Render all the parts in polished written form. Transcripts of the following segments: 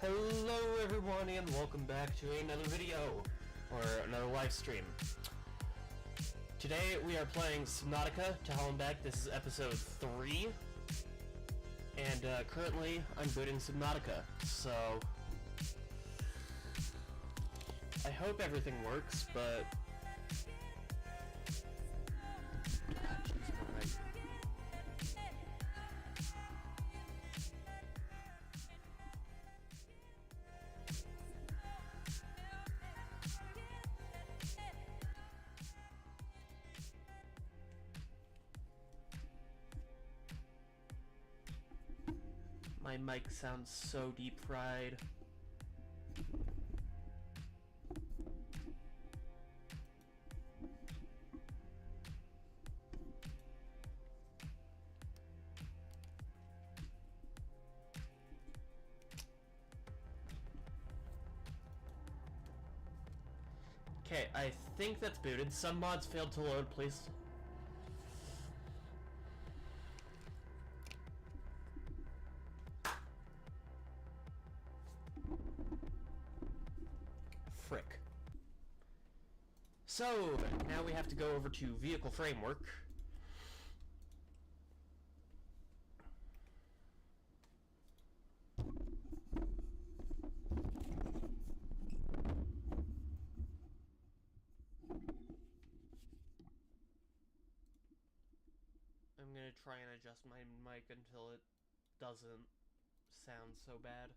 Hello everyone and welcome back to another video, or another live stream. Today we are playing Subnautica to hell and back. This is episode 3. And currently I'm booting Subnautica, so I hope everything works, but my mic sounds so deep fried. Okay, I think that's booted. Some mods failed to load, please. Frick. So, now we have to go over to vehicle framework. I'm gonna try and adjust my mic until it doesn't sound so bad.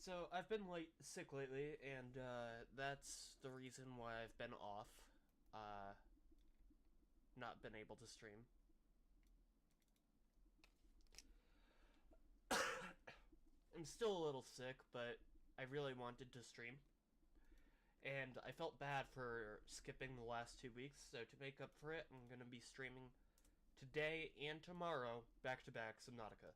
So, I've been sick lately, and that's the reason why I've been off. Not been able to stream. I'm still a little sick, but I really wanted to stream. And I felt bad for skipping the last 2 weeks, so to make up for it, I'm going to be streaming today and tomorrow, back-to-back, Subnautica.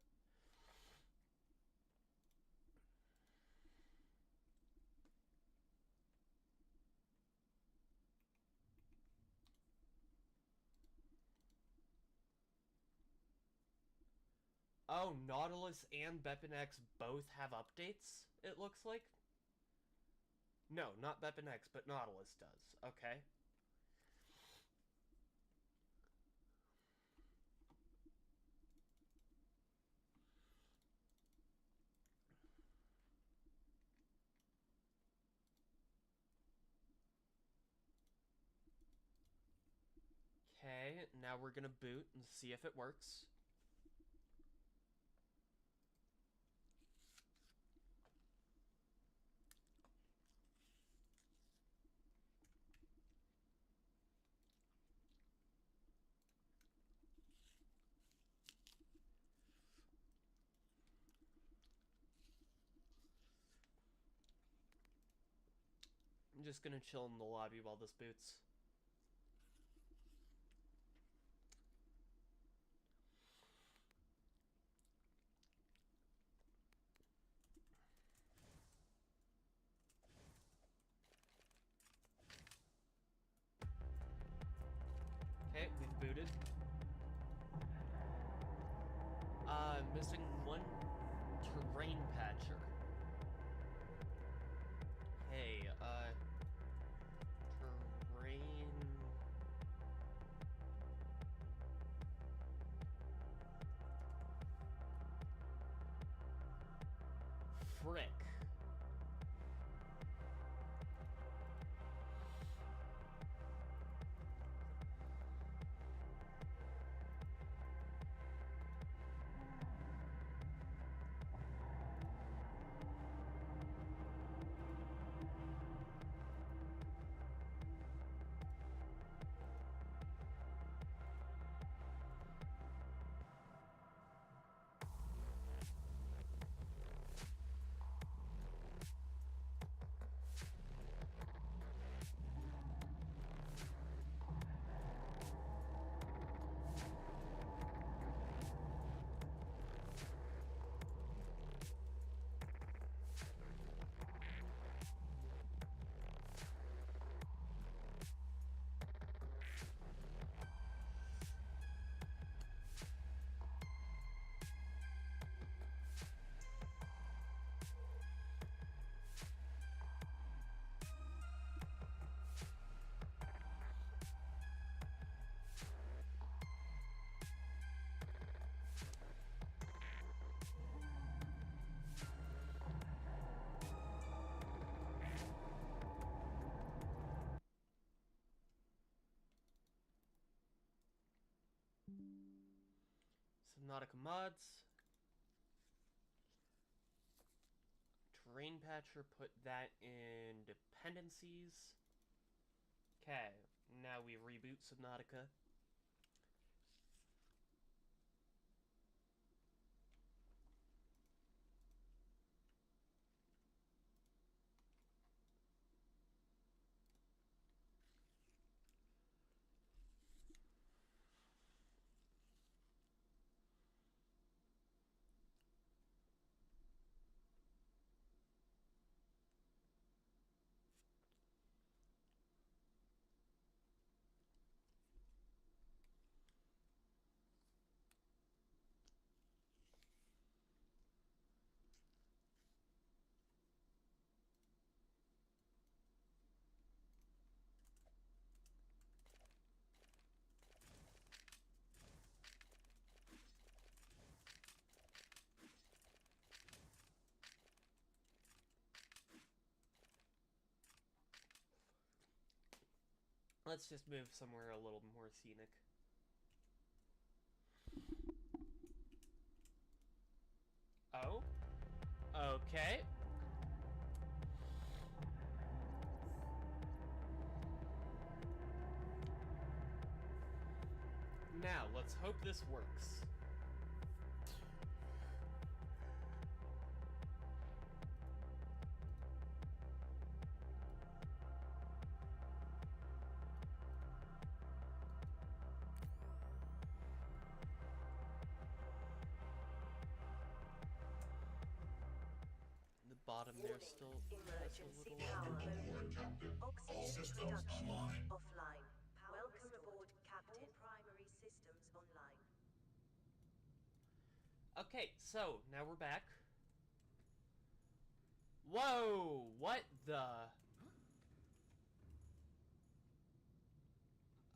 Oh, Nautilus and Beppin X both have updates, it looks like? No, not Beppin X, but Nautilus does. Okay. Okay, now we're gonna boot and see if it works. I'm just gonna chill in the lobby while this boots. Okay, we've booted. Missing one terrain patcher. Hey, terrain Subnautica mods. Terrain patcher, put that in dependencies. Okay, now we reboot Subnautica. Let's just move somewhere a little more scenic. Oh? Okay. Now, let's hope this works. The bottom there still has a little... Oxygen production offline. Welcome aboard, Captain. Primary systems online. Okay, so, now we're back. Whoa! What the...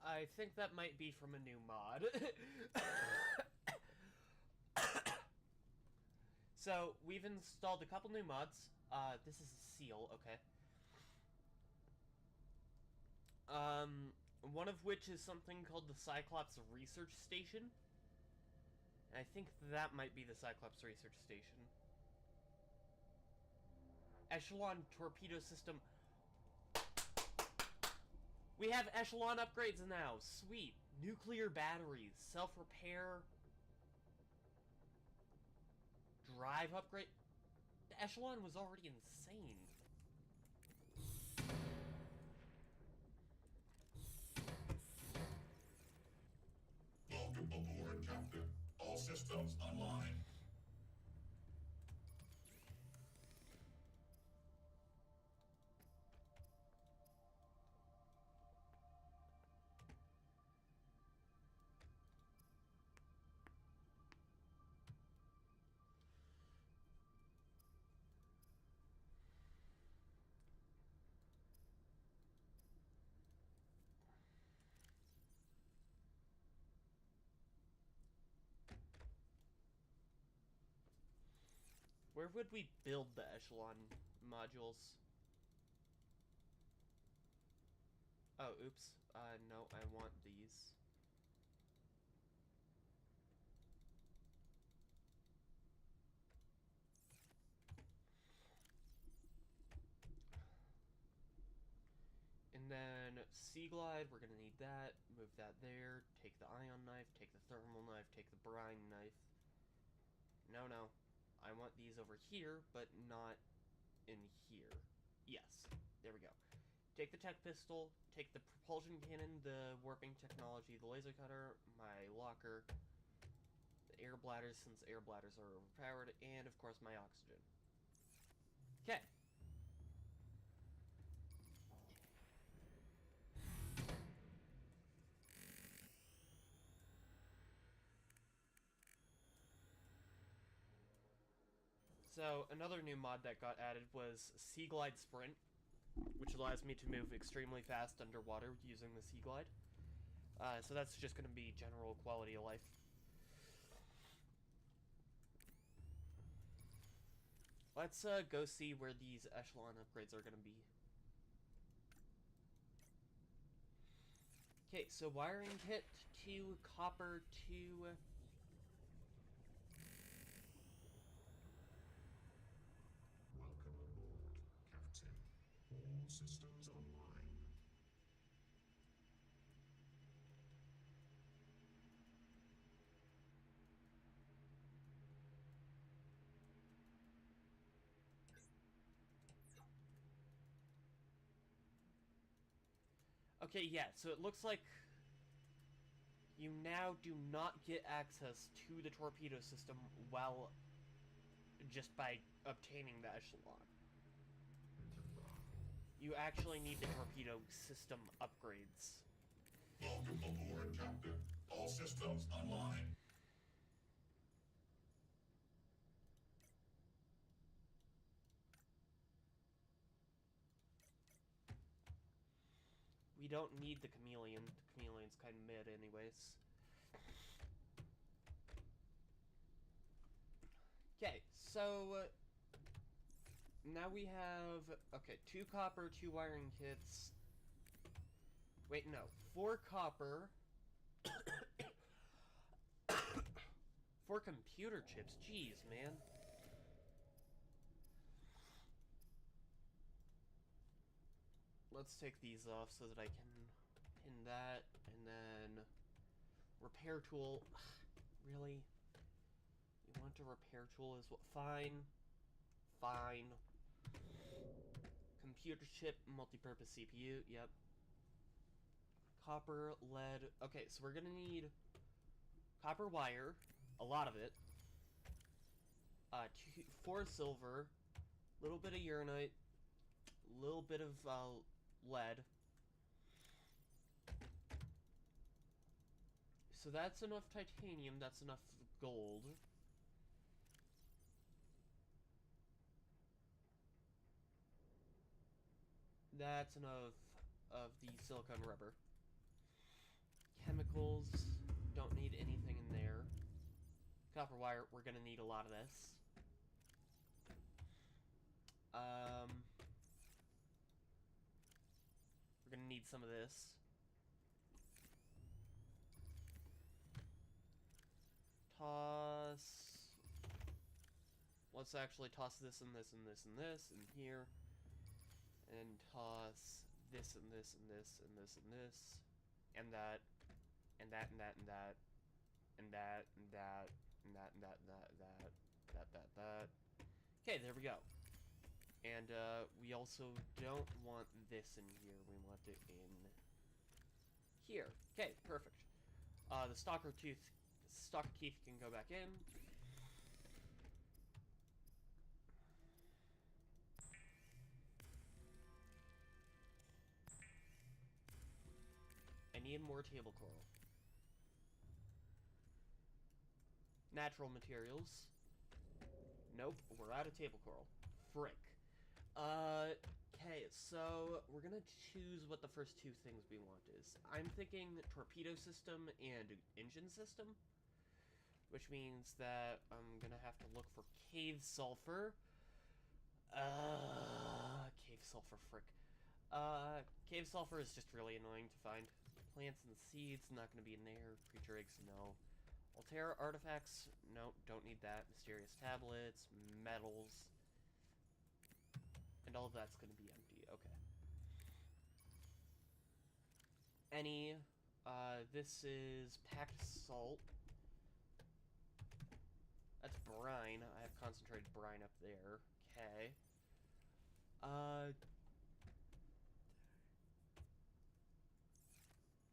I think that might be from a new mod. So, we've installed a couple new mods. This is a seal, okay. One of which is something called the Cyclops Research Station. I think that might be the Cyclops Research Station. Echelon Torpedo System. We have Echelon upgrades now. Sweet. Nuclear batteries. Self-repair. Drive upgrade. The Echelon was already insane. Welcome aboard, Captain. All systems online. Where would we build the Echelon modules? Oh, oops. No, I want these. And then Sea Glide, we're gonna need that. Move that there. Take the ion knife, take the thermal knife, take the brine knife. No, no. I want these over here, but not in here. Yes. There we go. Take the tech pistol, take the propulsion cannon, the warping technology, the laser cutter, my locker, the air bladders, since air bladders are overpowered, and of course my oxygen. Okay. So, another new mod that got added was Sea Glide Sprint, which allows me to move extremely fast underwater using the Sea Glide. So that's just going to be general quality of life. Let's go see where these Echelon upgrades are going to be. Okay, so wiring kit to copper to systems online. Okay, yeah, so it looks like you now do not get access to the torpedo system while just by obtaining the echelon. You actually need the torpedo system upgrades. Welcome aboard, Captain. All systems online. We don't need the chameleon. The chameleon's kind of mid anyways. Okay, so now we have, okay, 2 copper, 2 wiring kits. Wait, no, 4 copper. 4 computer chips, jeez, man. Let's take these off so that I can pin that, and then repair tool. Really? You want a repair tool as well? Fine. Fine. Computer chip, multi-purpose CPU, yep. Copper, lead. Okay, so we're gonna need copper wire, a lot of it. 4 silver, little bit of uranite, little bit of lead. So that's enough titanium, that's enough gold. That's enough of the silicone rubber. Chemicals, don't need anything in there. Copper wire, we're gonna need a lot of this. We're gonna need some of this. Toss. Let's actually toss this and this and this and this in here. And toss this and this and this and this and this. And that. And that and that and that. And that and that. And that and that and that and that. That. Okay, there we go. And we also don't want this in here. We want it in here. Okay, perfect. The stalker teeth can go back in. I need more table coral. Natural materials. Nope, we're out of table coral. Frick. Okay, so we're gonna choose what the first 2 things we want is. I'm thinking torpedo system and engine system, which means that I'm gonna have to look for cave sulfur. Cave sulfur, frick. Cave sulfur is just really annoying to find. Plants and seeds, not gonna be in there. Creature eggs, no. Altera artifacts, nope, don't need that. Mysterious tablets, metals. And all of that's going to be empty. Okay. This is packed salt. That's brine. I have concentrated brine up there. Okay.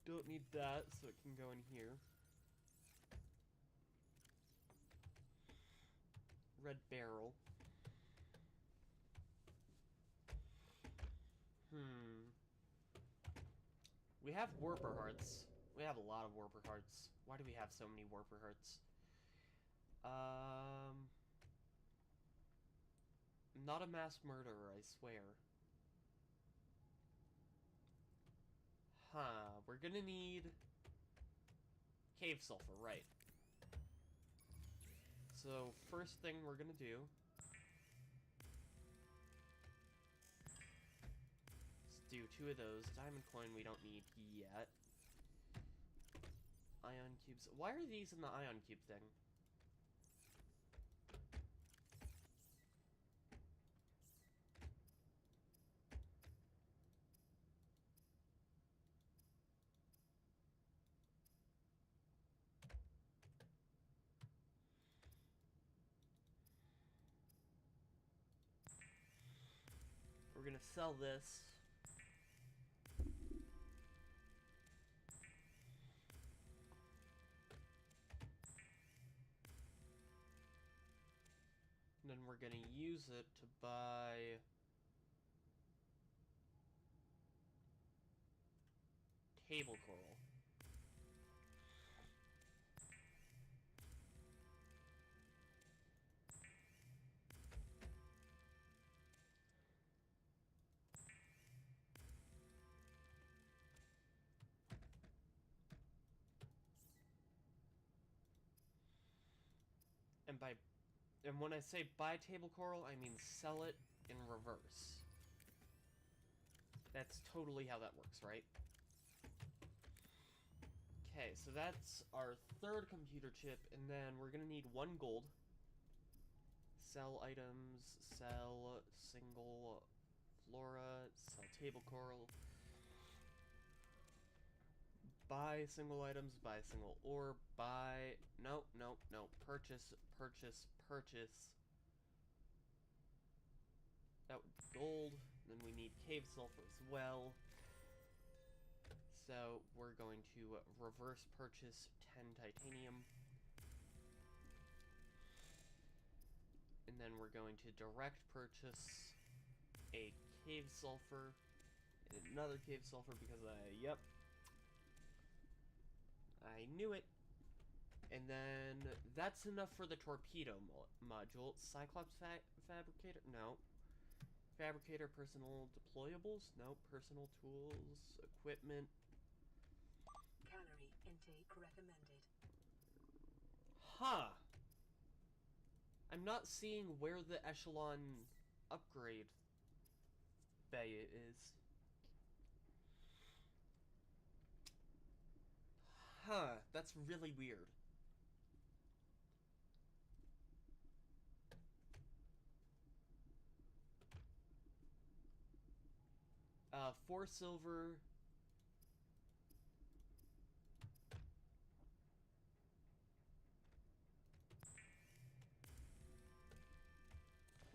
Don't need that, so it can go in here. Red barrel. We have warper hearts. We have a lot of warper hearts. Why do we have so many warper hearts? Not a mass murderer, I swear. Huh, we're gonna need cave sulfur, right. So, first thing we're gonna do do 2 of those. Diamond coin we don't need yet. Ion cubes. Why are these in the ion cube thing? gonna sell this. And then we're gonna use it to buy table coral. And when I say buy table coral, I mean sell it in reverse. That's totally how that works, right? Okay, so that's our third computer chip, and then we're gonna need 1 gold. Sell items, sell single flora, sell table coral. Buy single items, buy single ore, buy... No. Purchase. That would be gold. Then we need cave sulfur as well. So we're going to reverse purchase 10 titanium. And then we're going to direct purchase a cave sulfur and another cave sulfur because yep. I knew it. And then that's enough for the torpedo module. Cyclops fabricator? No. Fabricator personal deployables? No. Personal tools, equipment. Calorie intake recommended. Huh. I'm not seeing where the echelon upgrade bay is. Huh, that's really weird. 4 silver.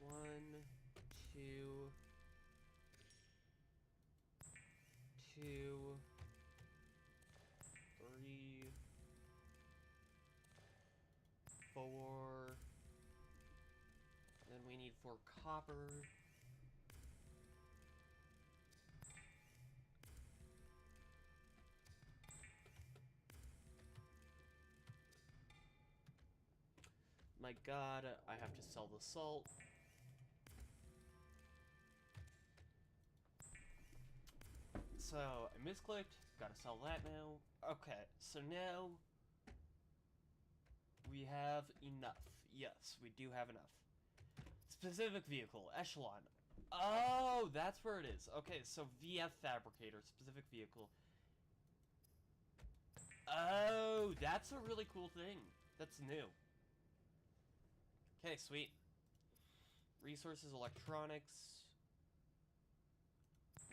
One, two, 3, 4. Then we need 4 copper. My god, I have to sell the salt. So, I misclicked. Gotta sell that now. Okay, so now we have enough. Yes, we do have enough. Specific vehicle, echelon. Oh, that's where it is. Okay, so VF fabricator, specific vehicle. Oh, that's a really cool thing. That's new. Okay, sweet. Resources, electronics.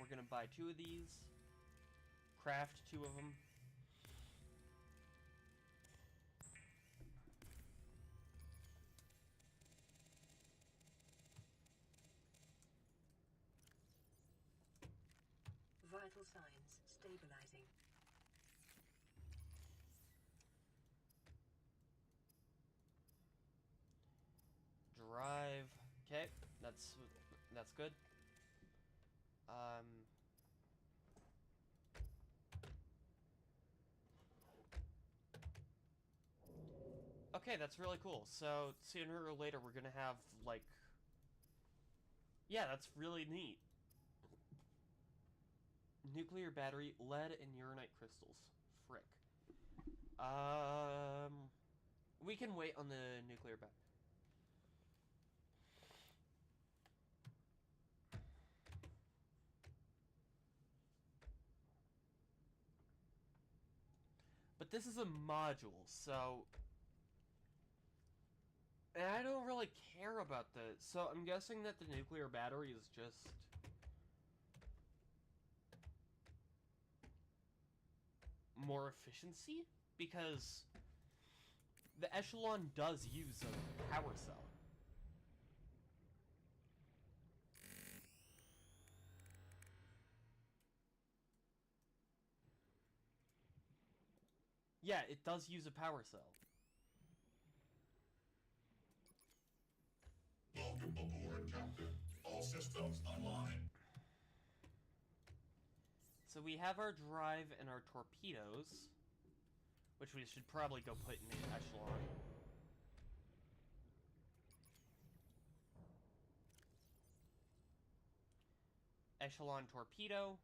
We're gonna buy 2 of these. Craft 2 of them. Vital signs stabilizing. Drive. Okay, that's good. Okay, that's really cool. So sooner or later we're gonna have like, yeah, that's really neat. Nuclear battery, lead and uranite crystals. Frick. We can wait on the nuclear battery. But this is a module, so... And I don't really care about this. So I'm guessing that the nuclear battery is just... more efficiency? Because the echelon does use a power cell. Yeah, it does use a power cell. Welcome aboard, Captain. All systems online. So we have our drive and our torpedoes, which we should probably go put in the echelon. Echelon torpedo.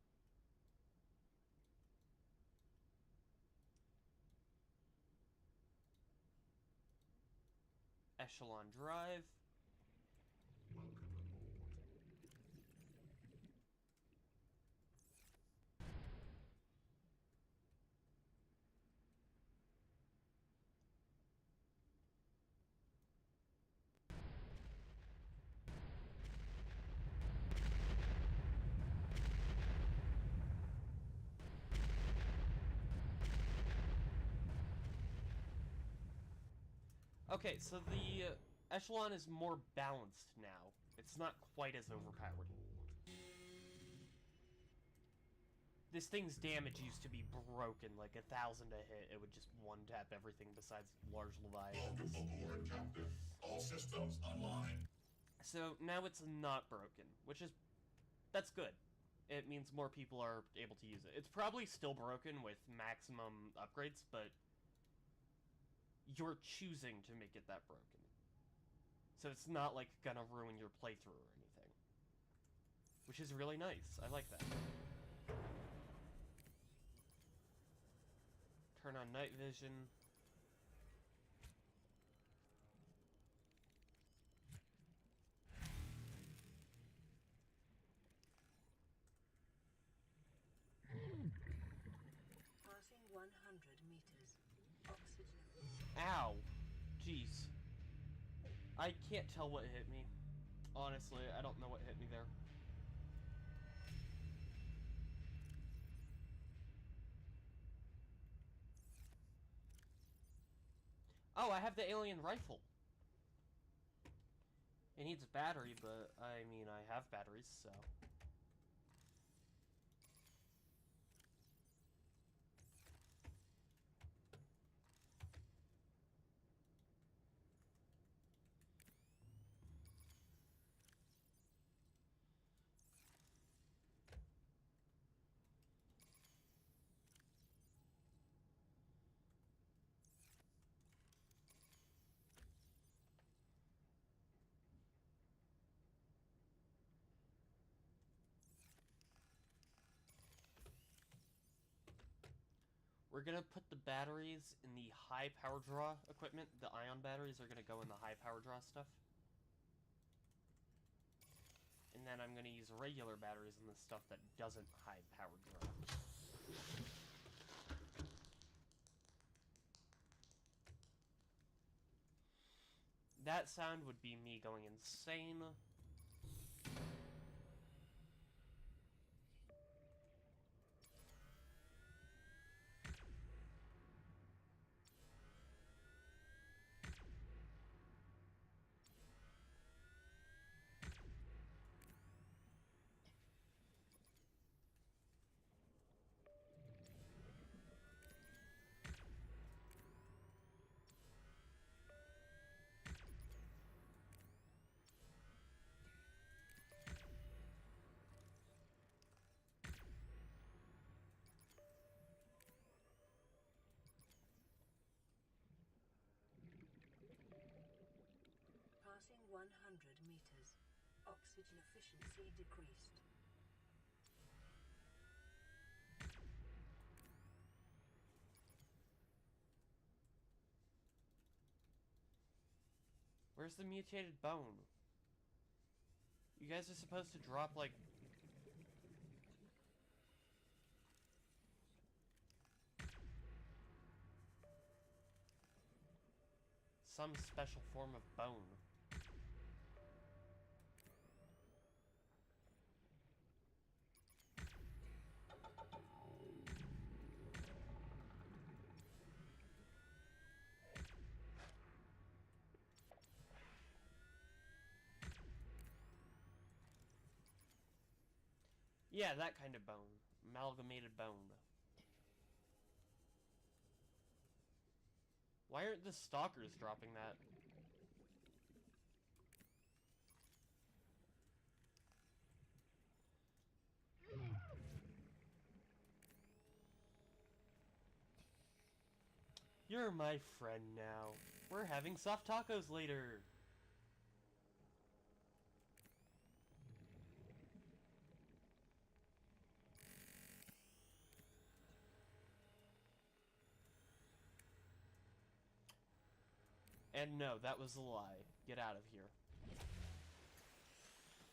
Echelon drive. Welcome aboard. Okay, so the echelon is more balanced now. It's not quite as overpowered. This thing's damage used to be broken, like 1,000 a hit. It would just one-tap everything besides large Welcome leviathans. aboard, Captain. All systems online. So now it's not broken, which is... that's good. It means more people are able to use it. It's probably still broken with maximum upgrades, but you're choosing to make it that broken. So it's not like gonna ruin your playthrough or anything. Which is really nice. I like that. Turn on night vision. Passing 100 meters. Oxygen. Ow. Jeez. I can't tell what hit me. Honestly, I don't know what hit me there. Oh, I have the alien rifle. It needs a battery, but I mean, I have batteries, so... We're gonna put the batteries in the high power draw equipment. The ion batteries are gonna go in the high power draw stuff. And then I'm gonna use regular batteries in the stuff that doesn't high power draw. That sound would be me going insane. Passing 100 meters. Oxygen efficiency decreased. Where's the mutated bone? You guys are supposed to drop, like... some special form of bone. Yeah, that kind of bone. Amalgamated bone. Why aren't the stalkers dropping that? You're my friend now. We're having soft tacos later. And no, that was a lie. Get out of here.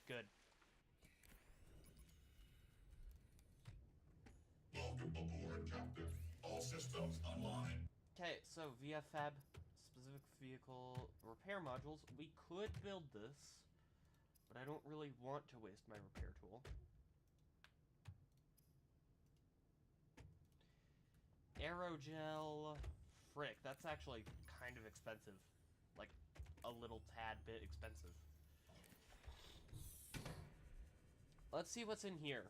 Good. Welcome aboard, Captain. All systems online. Okay, so VFAB, specific vehicle repair modules. We could build this, but I don't really want to waste my repair tool. Aerogel. Frick, that's actually kind of expensive. Like, a little tad bit expensive. Let's see what's in here.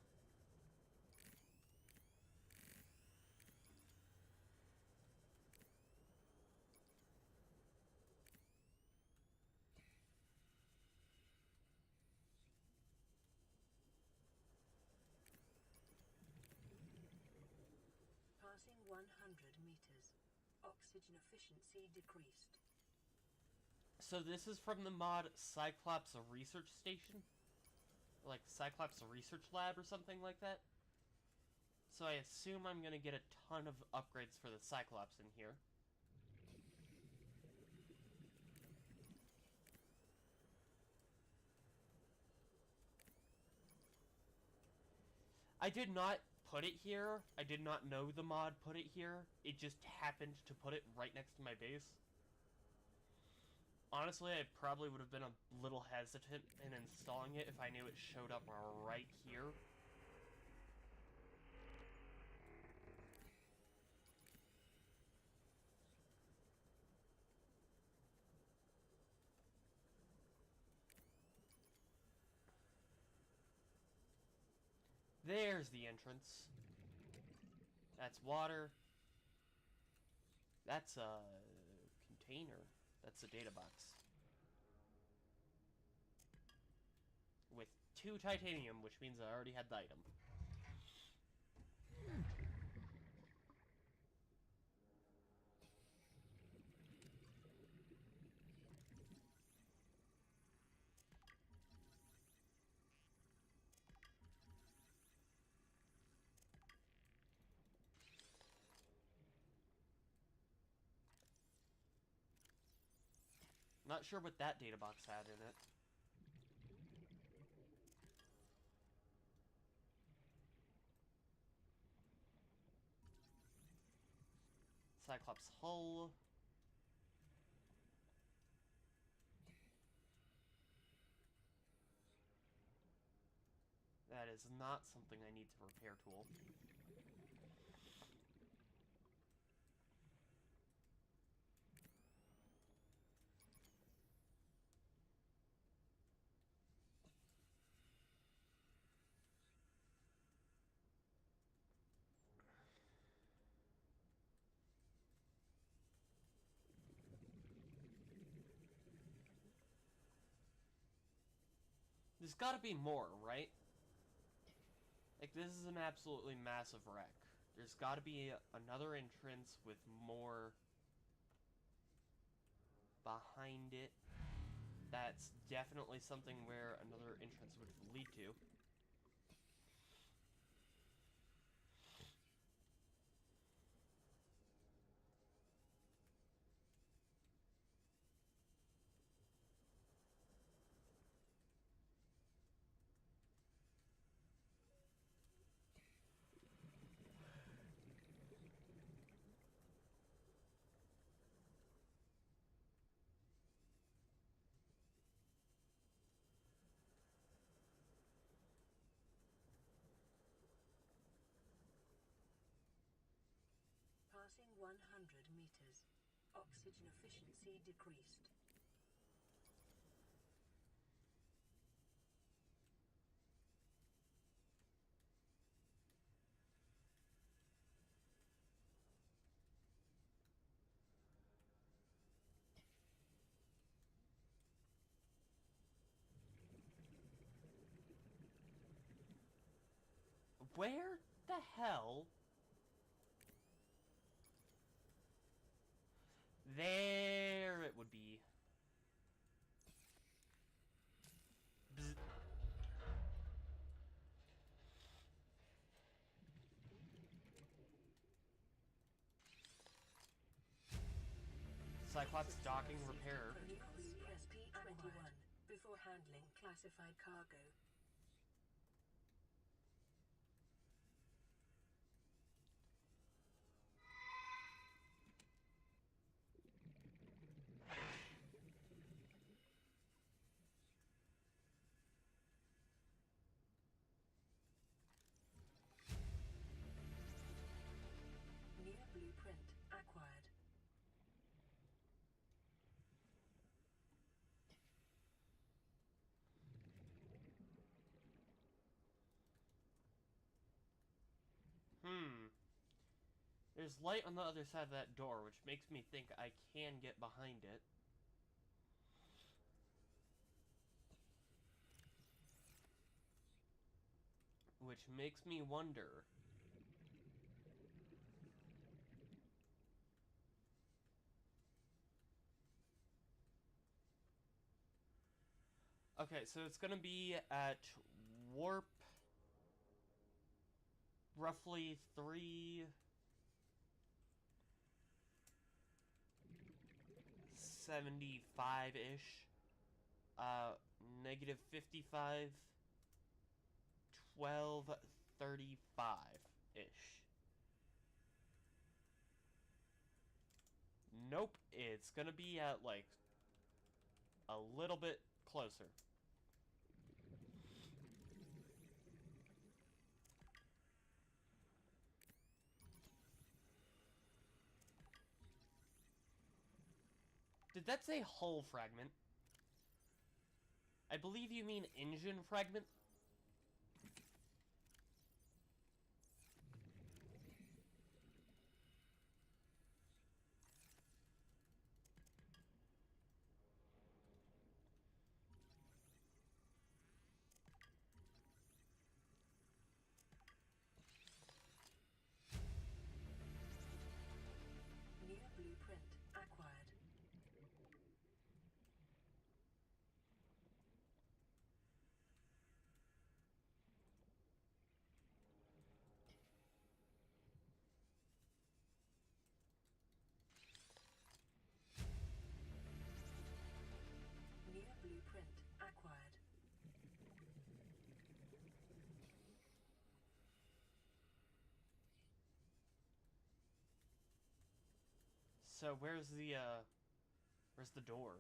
Passing 100 meters. Oxygen efficiency decreased. So this is from the mod Cyclops Research Station? Like Cyclops Research Lab or something like that? So I assume I'm gonna get a ton of upgrades for the Cyclops in here. I did not put it here. I did not know the mod put it here. It just happened to put it right next to my base. Honestly, I probably would have been a little hesitant in installing it if I knew it showed up right here. There's the entrance. That's water. That's a container. That's a data box. With 2 titanium, which means I already had the item. Not sure what that data box had in it. Cyclops hull. That is not something I need to repair tool. There's gotta be more, right? Like, this is an absolutely massive wreck. There's gotta be another entrance with more behind it. That's definitely something where another entrance would lead to. Passing 100 meters. Oxygen efficiency decreased. Where the hell? There it would be. Bzz. Cyclops docking repair. Press P21 before handling classified cargo. New blueprint acquired. There's light on the other side of that door, which makes me think I can get behind it. Which makes me wonder. Okay, so it's gonna be at warp roughly 375-ish. Negative 55, 1235-ish. Nope, it's gonna be at like a little bit closer. Did that say hull fragment? I believe you mean engine fragment? New blueprint acquired. New blueprint acquired. So where's the door?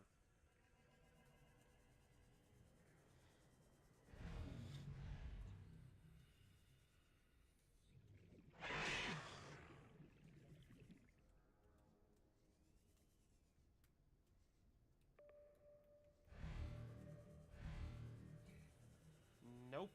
Nope.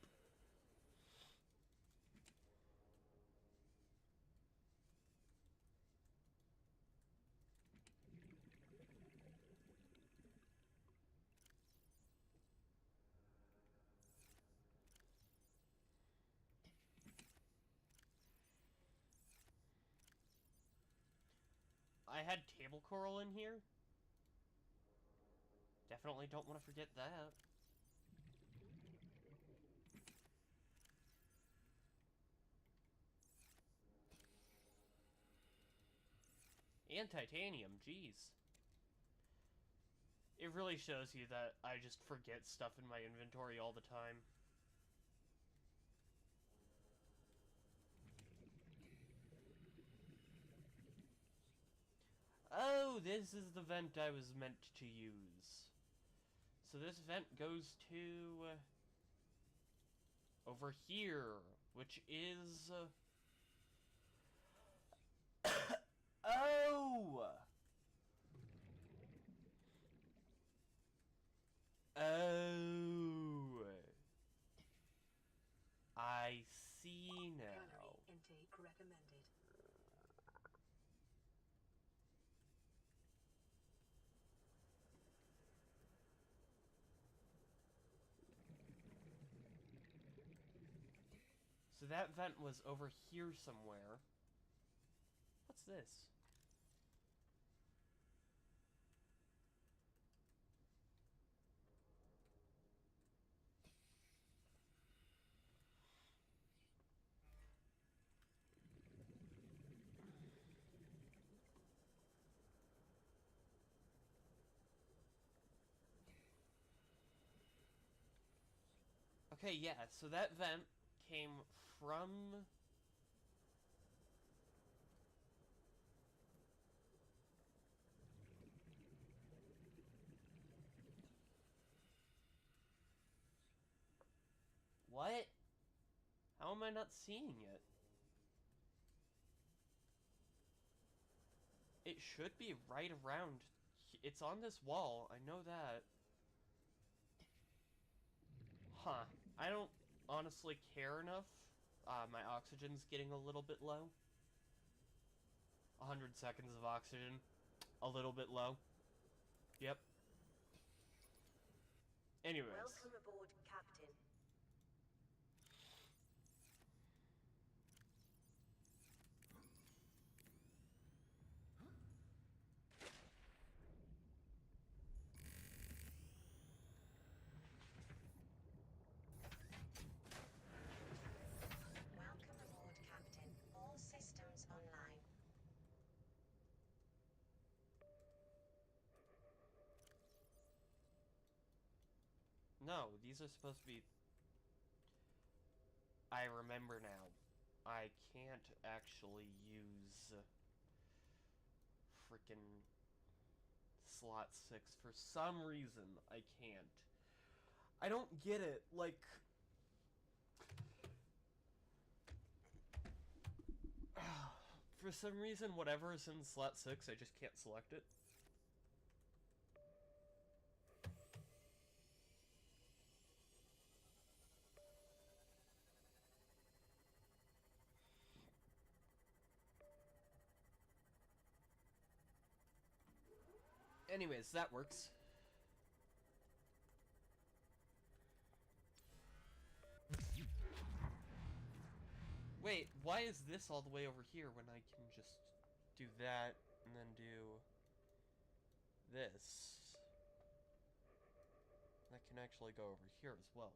I had table coral in here. Definitely don't want to forget that. And titanium, jeez. It really shows you that I just forget stuff in my inventory all the time. Oh, this is the vent I was meant to use. So this vent goes to over here, which is oh! Oh! I see now. Calorie intake recommended. So that vent was over here somewhere. What's this? Okay, yeah, so that vent came from... What? How am I not seeing it? It should be right around... It's on this wall, I know that. Huh. I don't honestly care enough. My oxygen's getting a little bit low. 100 seconds of oxygen. A little bit low. Yep. Anyways. Welcome aboard, Captain. Welcome aboard, Captain. All systems online. No, these are supposed to be... I remember now. I can't actually use... Freaking... Slot 6. For some reason, I can't. I don't get it. Like... For some reason, whatever is in slot 6, I just can't select it. Anyways, that works. Wait, why is this all the way over here when I can just do that and then do this? That can actually go over here as well.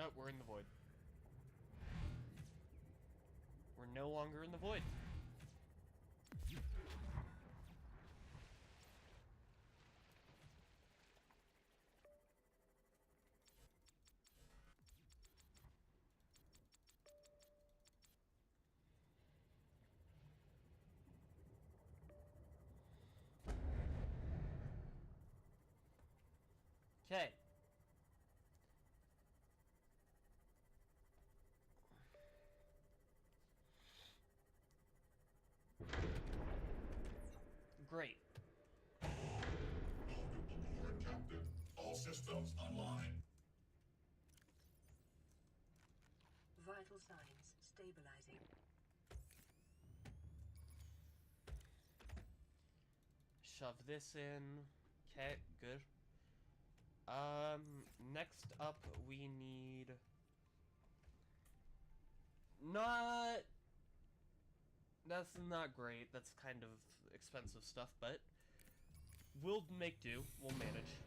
Oh, we're in the void. We're no longer in the void. Okay. Great. Welcome aboard, Captain. All systems online. Vital signs stabilizing. Shove this in. Okay, good. Next up we need... Not... That's not great. That's kind of expensive stuff, but we'll make do. We'll manage.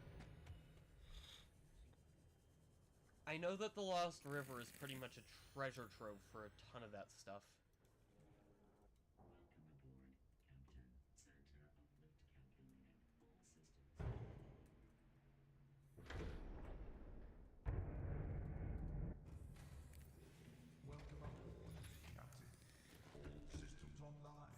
I know that the Lost River is pretty much a treasure trove for a ton of that stuff. Welcome aboard, Captain. All systems online.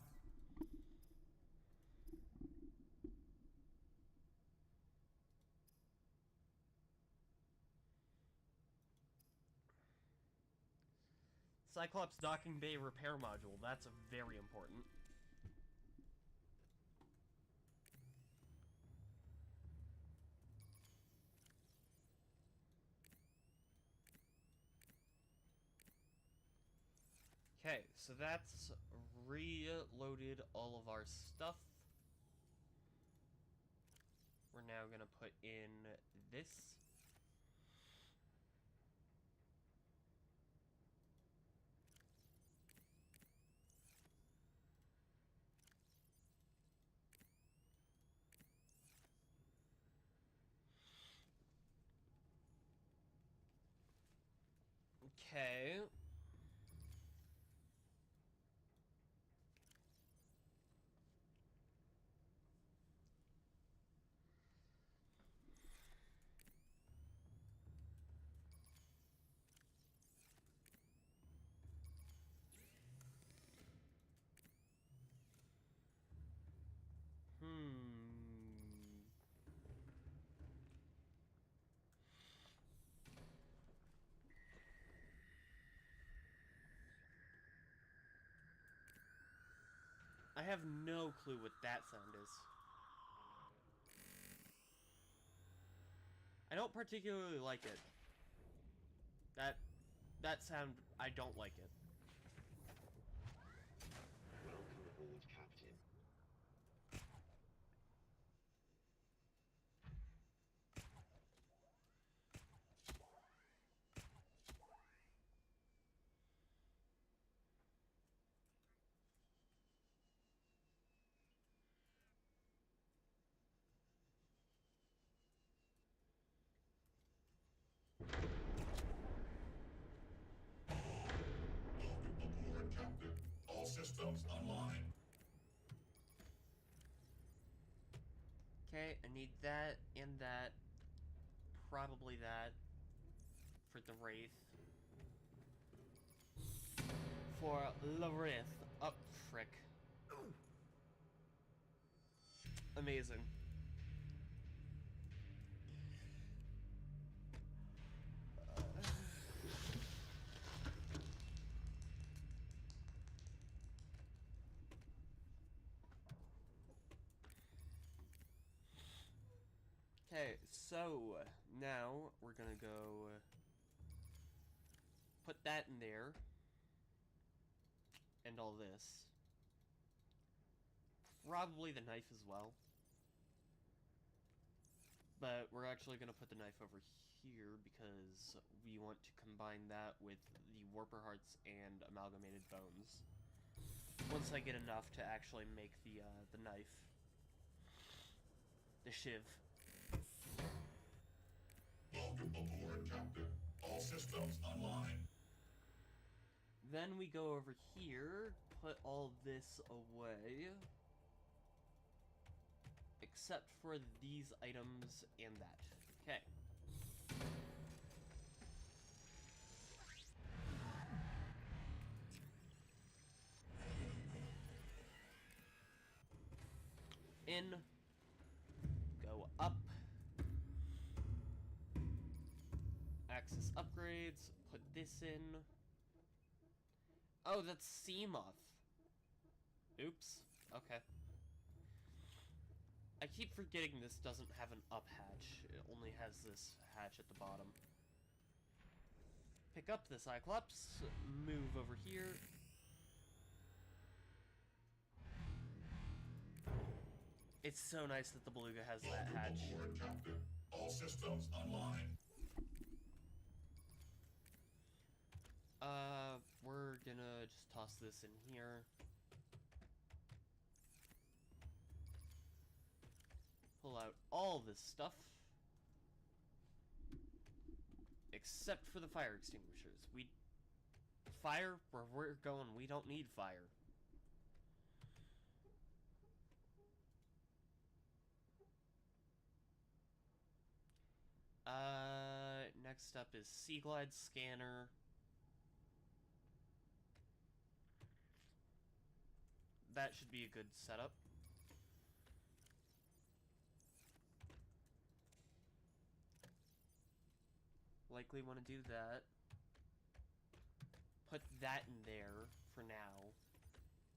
Cyclops docking bay repair module. That's very important. Okay, so that's reloaded all of our stuff. We're now gonna put in this. Okay. I have no clue what that sound is. I don't particularly like it. That sound, I don't like it. Welcome aboard, Captain. Welcome aboard, Captain. All systems online. Okay, I need that and that. Probably that. For the Wraith. For the Wraith. Oh, frick. Amazing. Okay, so now we're gonna go put that in there and all this. Probably the knife as well. But we're actually gonna put the knife over here because we want to combine that with the Warper Hearts and Amalgamated Bones. Once I get enough to actually make the knife. The shiv. Welcome aboard, Captain. All systems online. Then we go over here, put all this away. Except for these items and that. Okay. In. Go up. Access upgrades. Put this in. Oh, that's Seamoth. Oops. Okay. I keep forgetting this doesn't have an up hatch. It only has this hatch at the bottom. Pick up the Cyclops. Move over here. It's so nice that the Beluga has that hatch. Welcome aboard, Captain. All systems online. We're gonna just toss this in here. Pull out all this stuff. Except for the fire extinguishers. Fire, where we're going, we don't need fire. Next up is Sea Glide Scanner. That should be a good setup. Likely want to do that. Put that in there for now.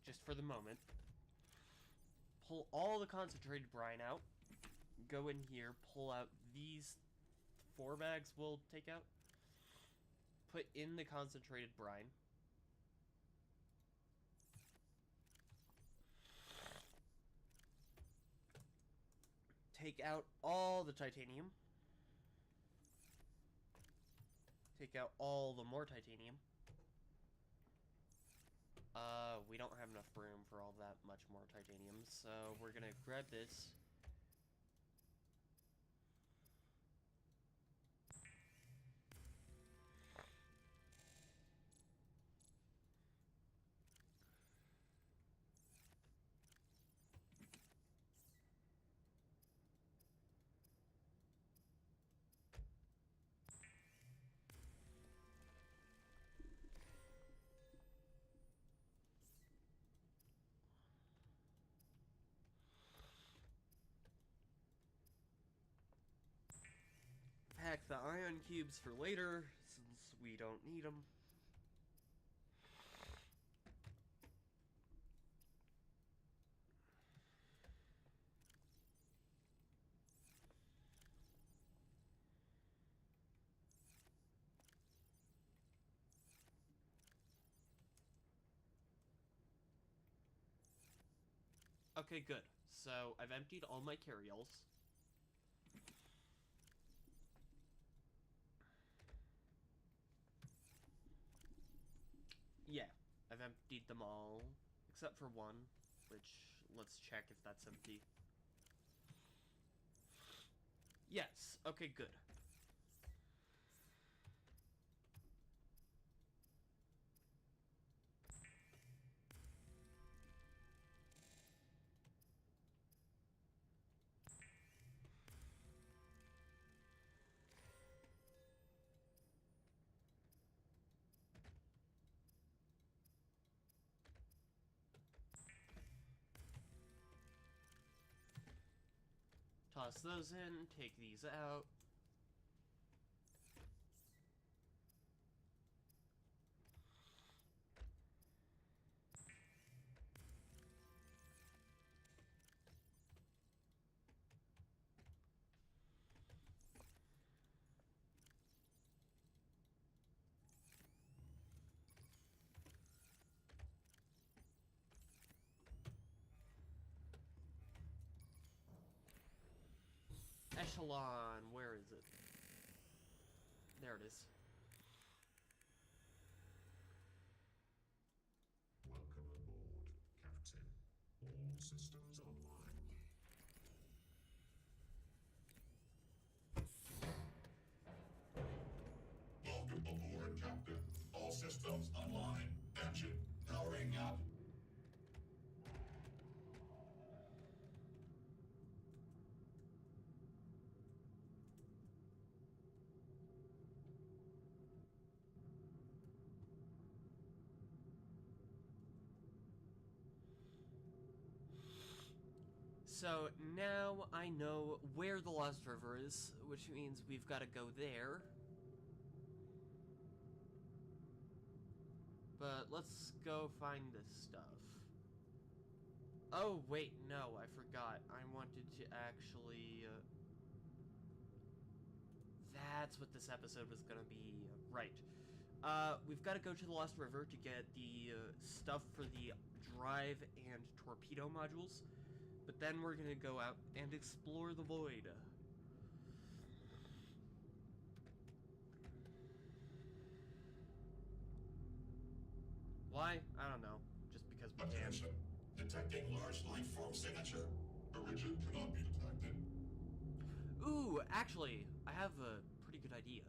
Just for the moment. Pull all the concentrated brine out. Go in here, pull out these 4 bags we'll take out. Put in the concentrated brine. take out all the titanium. Take out all the more titanium. We don't have enough room for all that much more titanium, so we're gonna grab this. Pack the ion cubes for later, since we don't need them. Okay, good. So, I've emptied all my carryalls. Yeah, I've emptied them all, except for one, which, let's check if that's empty. Yes, okay, good. Toss those in, take these out. Echelon, where is it? There it is. Welcome aboard, Captain. All systems online. Welcome aboard, Captain. All systems online. Engine powering up. So now I know where the Lost River is, which means we've got to go there. But let's go find this stuff. Oh, wait, no, I forgot. I wanted to actually... that's what this episode was gonna be. Right. We've got to go to the Lost River to get the stuff for the drive and torpedo modules. But then we're gonna go out and explore the void. Why? I don't know. Just because we can. Attention. Detecting large life form signature. Origin cannot be detected. Ooh, actually, I have a pretty good idea.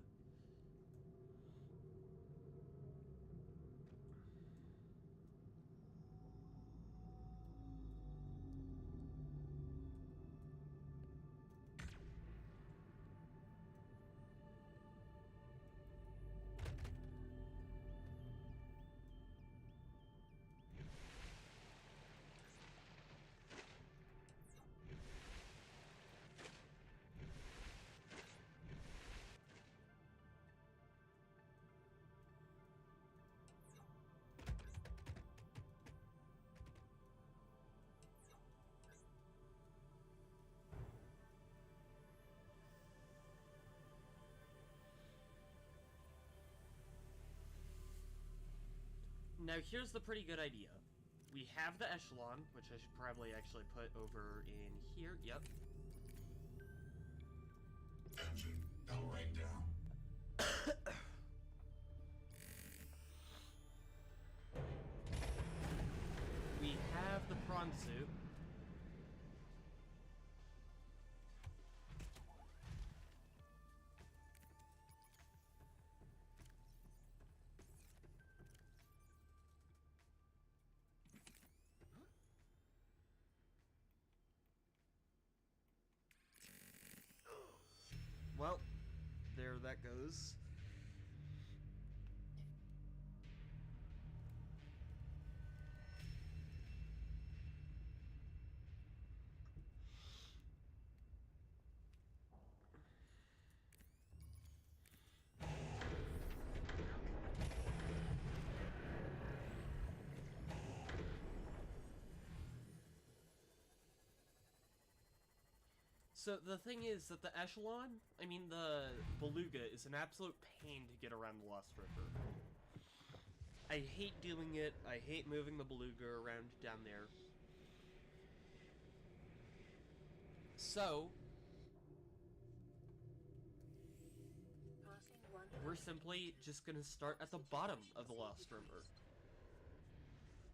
Now here's the pretty good idea. We have the echelon, which I should probably actually put over in here. Yep. Engine powering down. We have the prawn suit. Well, there that goes. So the thing is that the echelon, the beluga, is an absolute pain to get around the Lost River. I hate doing it. I hate moving the beluga around down there. So, we're simply just gonna start at the bottom of the Lost River.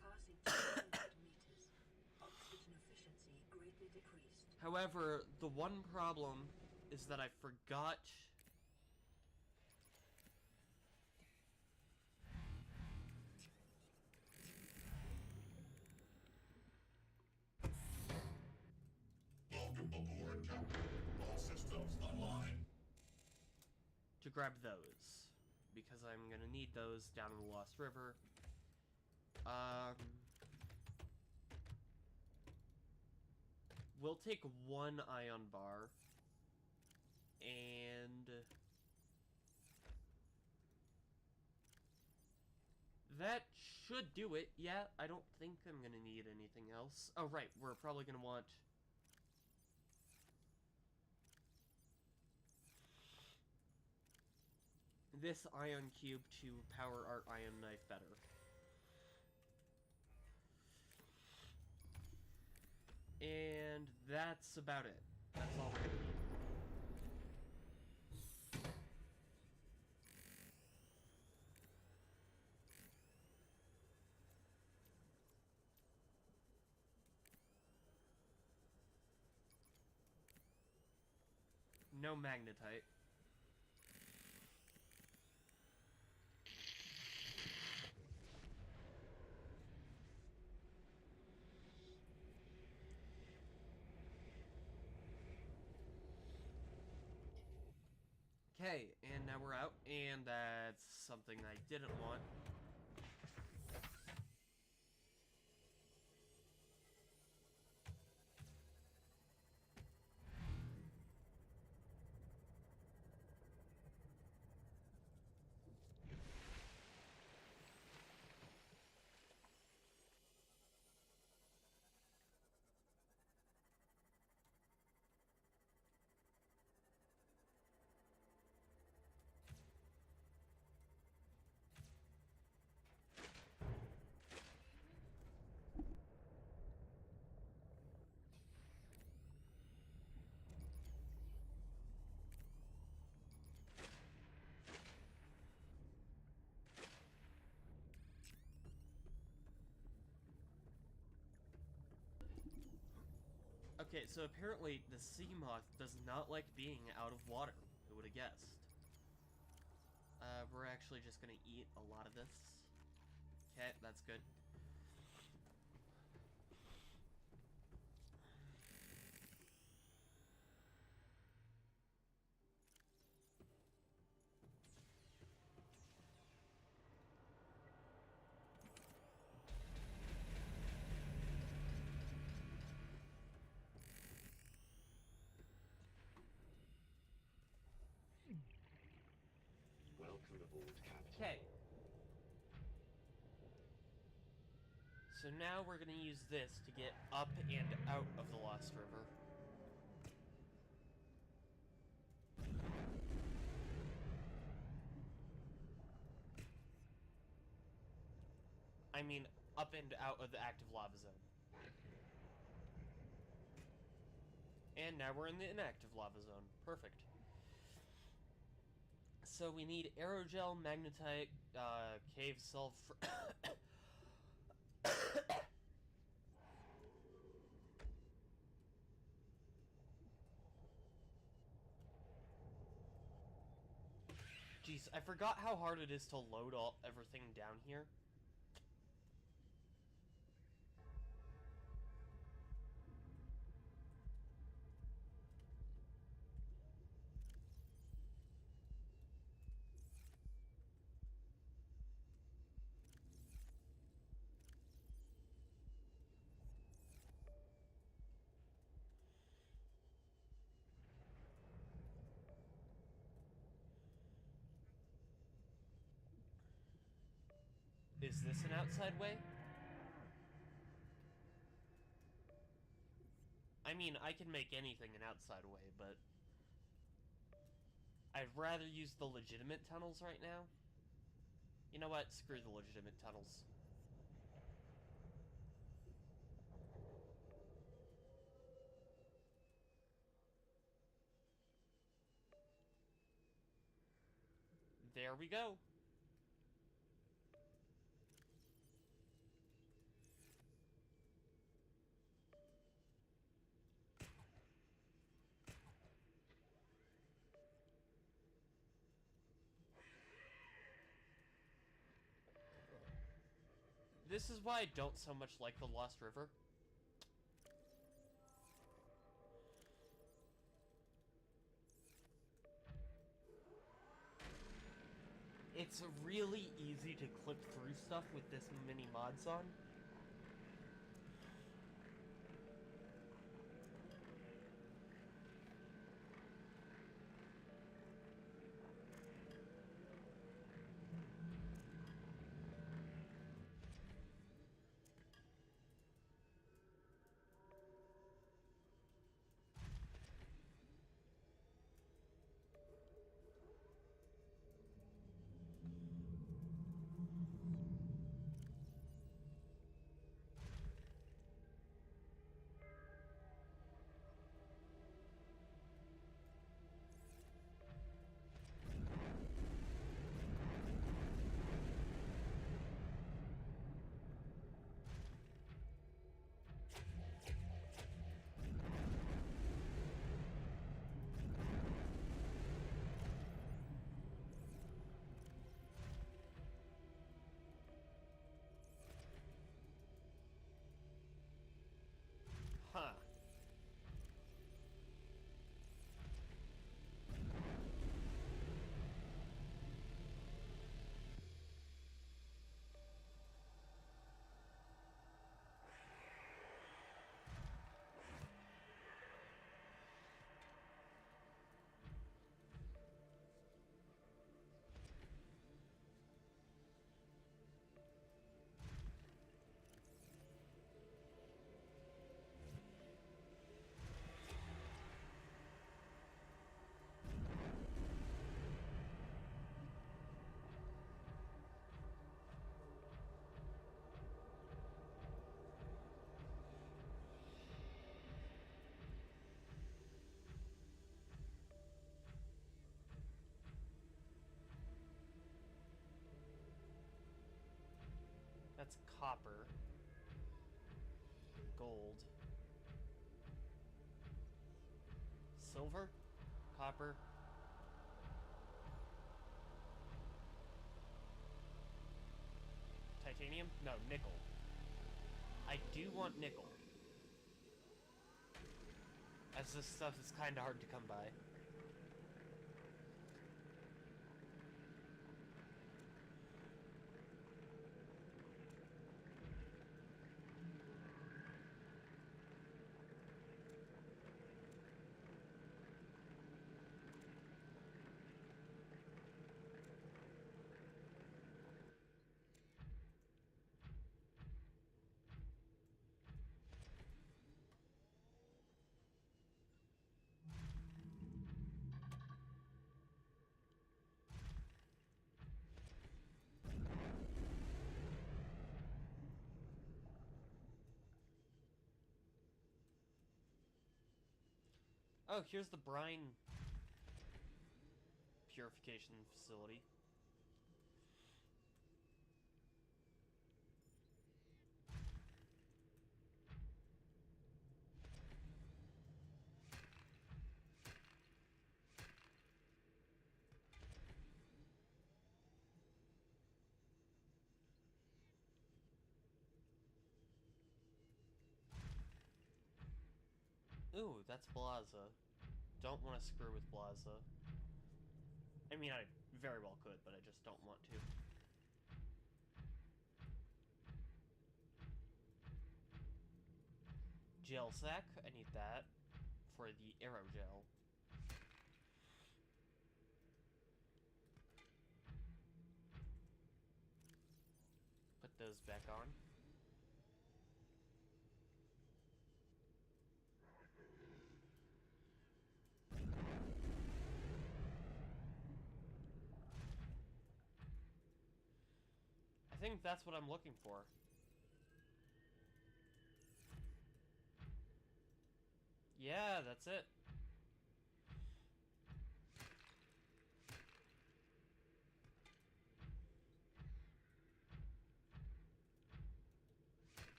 Passing 200 meters. Oxygen efficiency greatly decreased. However, the one problem is that I forgot... Welcome aboard, Captain. All systems online. to grab those. Because I'm gonna need those down in the Lost River. We'll take one ion bar. And... that should do it. Yeah, I don't think I'm gonna need anything else. Oh, right, we're probably gonna want... this ion cube to power our ion knife better. And that's about it. That's all we're gonna need. No magnetite. Okay, and now we're out, and that's something I didn't want. Okay, so apparently the sea moth does not like being out of water. Who would have guessed? We're actually just gonna eat a lot of this. Okay, that's good. Welcome aboard, Captain. Okay. So now we're gonna use this to get up and out of the Lost River. I mean, up and out of the active lava zone. And now we're in the inactive lava zone. Perfect. So we need aerogel, magnetite, cave sulfur. Jeez, I forgot how hard it is to load everything down here. Is this an outside way? I mean, I can make anything an outside way, but I'd rather use the legitimate tunnels right now. You know what? Screw the legitimate tunnels. There we go. This is why I don't so much like the Lost River. It's really easy to clip through stuff with this many mods on. Huh. That's copper. Gold. Silver? Copper? Titanium? No, nickel. I do want nickel. As this stuff is kinda hard to come by. Oh, here's the brine purification facility. Ooh, that's Blaza. Don't want to screw with Blaza. I mean, I very well could, but I just don't want to. Gel sack, I need that for the aerogel. Put those back on. I think that's what I'm looking for. Yeah, that's it.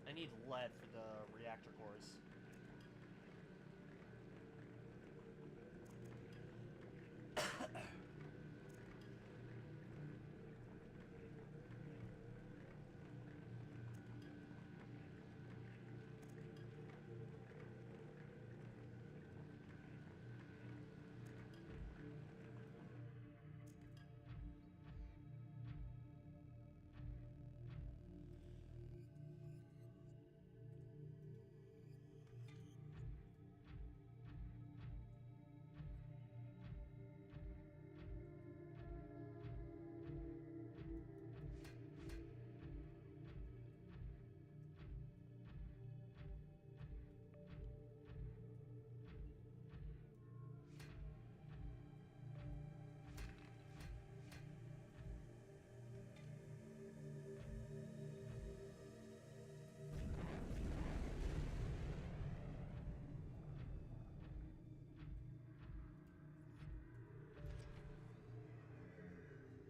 I need lead for the reactor cores.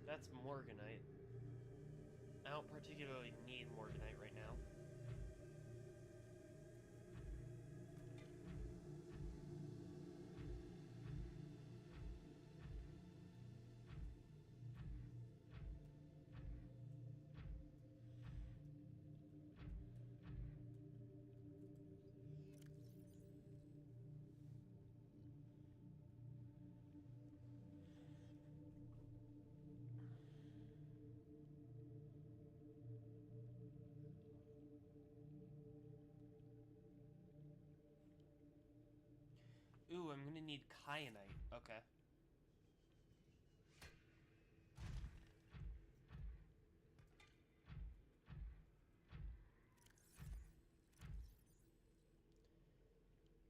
That's Morganite. I don't particularly need Morganite right now. Ooh, I'm gonna need kyanite. Okay.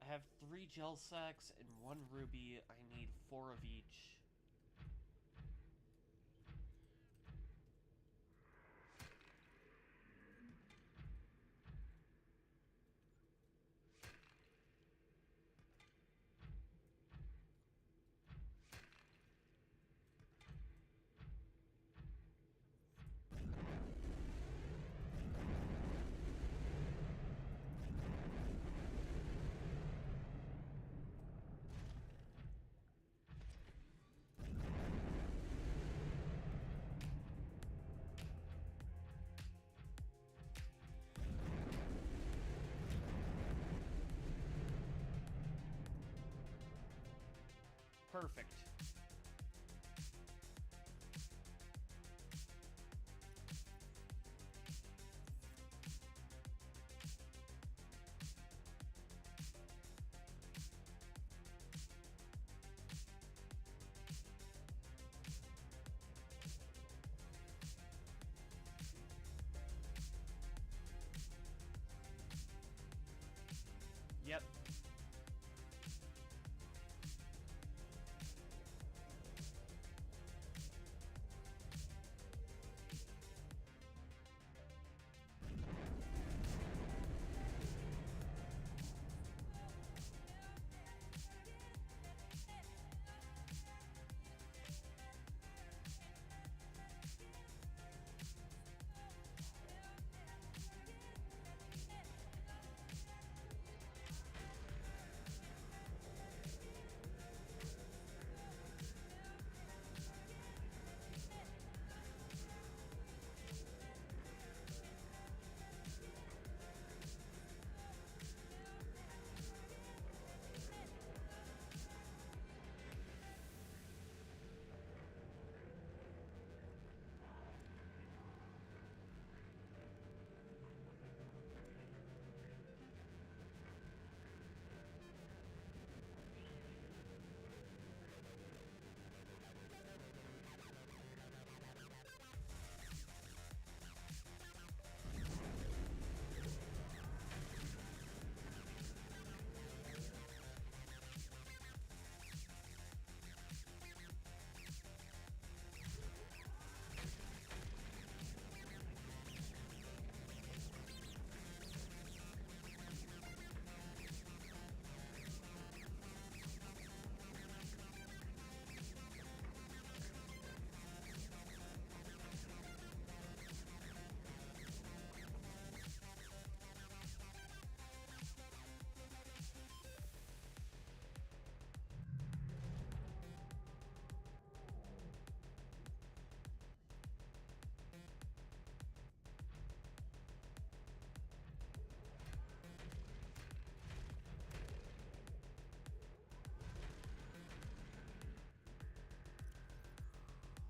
I have 3 gel sacks and 1 ruby. I need 4 of each. Perfect. Yep.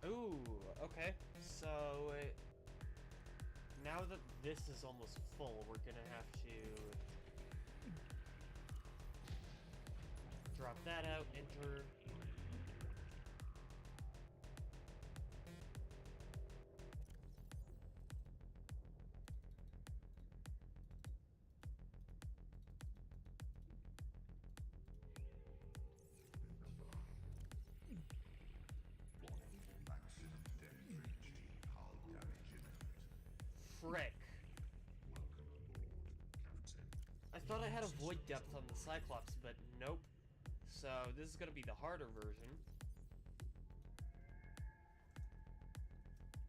Ooh, okay. So, now that this is almost full, we're gonna have to drop that out, enter. Maximum depth reached. Hull damage imminent. Frick. Welcome aboard, Captain. I thought I had a void depth on the Cyclops, but nope. So, this is gonna be the harder version.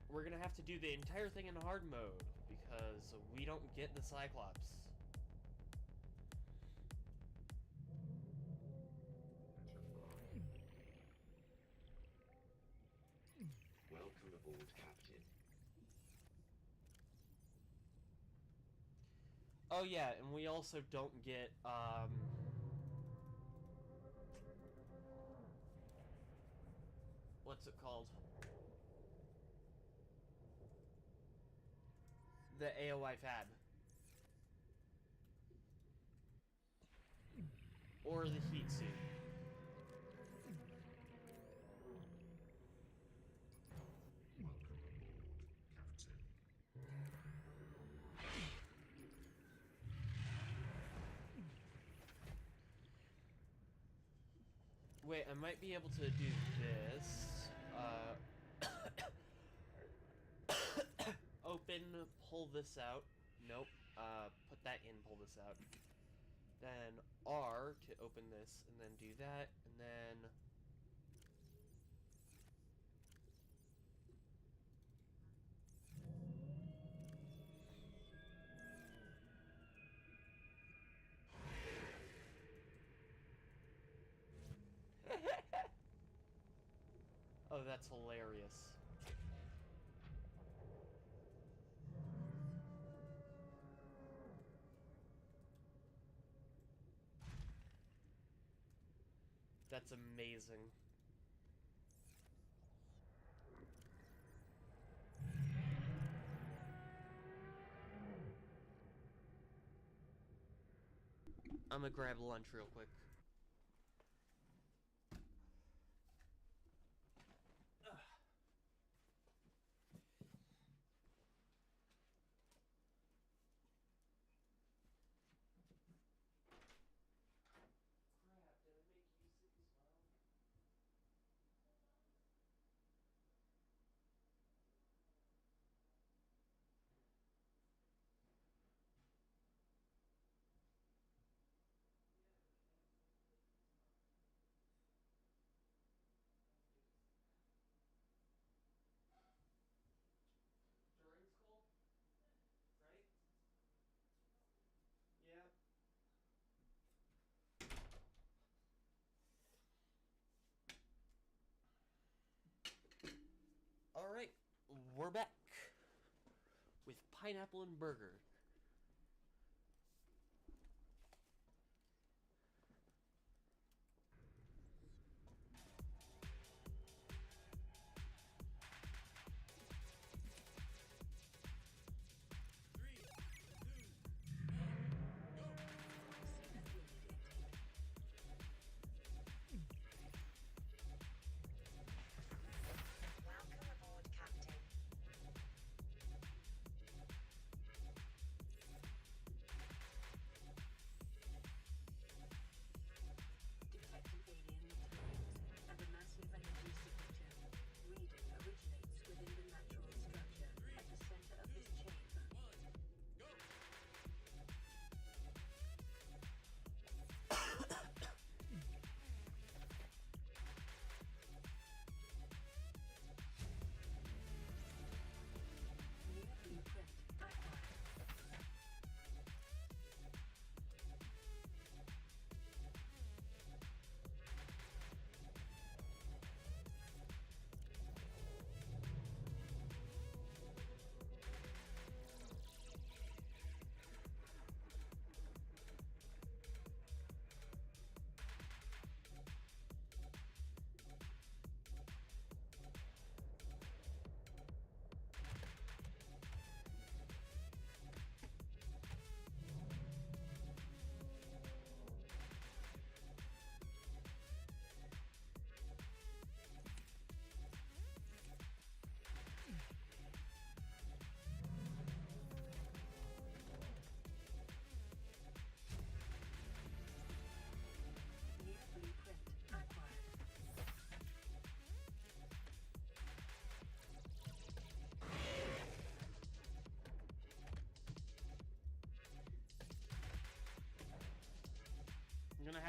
We're gonna have to do the entire thing in hard mode, because we don't get the Cyclops. Welcome aboard, Captain. Oh yeah, and we also don't get, what's it called? The AOI fab. Or the heat suit. Welcome aboard, Captain. Wait, I might be able to do this. Open, pull this out. Nope. Put that in, pull this out. Then R to open this, and then do that, and then... Oh, that's hilarious. That's amazing. I'm gonna grab lunch real quick. During school? Right? Yeah. Alright, we're back with pineapple and burger. Welcome aboard, Captain.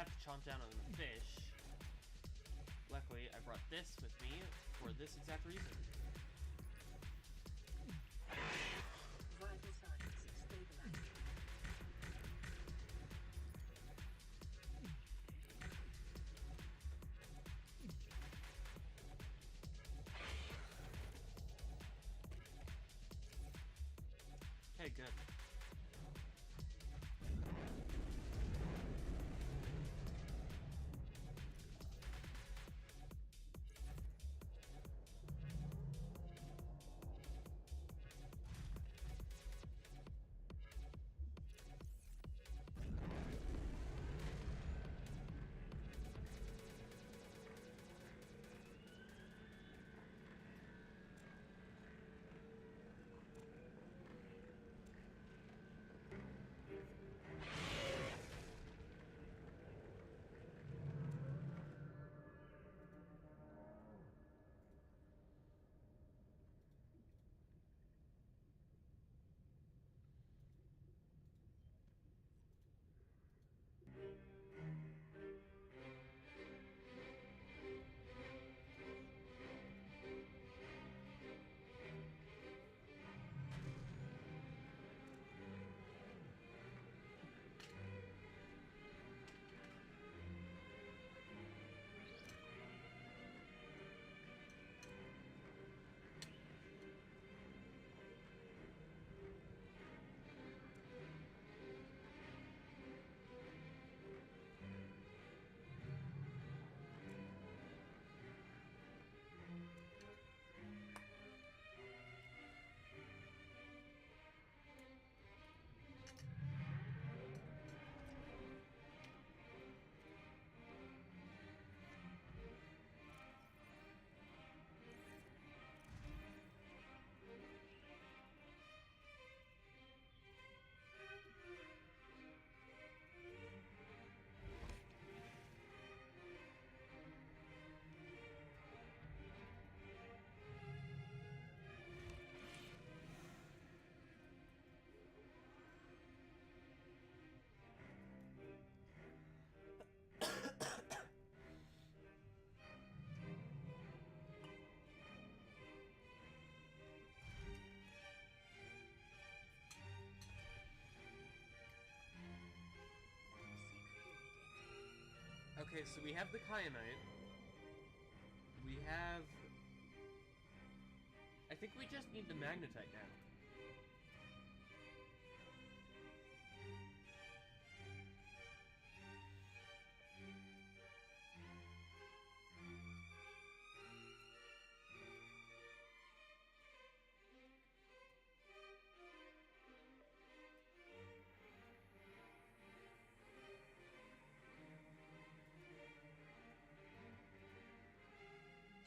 have to chomp down on the fish. Luckily, I brought this with me for this exact reason. Vital signs stabilized. Okay, good. Okay, so we have the kyanite. We have... I think we just need the magnetite now.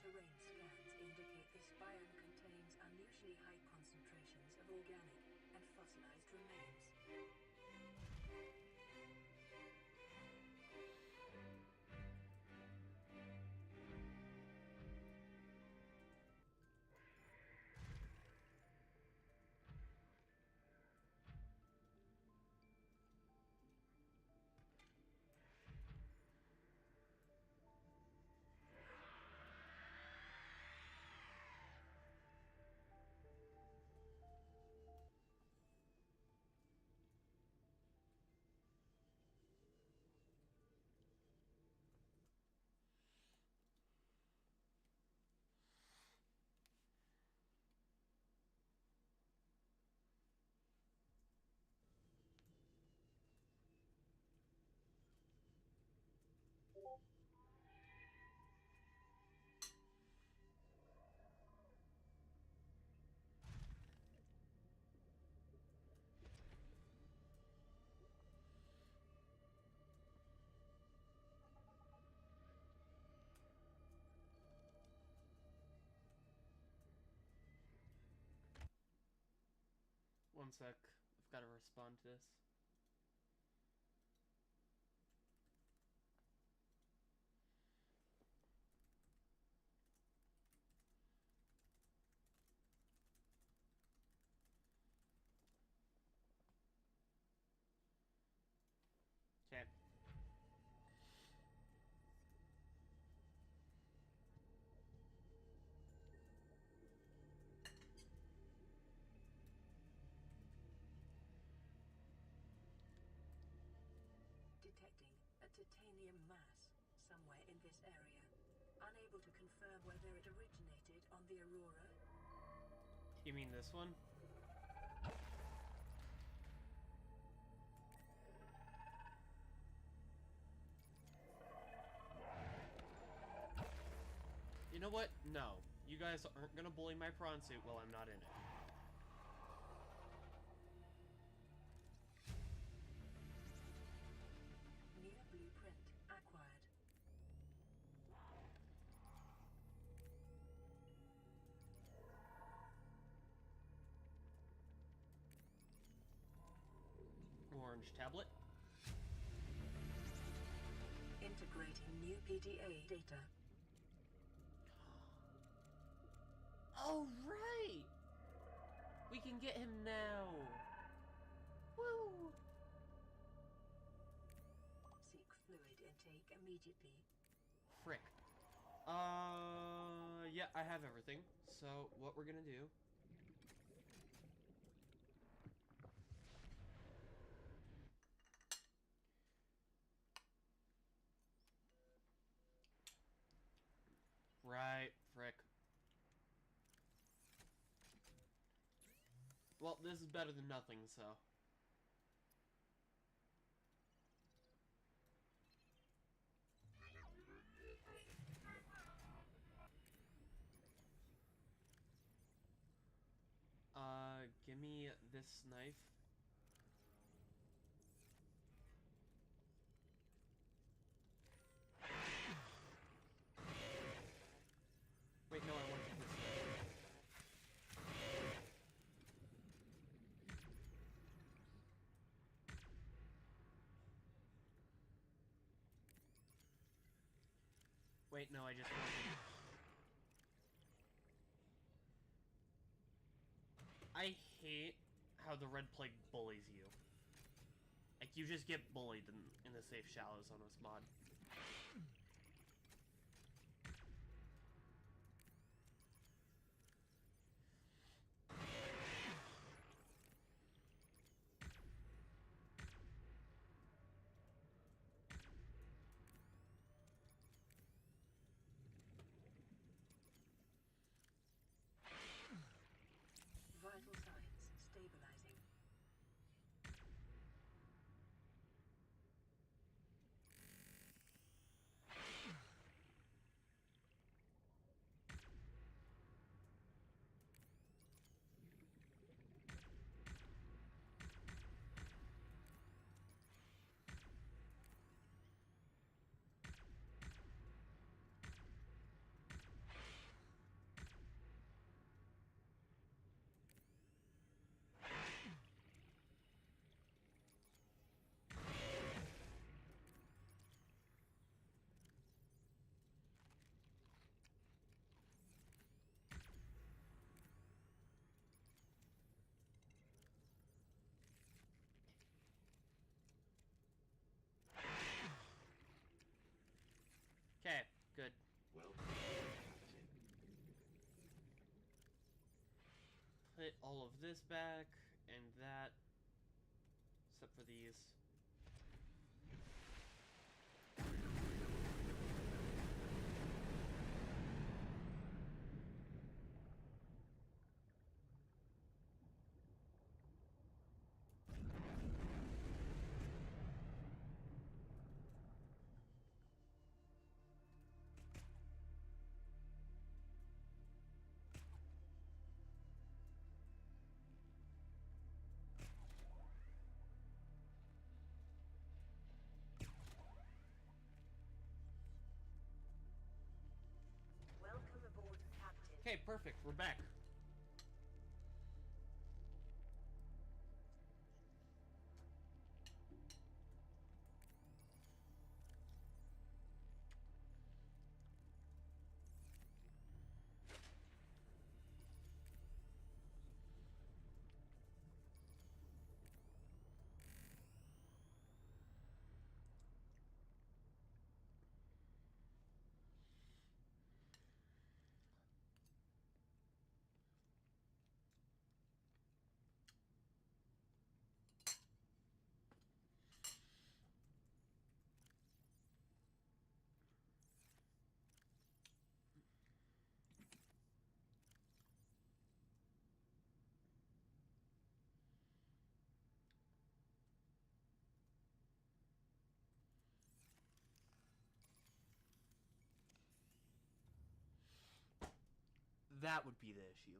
Terrain scans indicate this biome contains unusually high concentrations of organic and fossilized remains. One sec. I've got to respond to this. Okay. titanium mass somewhere in this area. Unable to confirm whether it originated on the Aurora. You mean this one? You know what? No. You guys aren't gonna bully my prawn suit while I'm not in it. New blueprint acquired. Orange tablet. Integrating new PDA data. Oh, right! We can get him now! Woo! Seek fluid intake immediately. Frick. Yeah, I have everything. So, what we're gonna do... Right, frick. Well, this is better than nothing, so... give me this knife. Wait, no, I want this knife. Wait, no, I just wanted... I hate how the Red Plague bullies you. Like, you just get bullied in the Safe Shallows on this mod. Vital signs stabilizing. Okay, good. Welcome aboard, Captain. Put all of this back, and that, except for these. Welcome aboard, Captain. Okay, perfect, we're back. That would be the issue.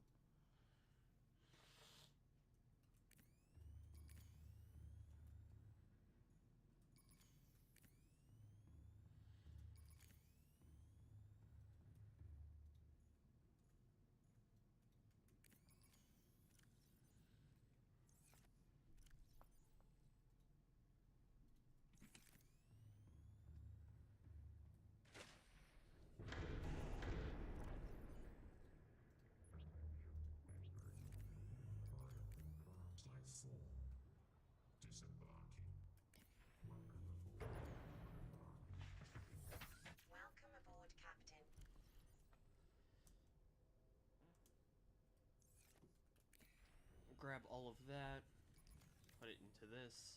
Typhoon. Disembarking. Welcome aboard, Captain. Grab all of that, put it into this.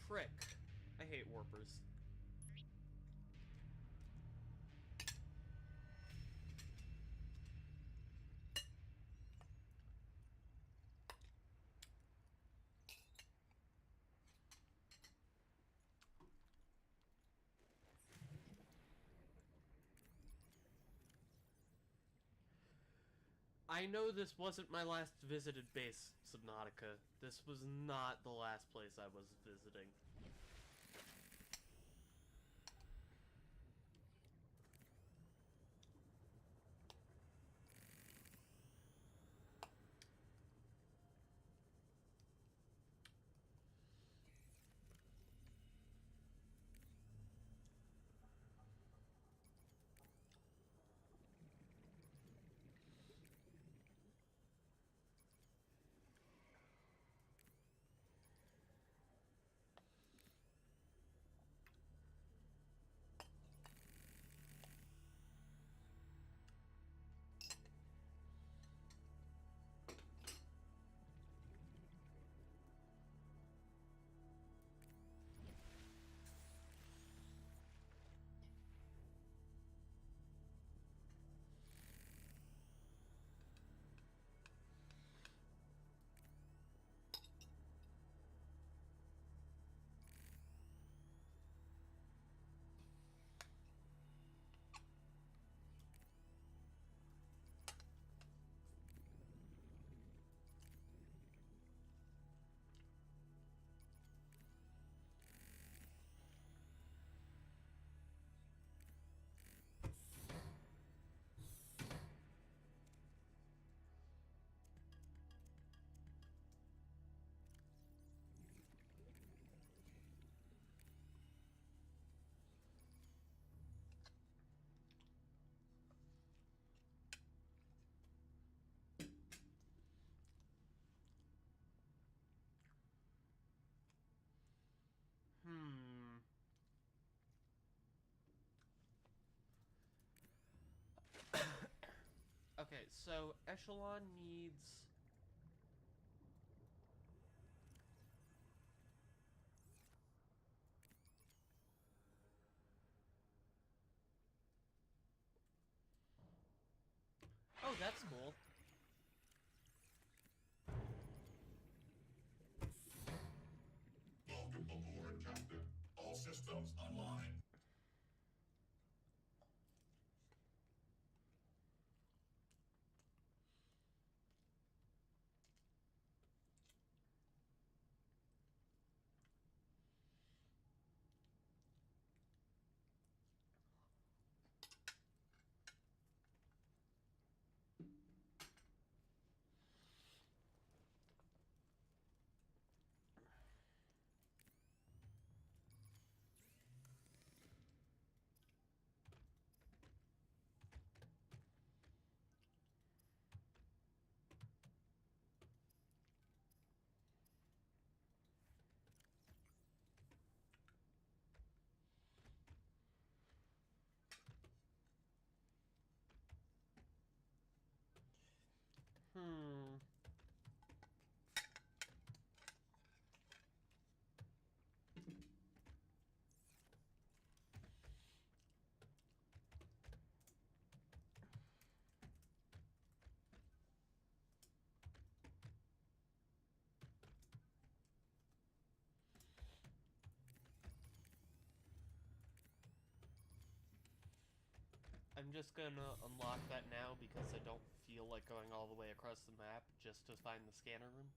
Frick. I hate warpers. I know this wasn't my last visited base, Subnautica. This was not the last place I was visiting. Okay, so Echelon needs... Oh, that's cool. Welcome aboard, Captain. All systems online. I'm just gonna unlock that now because I don't feel like going all the way across the map just to find the scanner room.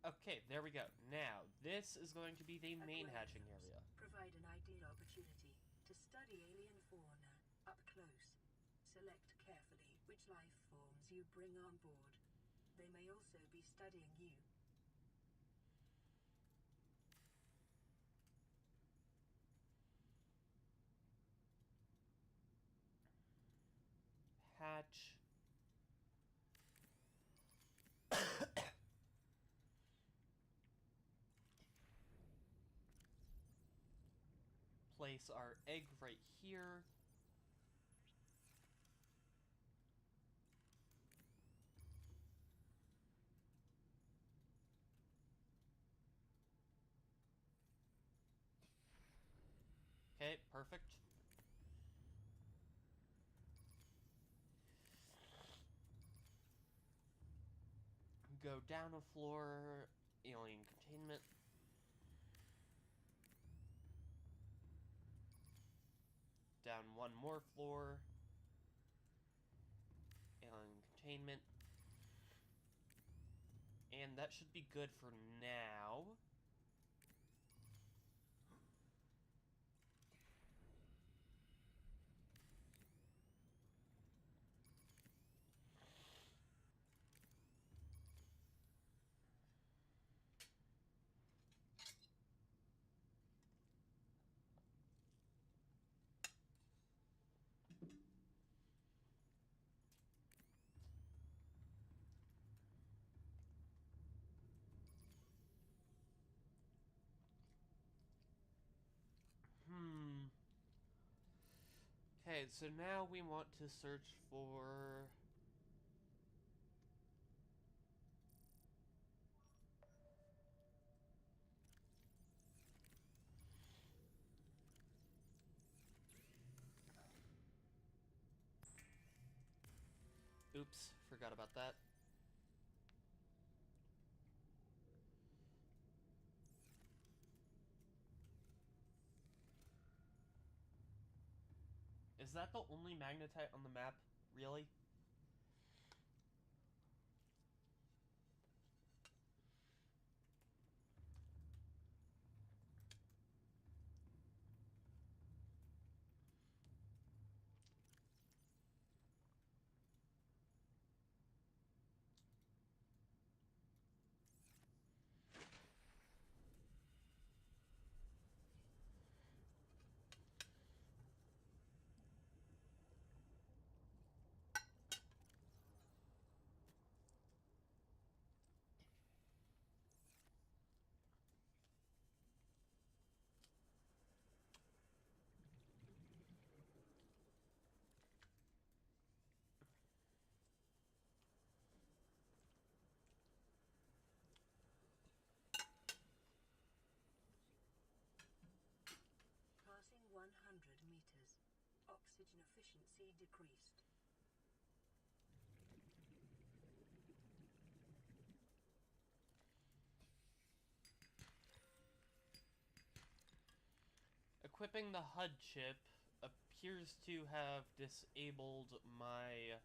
Okay, there we go. Now, this is going to be the main hatching area. Provide an ideal opportunity to study alien fauna up close. Select carefully which life forms you bring on board. They may also be studying you. Hatch. Place our egg right here. Okay, perfect. Go down a floor, alien containment. Down one more floor, alien containment. And that should be good for now. Okay, so now we want to search for... Oops, forgot about that. Is that the only magnetite on the map? Really? Passing 100 meters. Oxygen efficiency decreased. Equipping the HUD chip appears to have disabled my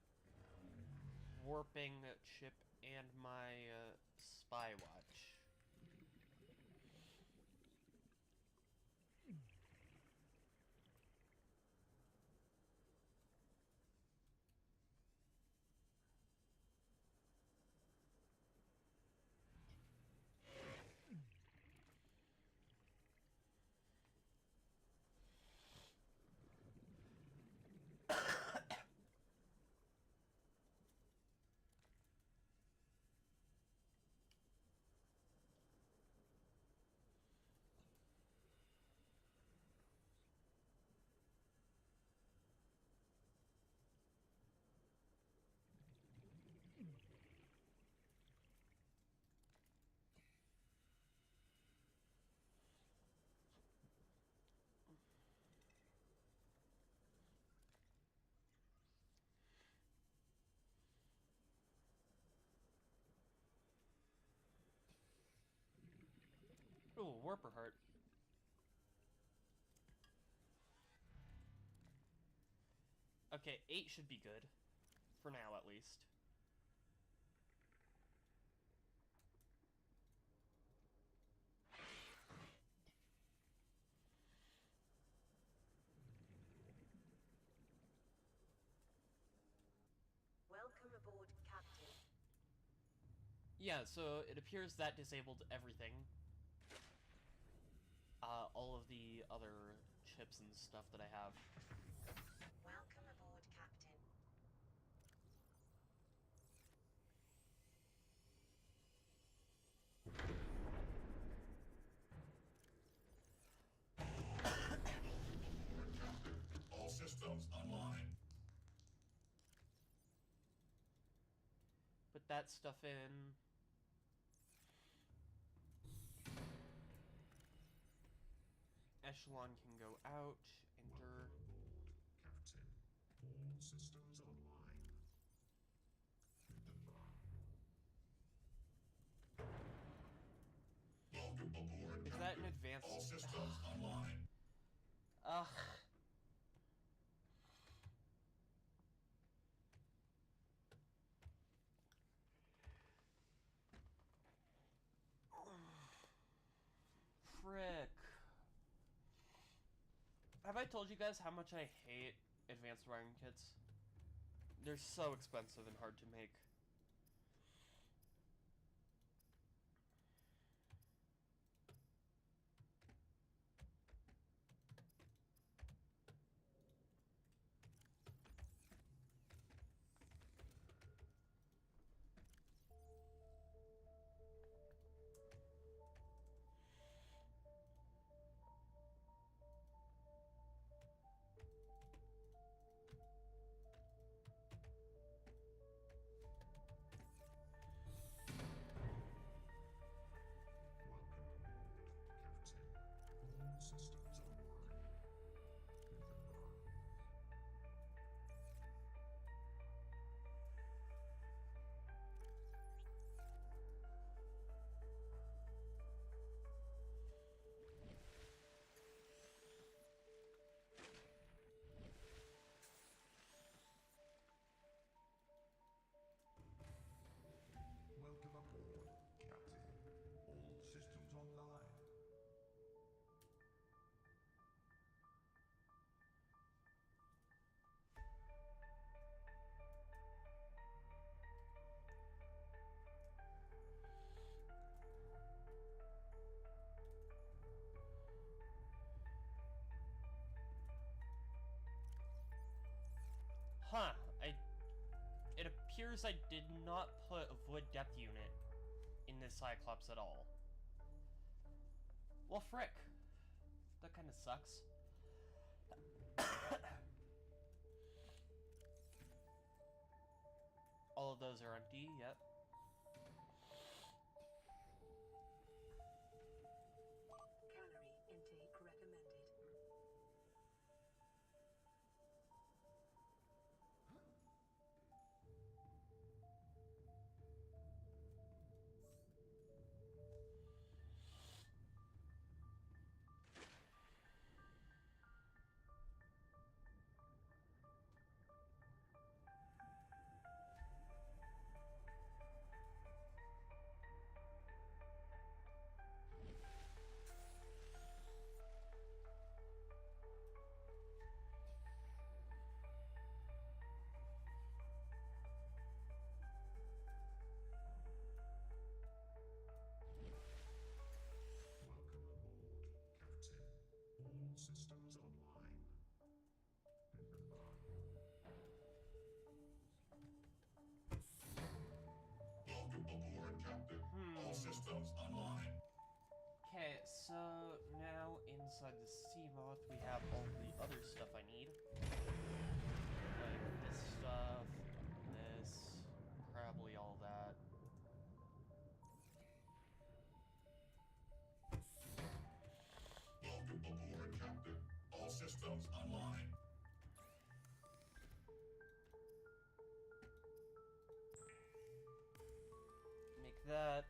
warping chip and my spy watch. Ooh, Warper Heart. Okay, 8 should be good. For now, at least. Welcome aboard, Captain. Yeah, so it appears that disabled everything. All of the other chips and stuff that I have. Welcome aboard, Captain. All systems online. Put that stuff in. Echelon can go out. Enter. Captain. All systems online. Welcome aboard, Is that an Captain. advanced? All systems online. Ugh. Frick. Have I told you guys how much I hate advanced wiring kits? They're so expensive and hard to make. Welcome aboard, Captain. All systems online. Huh. It appears I did not put a void depth unit in this Cyclops at all. Well, frick. That kind of sucks. All of those are empty, yep. Calorie intake recommended. Welcome aboard, Captain. All systems online. Welcome aboard, Captain. All systems online. Okay, so now inside the Seamoth we have all the other stuff I need. Like this stuff, this, probably all that. Welcome aboard, Captain. All systems online. Make that.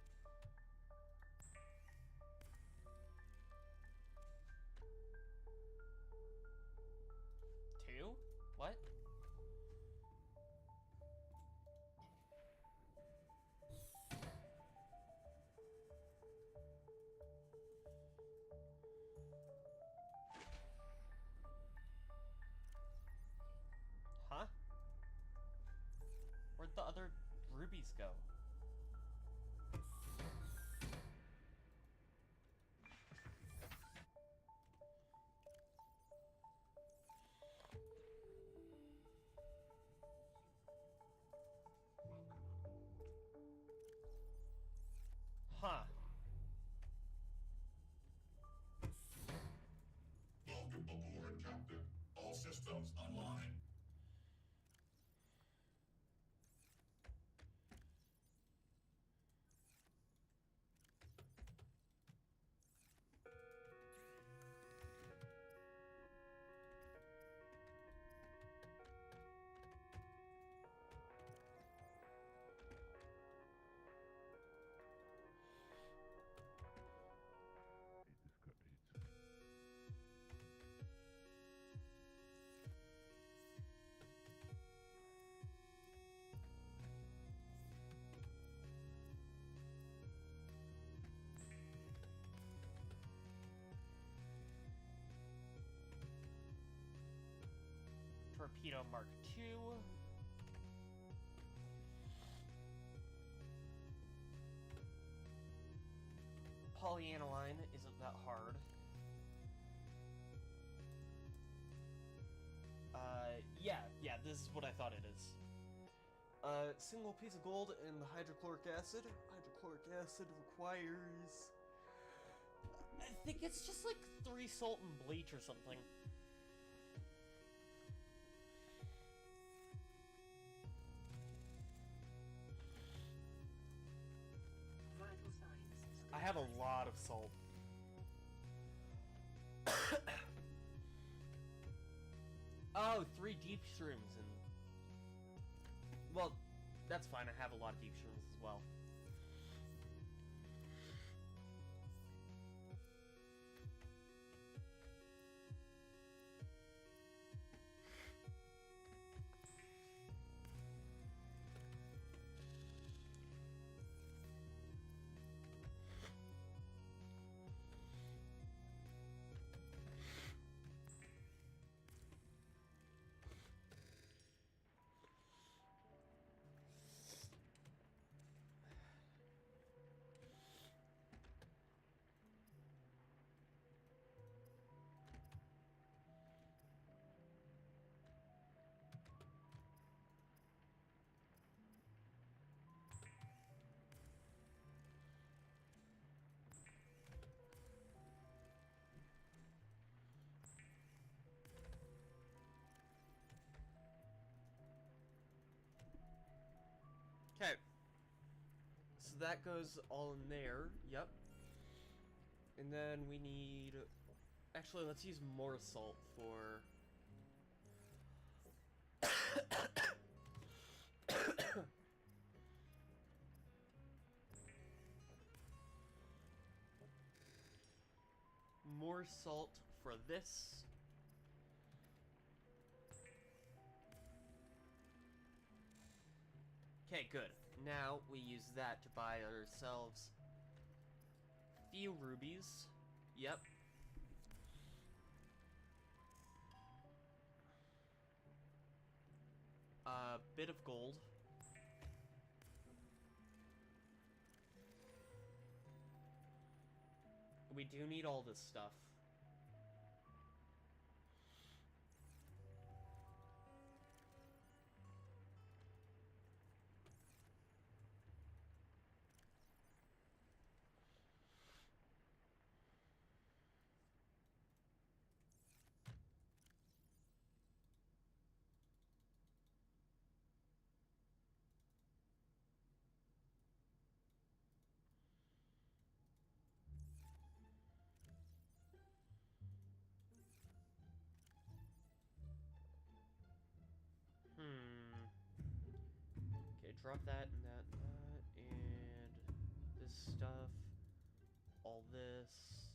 these go. Huh. Welcome aboard, Captain. All systems online. Torpedo Mark II. Polyaniline isn't that hard. Yeah, this is what I thought it is. Single piece of gold and the hydrochloric acid. Hydrochloric acid requires... I think it's just like 3 salt and bleach or something. Vital signs. I have a lot of salt. Oh, 3 deep shrooms and... Well, that's fine. I have a lot of deep shrooms as well. Okay. So that goes all in there. Yep. And then we need... Actually, let's use more salt for... more salt for this. Okay, good. Now we use that to buy ourselves few rubies. Yep. A bit of gold. We do need all this stuff. Okay, drop that and that and that, and this stuff, all this,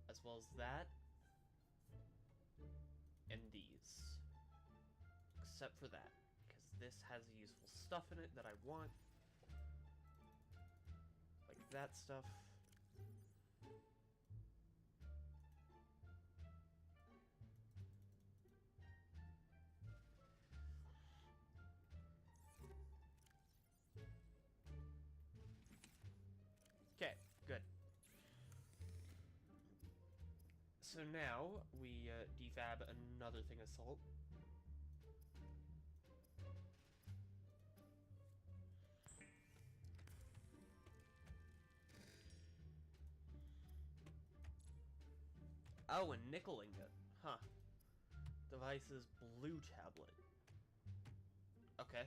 as well as that, and these. Except for that, because this has useful stuff in it that I want. Like that stuff. so now we defab another thing of salt. Oh, a nickel ingot. Huh. Device's blue tablet. Okay.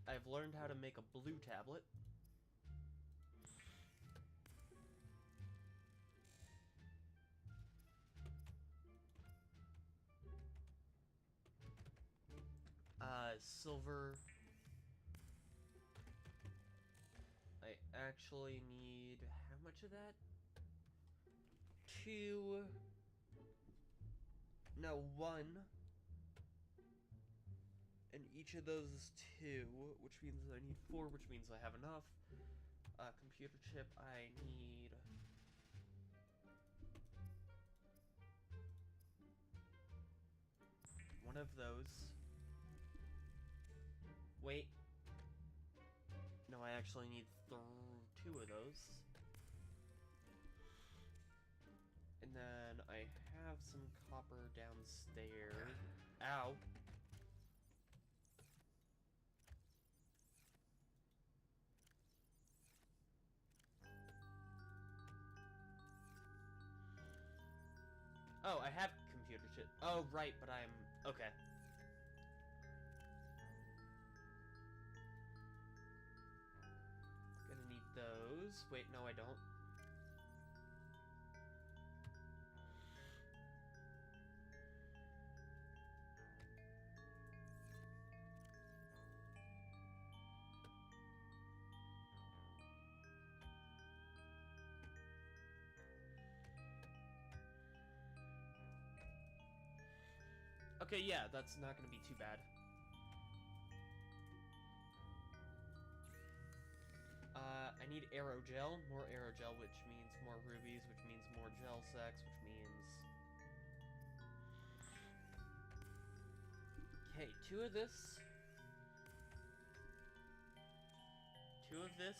I've learned how to make a blue tablet. Silver. I actually need how much of that? Two. No, one. And each of those is two, which means I need four, which means I have enough. Computer chip, I need... one of those. Wait. No, I actually need two of those. And then I have some copper downstairs. Ow. Oh, I have computer chip. Oh, right, but I'm... okay. Gonna need those. Wait, no, I don't. Okay, yeah, that's not gonna be too bad. I need aerogel, more aerogel, which means more rubies, which means more gel sacks, which means... Okay, two of this. Two of this.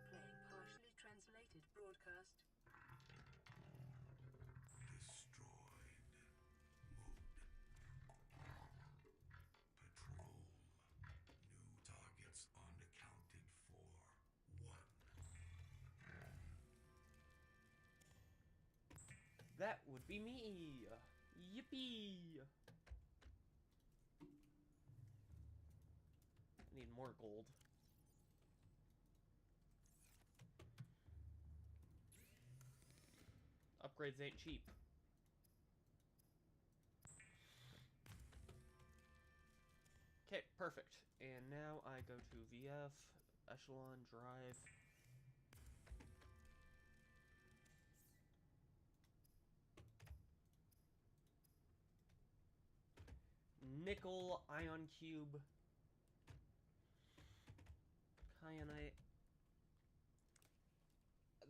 Playing partially translated broadcast. Destroyed. Patrol. New targets unaccounted for. 1. That would be me! Yippee! I need more gold. Upgrades ain't cheap. Okay, perfect. And now I go to VF, Echelon, Drive. Nickel, Ion Cube, Kyanite.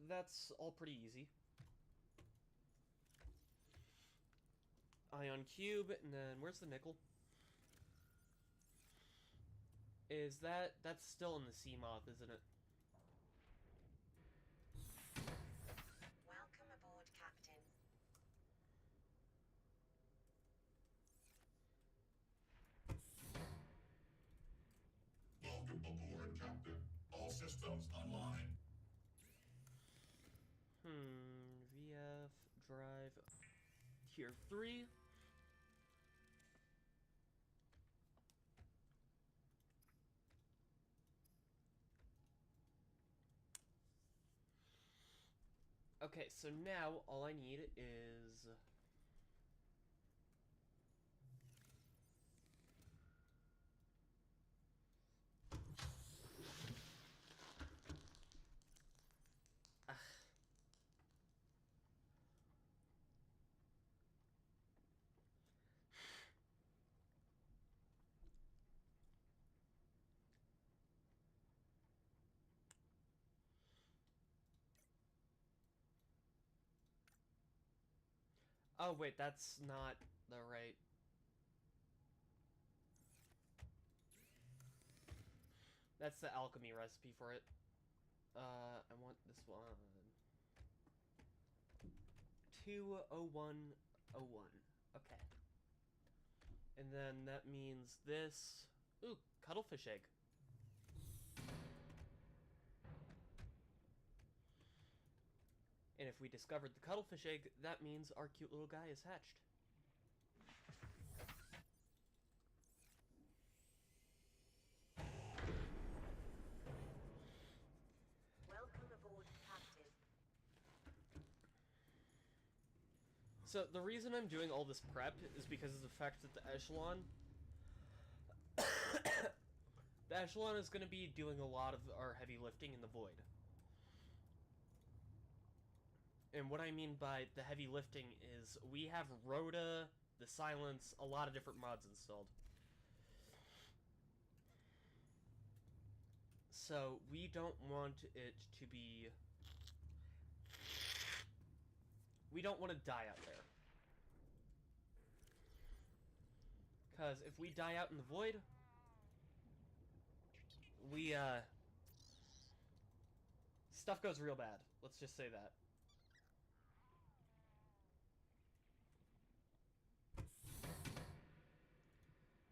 That's all pretty easy. Ion Cube, and then where's the nickel? That's still in the Seamoth, isn't it? Welcome aboard, Captain. Welcome aboard, Captain. All systems online. VF, Drive, Tier 3. Okay, so now all I need is... Oh, wait, that's not the right... That's the alchemy recipe for it. I want this one. 20101. Okay. And then that means this... Ooh, cuttlefish egg. And if we discovered the cuttlefish egg, that means our cute little guy is hatched. Welcome aboard, Captain. So the reason I'm doing all this prep is because of the fact that the Echelon... the Echelon is going to be doing a lot of our heavy lifting in the Void. And what I mean by the heavy lifting is we have Rhoda, the Silence, a lot of different mods installed. So we don't want it to be... We don't want to die out there. Because if we die out in the Void, we, stuff goes real bad. Let's just say that.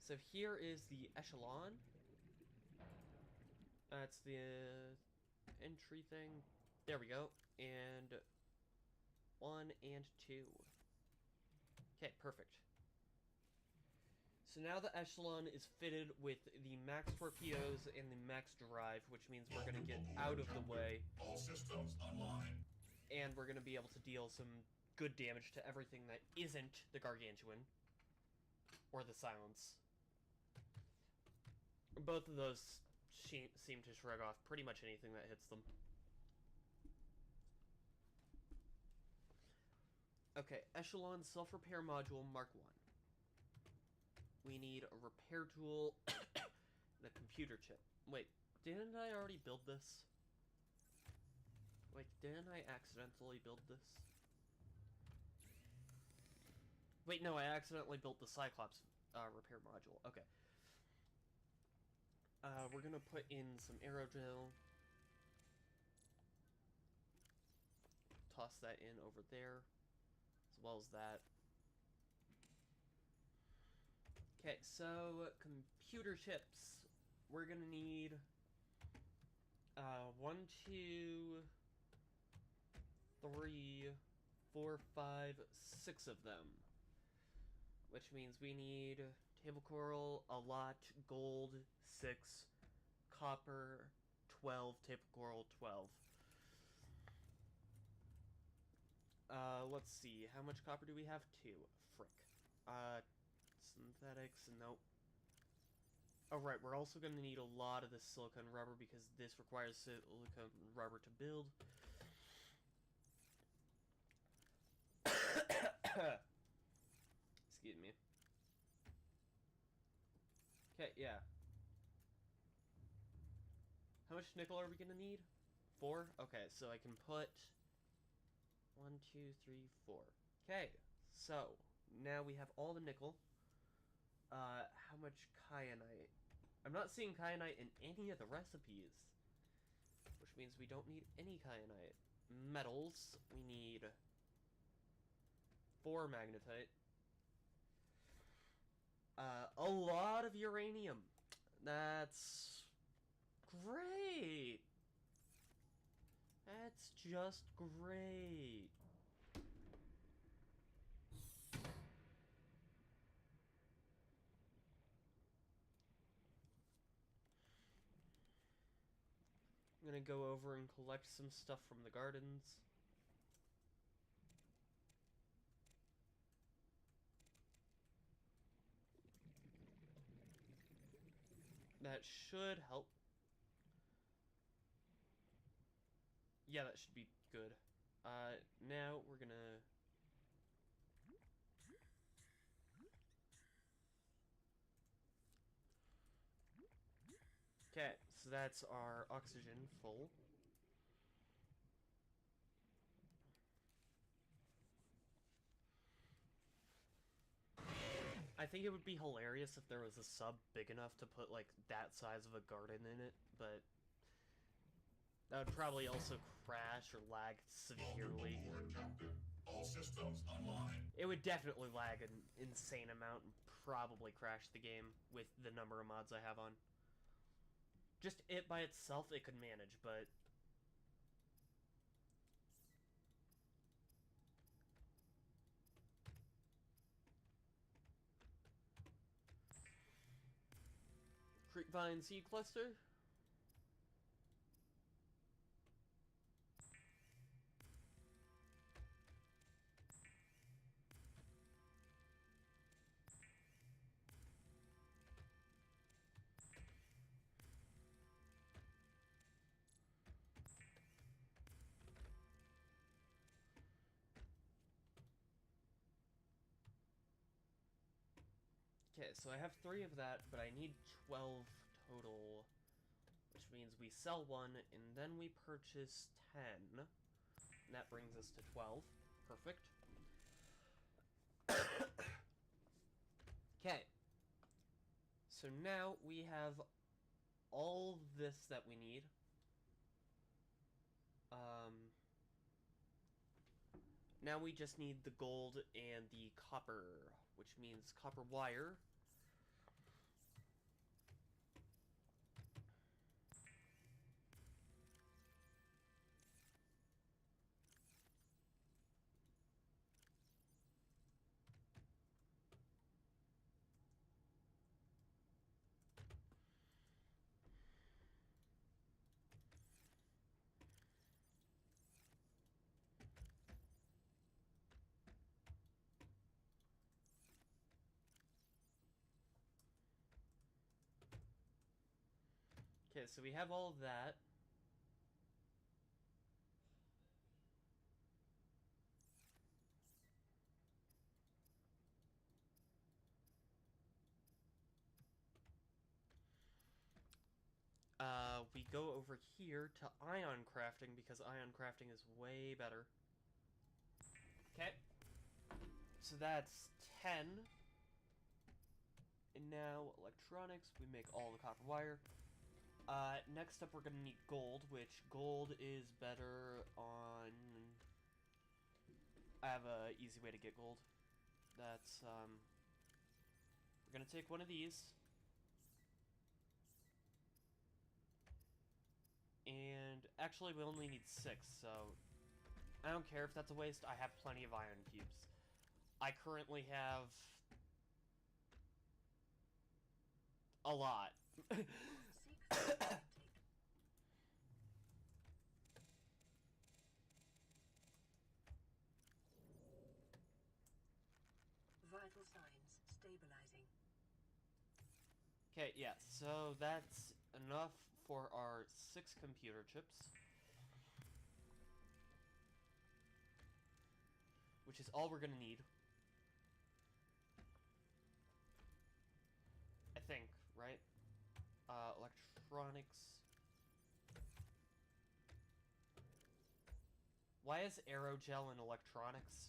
So here is the Echelon. That's the entry thing. There we go. And 1 and 2. Okay, perfect. So now the Echelon is fitted with the max torpedoes and the max drive, which means we're going to get out of the way. All systems online. And we're going to be able to deal some good damage to everything that isn't the Gargantuan. Or the Silence. Both of those seem to shrug off pretty much anything that hits them. Okay, Echelon Self-Repair Module Mark 1. We need a repair tool and a computer chip. Wait, didn't I already build this? Like, didn't I accidentally build this? Wait, no, I accidentally built the Cyclops repair module. Okay. We're gonna put in some aerogel. Toss that in over there, as well as that. Okay, so computer chips. We're gonna need 1, 2, 3, 4, 5, 6 of them. Which means we need table coral, a lot, gold, 6, copper, 12, table coral, 12. Let's see, how much copper do we have? 2. Frick. Synthetics, nope. Oh right, we're also going to need a lot of this silicone rubber because this requires silicone rubber to build. Excuse me. Okay, yeah. How much nickel are we going to need? 4? Okay, so I can put 1, 2, 3, 4. Okay, so now we have all the nickel. How much kyanite? I'm not seeing kyanite in any of the recipes, which means we don't need any kyanite. Metals, we need 4 magnetite. A lot of uranium. That's great. That's just great. I'm gonna go over and collect some stuff from the gardens. That should help. Yeah, that should be good. Now we're gonna... Okay, so that's our oxygen full. I think it would be hilarious if there was a sub big enough to put, like, that size of a garden in it, but that would probably also crash or lag severely. Welcome aboard, Captain. All systems online. It would definitely lag an insane amount and probably crash the game with the number of mods I have on. Just it by itself, it could manage, but... Creepvine Seed Cluster? Okay, so I have 3 of that, but I need 12 total, which means we sell 1, and then we purchase 10. And that brings us to 12. Perfect. Okay. So now we have all this that we need. Now we just need the gold and the copper, which means copper wire. Okay, so we have all of that. We go over here to ion crafting because ion crafting is way better. Okay. So that's 10. And now electronics, we make all the copper wire. Next up we're gonna need gold, which gold is better on... I have a easy way to get gold. That's, we're gonna take one of these. And actually we only need 6, so I don't care if that's a waste. I have plenty of iron cubes. I currently have a lot. Seek subnautic. Vital signs stabilizing. Okay, yeah, so that's enough for our 6 computer chips. Which is all we're gonna need. I think, right? Electronics. Why is aerogel in electronics?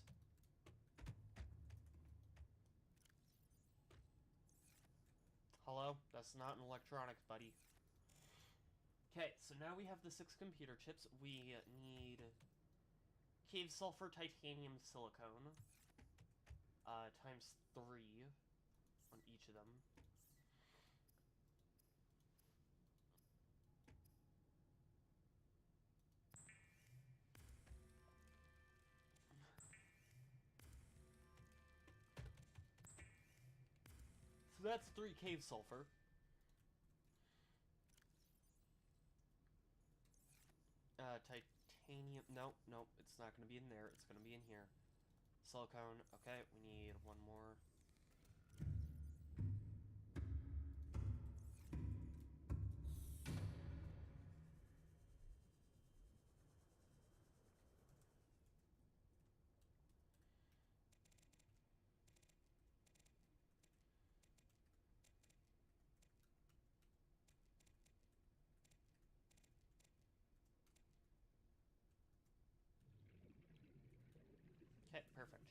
Hello? That's not an electronics, buddy. Okay, so now we have the 6 computer chips. We need cave sulfur, titanium, silicone. Times 3 on each of them. So that's 3 cave sulfur. Titanium, no, it's not gonna be in there, it's gonna be in here. Silicone, okay, we need 1 more. Okay, perfect.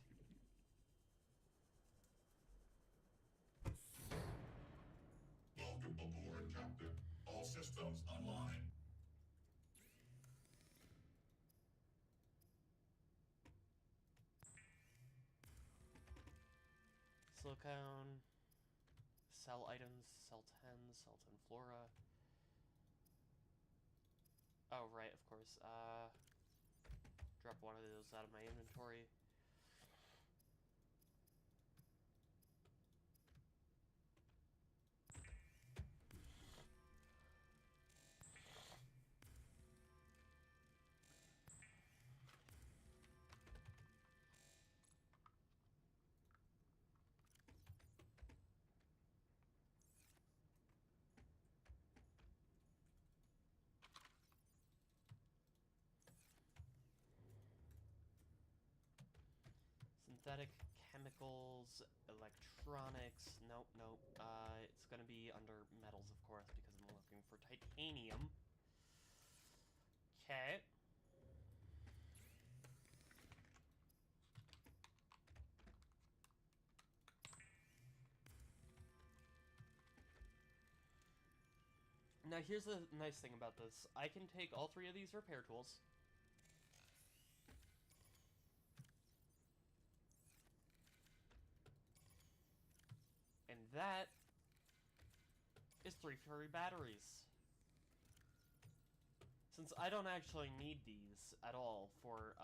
silicone. Sell items, sell 10 flora. Oh, right, of course. Drop one of those out of my inventory. Synthetic chemicals, electronics. Nope, nope. It's gonna be under metals, of course, because I'm looking for titanium. Okay. Now, here's the nice thing about this. I can take all three of these repair tools. And that is 3 free batteries. Since I don't actually need these at all for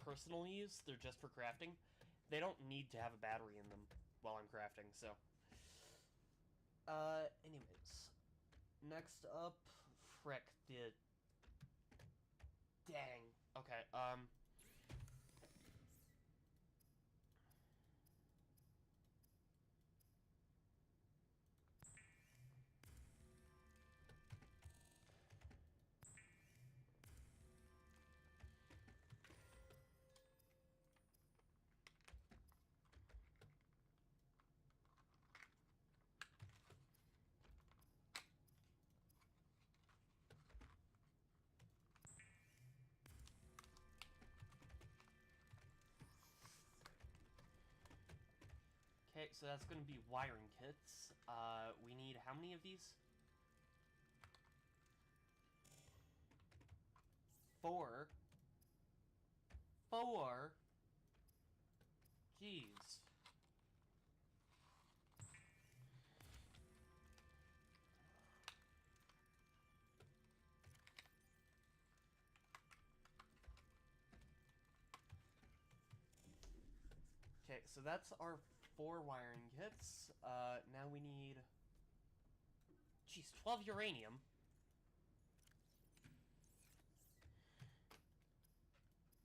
personal use, they're just for crafting, they don't need to have a battery in them while I'm crafting, so. Anyways. Next up, frick, the... Dang. Okay, okay, so that's gonna be wiring kits. We need how many of these? 4. 4? Jeez. Okay, so that's our 4 wiring kits. Now we need... Jeez, 12 uranium.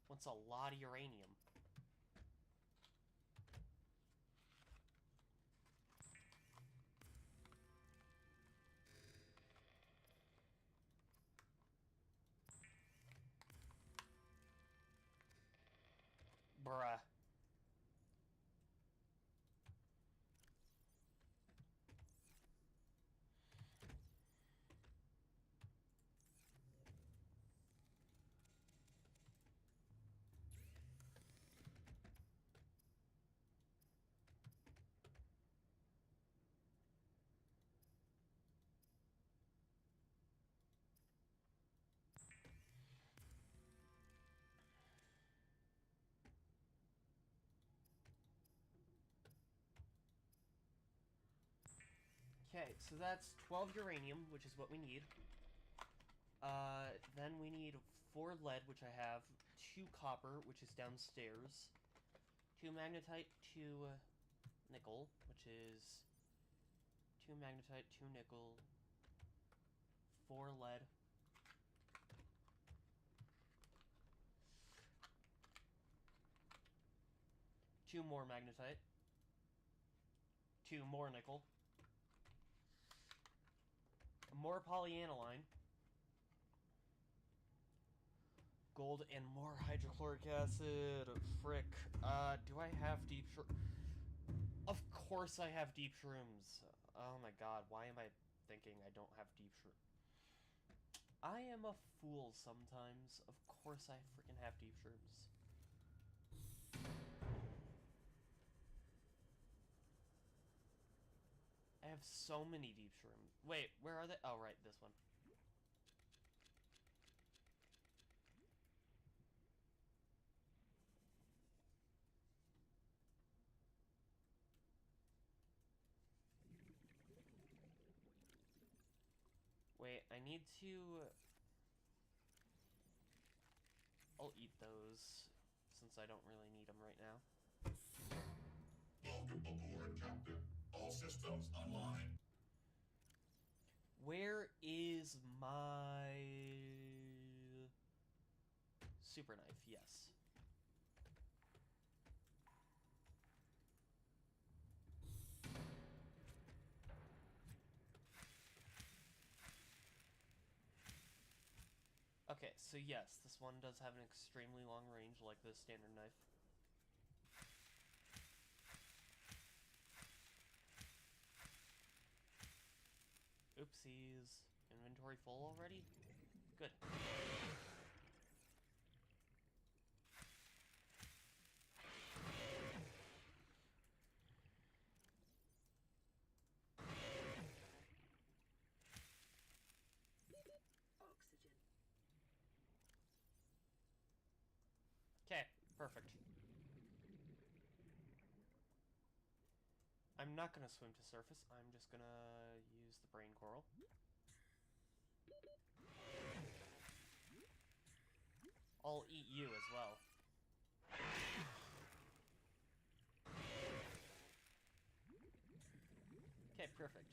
What's a lot of uranium? Bruh. Okay, so that's 12 uranium, which is what we need. Then we need 4 lead, which I have, 2 copper, which is downstairs, 2 magnetite, 2 nickel, which is 2 magnetite, 2 nickel, 4 lead. Two more magnetite, 2 more nickel, more polyaniline, gold, and more hydrochloric acid. Frick. Do I have deep Of course I have deep shrooms. Oh my god, why am I thinking I don't have deep shrooms? I am a fool sometimes. Of course I freaking have deep shrooms. I have so many deep shrooms. Wait, where are they? Oh, right, this one. need to... I'll eat those, since I don't really need them right now. Welcome aboard, Captain. All systems online. Where is my... super knife? Yes. Okay, so yes, this one does have an extremely long range like the standard knife. Oopsies. Inventory full already? Good. Oxygen. Okay, perfect. I'm not gonna swim to surface, I'm just gonna use the brain coral. I'll eat you as well. Okay, perfect.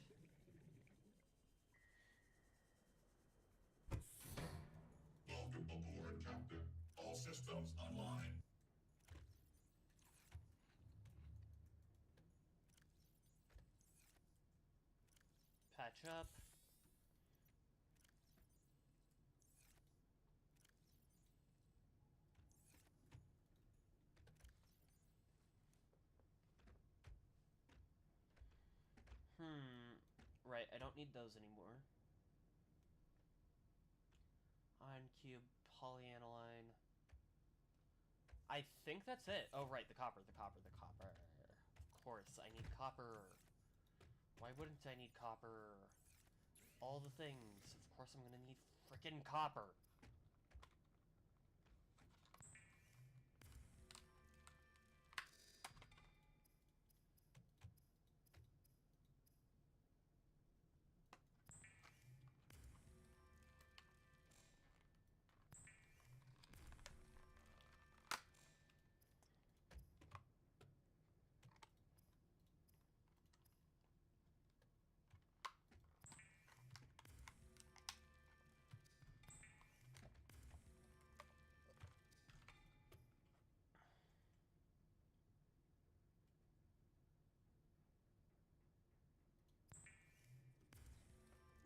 Welcome aboard, Captain. All systems online. Patch up. Right, I don't need those anymore. Ion cube, polyaniline. I think that's it. Oh, right, the copper. Of course, I need copper. Why wouldn't I need copper? All the things. Of course I'm gonna need frickin' copper.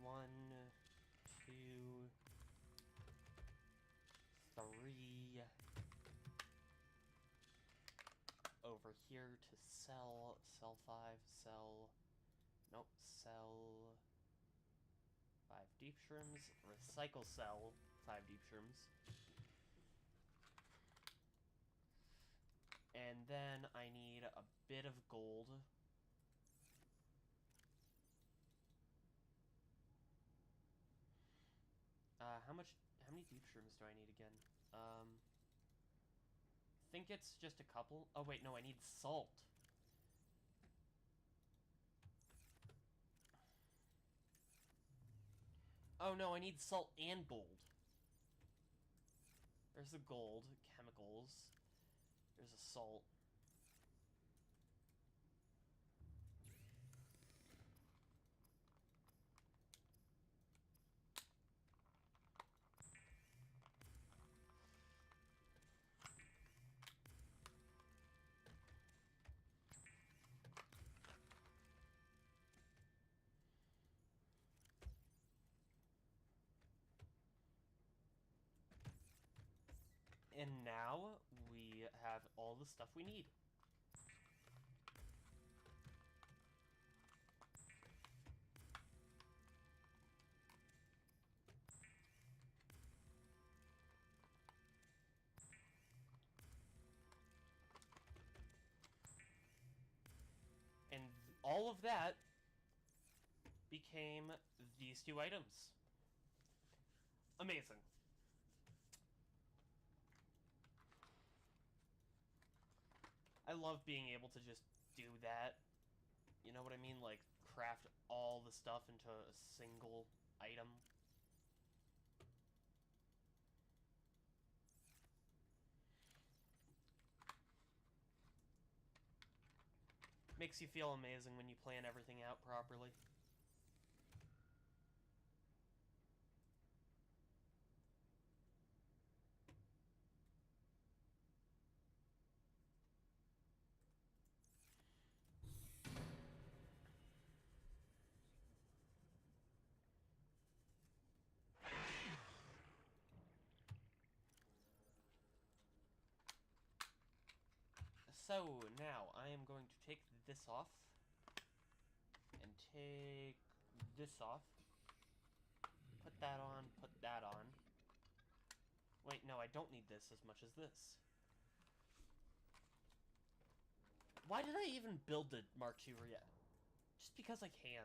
One, two, three. Over here to sell. Sell 5, sell... Nope, sell... 5 deep shrooms. Recycle sell 5 deep shrooms. And then I need a bit of gold. How many deep shrooms do I need again? I think it's just a couple. Oh wait, no, I need salt. Oh no, I need salt and gold. There's the gold, chemicals. There's a salt. And now we have all the stuff we need. And all of that became these 2 items. Amazing. I love being able to just do that. You know what I mean? Like, craft all the stuff into a single item. Makes you feel amazing when you plan everything out properly. So, now, I am going to take this off, and take this off, put that on, put that on. Wait, no, I don't need this as much as this. Why did I even build the Mark II yet? Just because I can.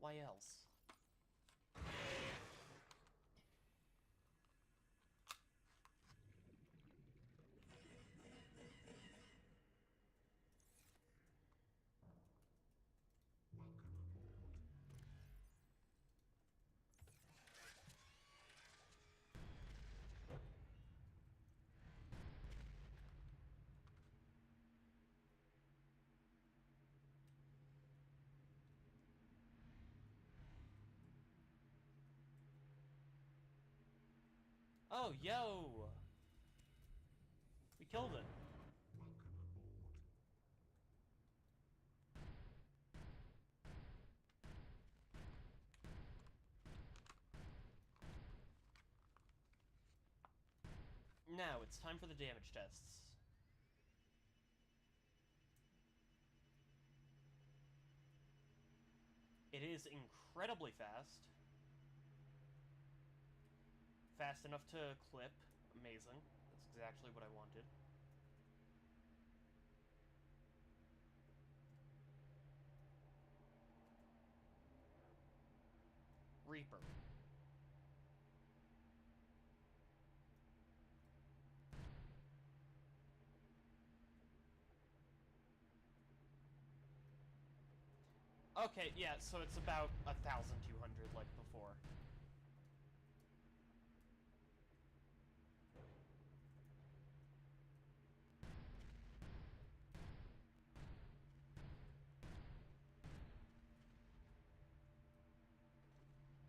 Why else? Oh, yo! We killed it. Now, it's time for the damage tests. It is incredibly fast. Fast enough to clip. Amazing. That's exactly what I wanted. Reaper. Okay, yeah, so it's about 1,200 like before.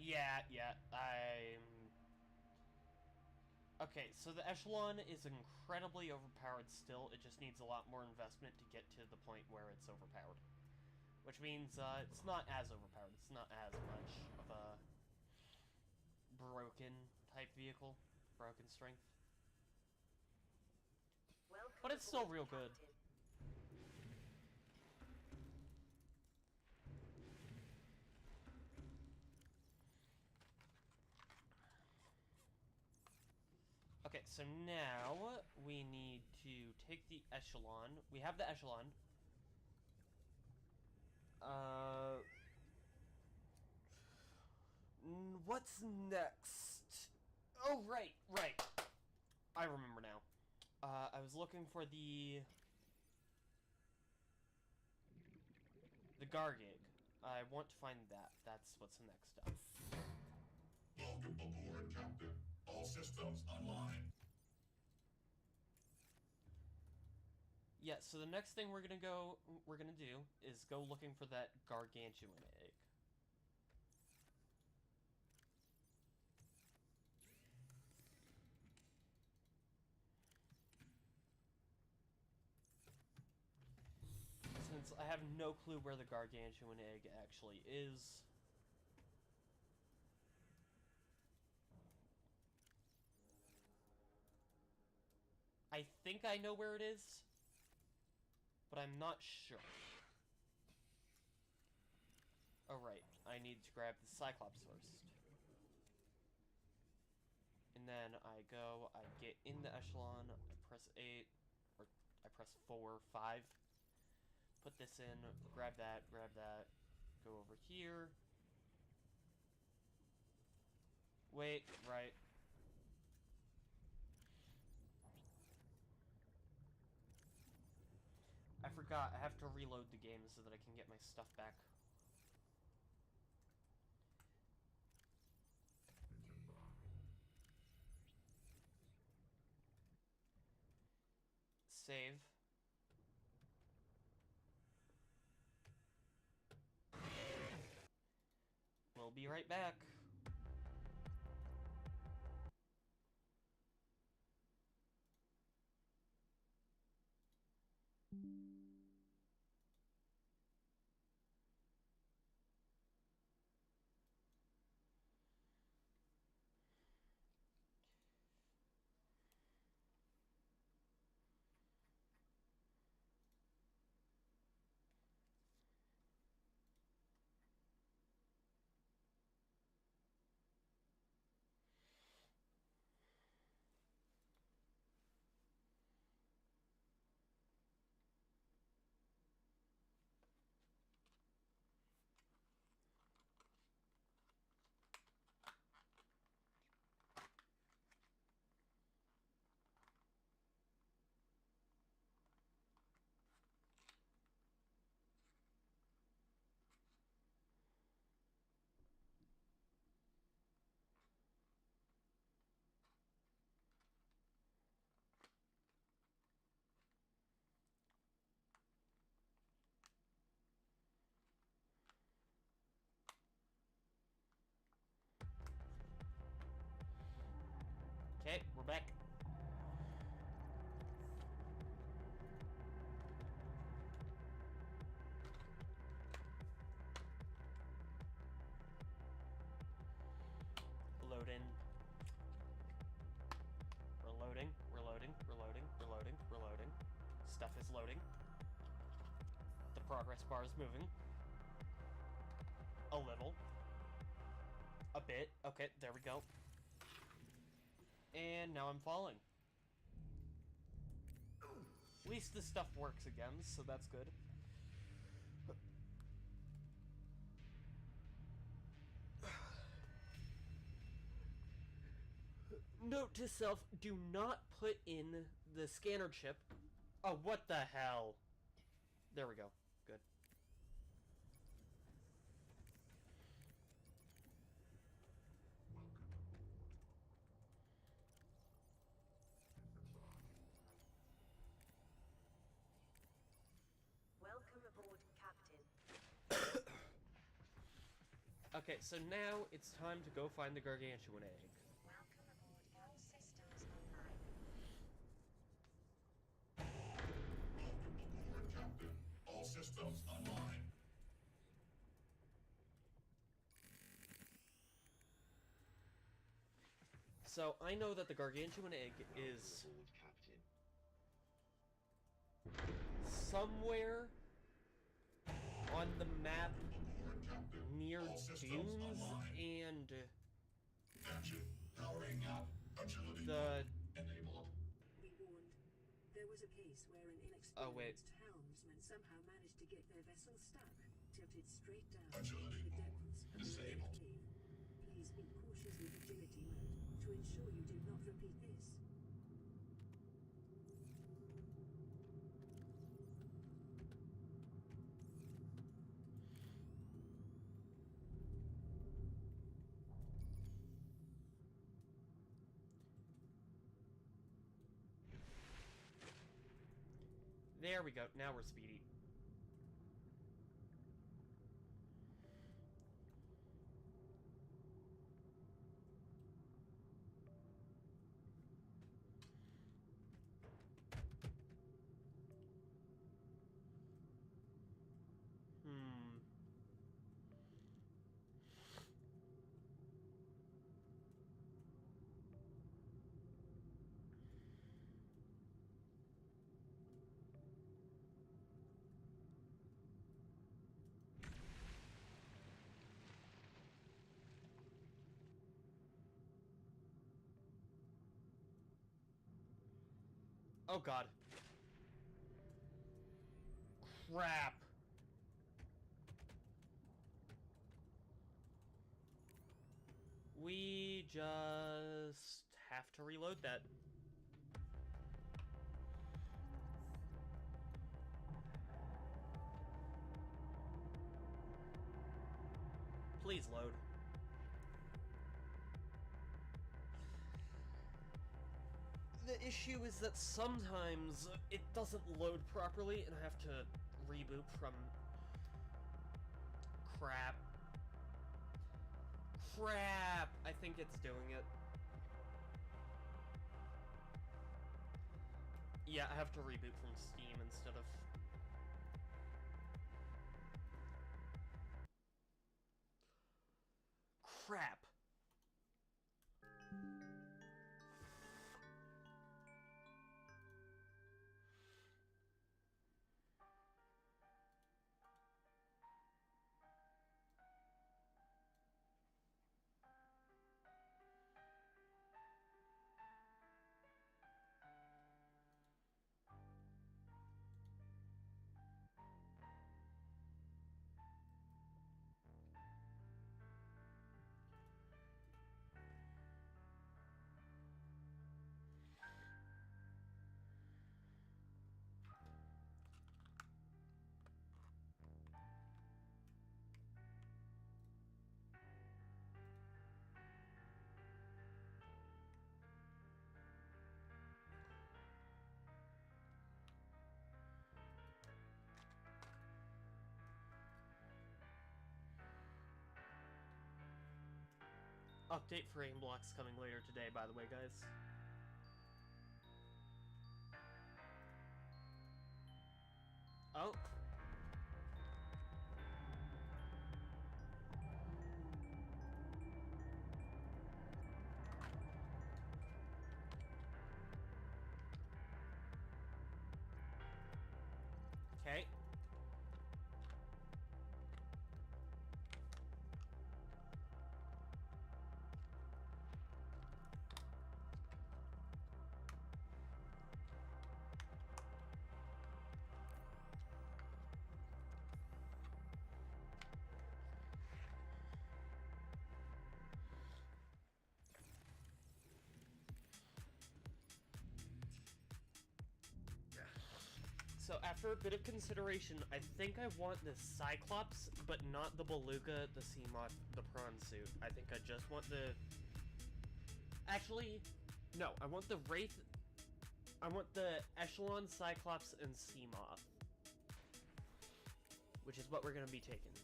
Yeah, Okay, so the Echelon is incredibly overpowered still. It just needs a lot more investment to get to the point where it's overpowered. Which means, it's not as overpowered. It's not as much of a broken type vehicle. Broken strength. Welcome But it's still aboard, real good. Captain. Okay, so now we need to take the Echelon. We have the Echelon. What's next? Oh, right. I remember now. I was looking for the Gargig. I want to find that. That's what's next up. Welcome aboard, Captain. All systems online. Yeah, so the next thing we're gonna do is go looking for that gargantuan egg. Since I have no clue where the gargantuan egg actually is. I think I know where it is, but I'm not sure. Oh, right. I need to grab the Cyclops first. And then I get in the Echelon, I press 8, or I press 4, 5. Put this in, grab that, go over here. Wait, right. I forgot, I have to reload the game so that I can get my stuff back. Save. be right back. Okay, we're back. Loading. We're loading, we're loading, we're loading, we're loading, we're loading. Stuff is loading. The progress bar is moving. A little. A bit. Okay, there we go. And now I'm falling. At least this stuff works again, so that's good. Note to self, do not put in the scanner chip. Oh, what the hell? There we go. Good. Welcome aboard, Captain. Okay, so now it's time to go find the gargantuan egg. Welcome aboard, all systems online. Welcome aboard, Captain. All systems online. So I know that the gargantuan egg is Welcome aboard, Captain. somewhere on the map Aboard, Captain. near All systems dunes online. and Engine powering up. Agility the... enabled. Be warned, there was a case where an Oh, wait. inexperienced helmsman somehow managed to get their vessel stuck, tilted straight down Agility into the mode depths of the disabled. cave. Please be cautious with agility mode to ensure you do not repeat this. There we go. Now we're speedy. Hmm. Oh god. Crap. We just have to reload that. Please load. The issue is that sometimes it doesn't load properly and I have to reboot from crap. Crap! I think it's doing it. Yeah, I have to reboot from Steam instead of... Crap! Update for aim blocks coming later today, by the way, guys. Oh. Okay. So after a bit of consideration, I think I want the Cyclops, but not the Beluga, the Seamoth, the Prawn suit. I think I just want the... Actually, no, I want the Wraith... I want the Echelon, Cyclops, and Seamoth. Which is what we're going to be taking.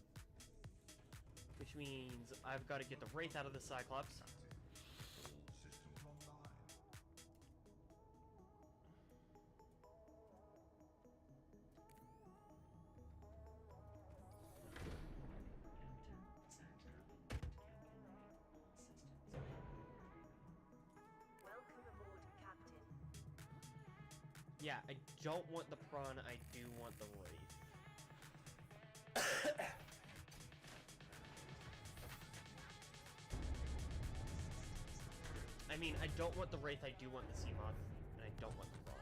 Which means I've got to get the Wraith out of the Cyclops. Welcome aboard, Captain. Yeah, I don't want the Prawn, I do want the Wraith. I mean, I don't want the Wraith, I do want the Seamoth, and I don't want the Prawn.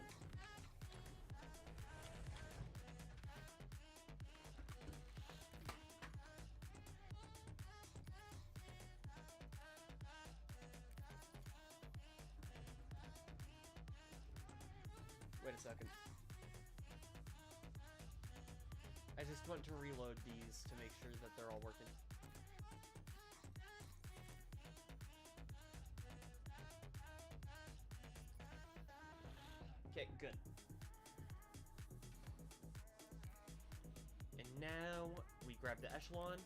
Wait a second. I just want to reload these to make sure that they're all working. Okay, good. And now we grab the Echelon.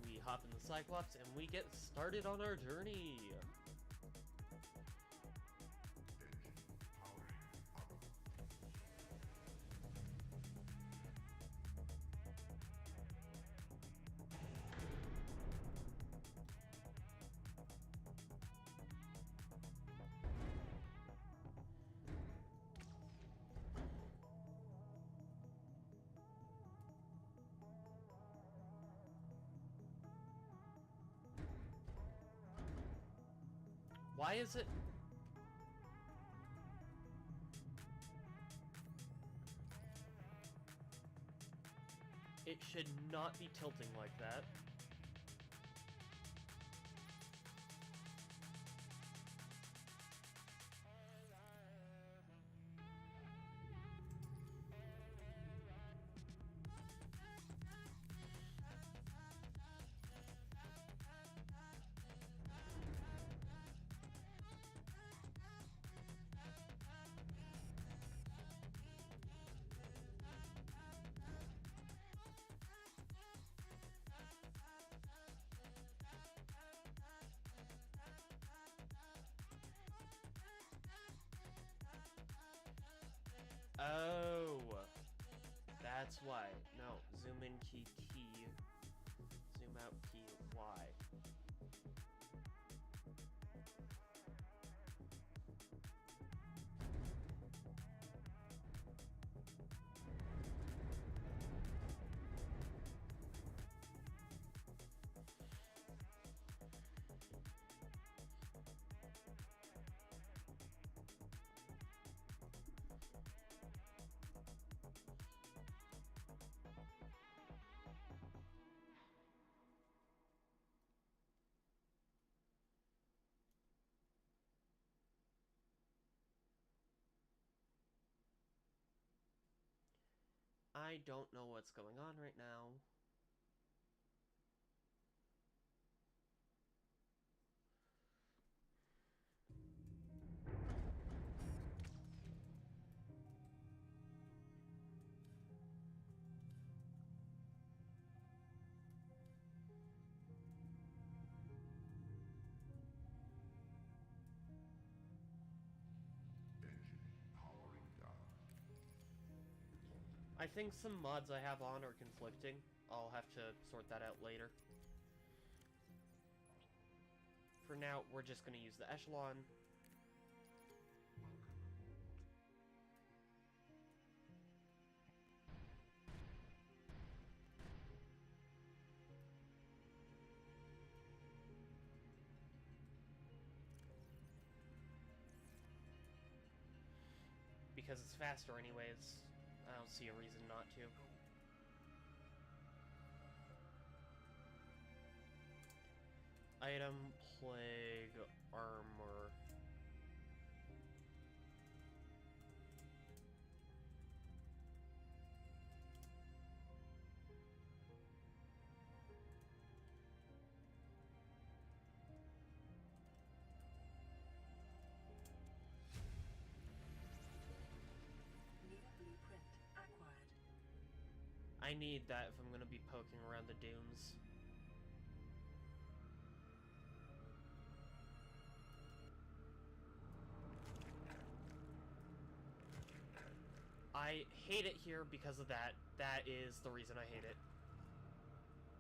We hop in the Cyclops and we get started on our journey. Why is it? It should not be tilting like that. Oh, that's why. No, zoom in key T, zoom out key Y. I don't know what's going on right now. Engine powering down. I think some mods I have on are conflicting. I'll have to sort that out later. For now, we're just going to use the echelon. Because it's faster anyways. I don't see a reason not to. Item, plague, armor. New blueprint acquired. I need that if I'm going to be poking around the dunes. I hate it here because of that. That is the reason I hate it.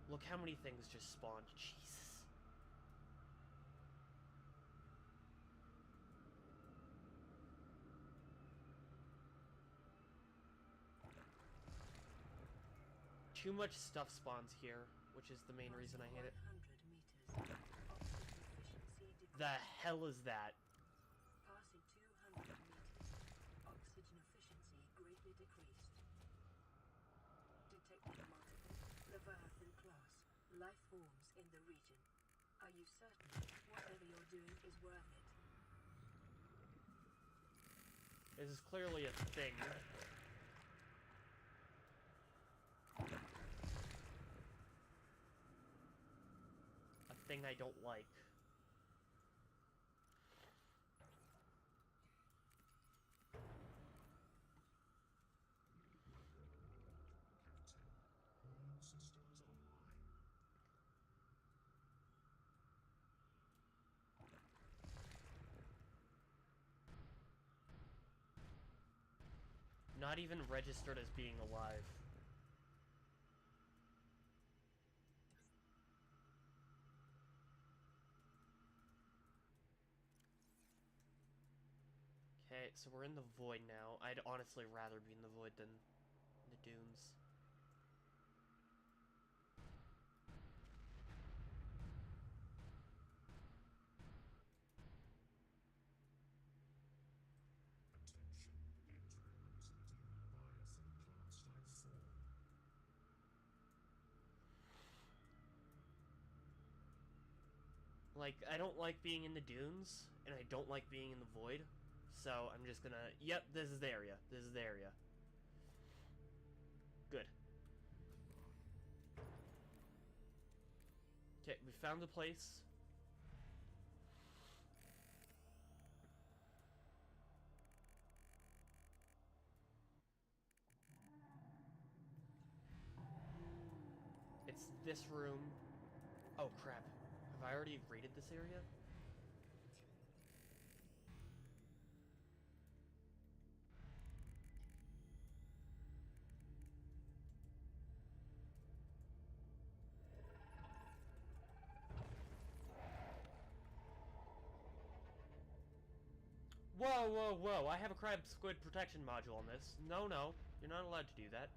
Look how many things just spawned. Jesus. Too much stuff spawns here, which is the main reason I hate it. 100 meters. Oxygen efficiency decreased. The hell is that? Passing 200 meters. Oxygen efficiency greatly decreased. Detecting multiple Leviathan class life forms in the region. Are you certain whatever you're doing is worth it? This is clearly a thing. A thing I don't like. All systems online. Not even registered as being alive. Okay, so we're in the void now. I'd honestly rather be in the void than the dunes. Attention, entering Leviathan class life form. Like, I don't like being in the dunes, and I don't like being in the void. So I'm just gonna, yep, this is the area. This is the area. Good. Okay, we found the place. It's this room. Oh crap. Have I already raided this area? Whoa, whoa, whoa, I have a crab squid protection module on this. No, no, you're not allowed to do that.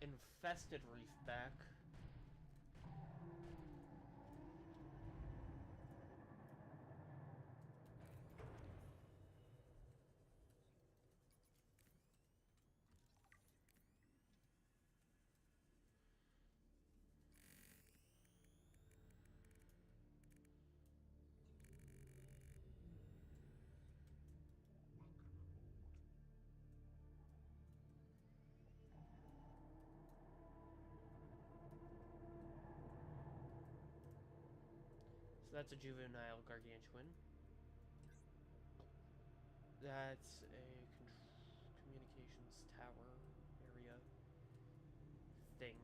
Infested reefback. So that's a juvenile gargantuan. That's a communications tower area thing.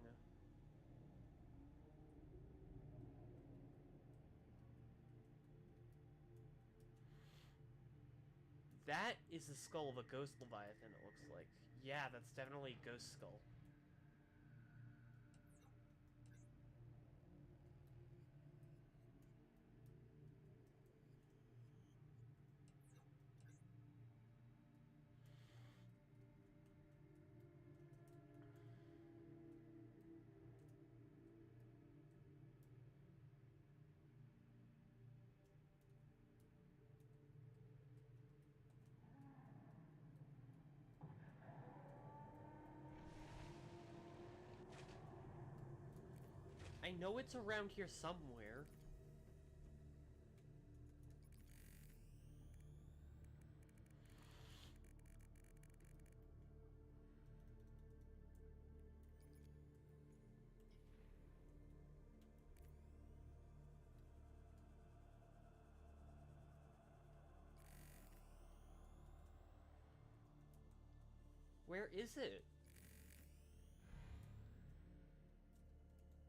That is the skull of a ghost leviathan, it looks like. Yeah, that's definitely a ghost skull. I know it's around here somewhere. Where is it?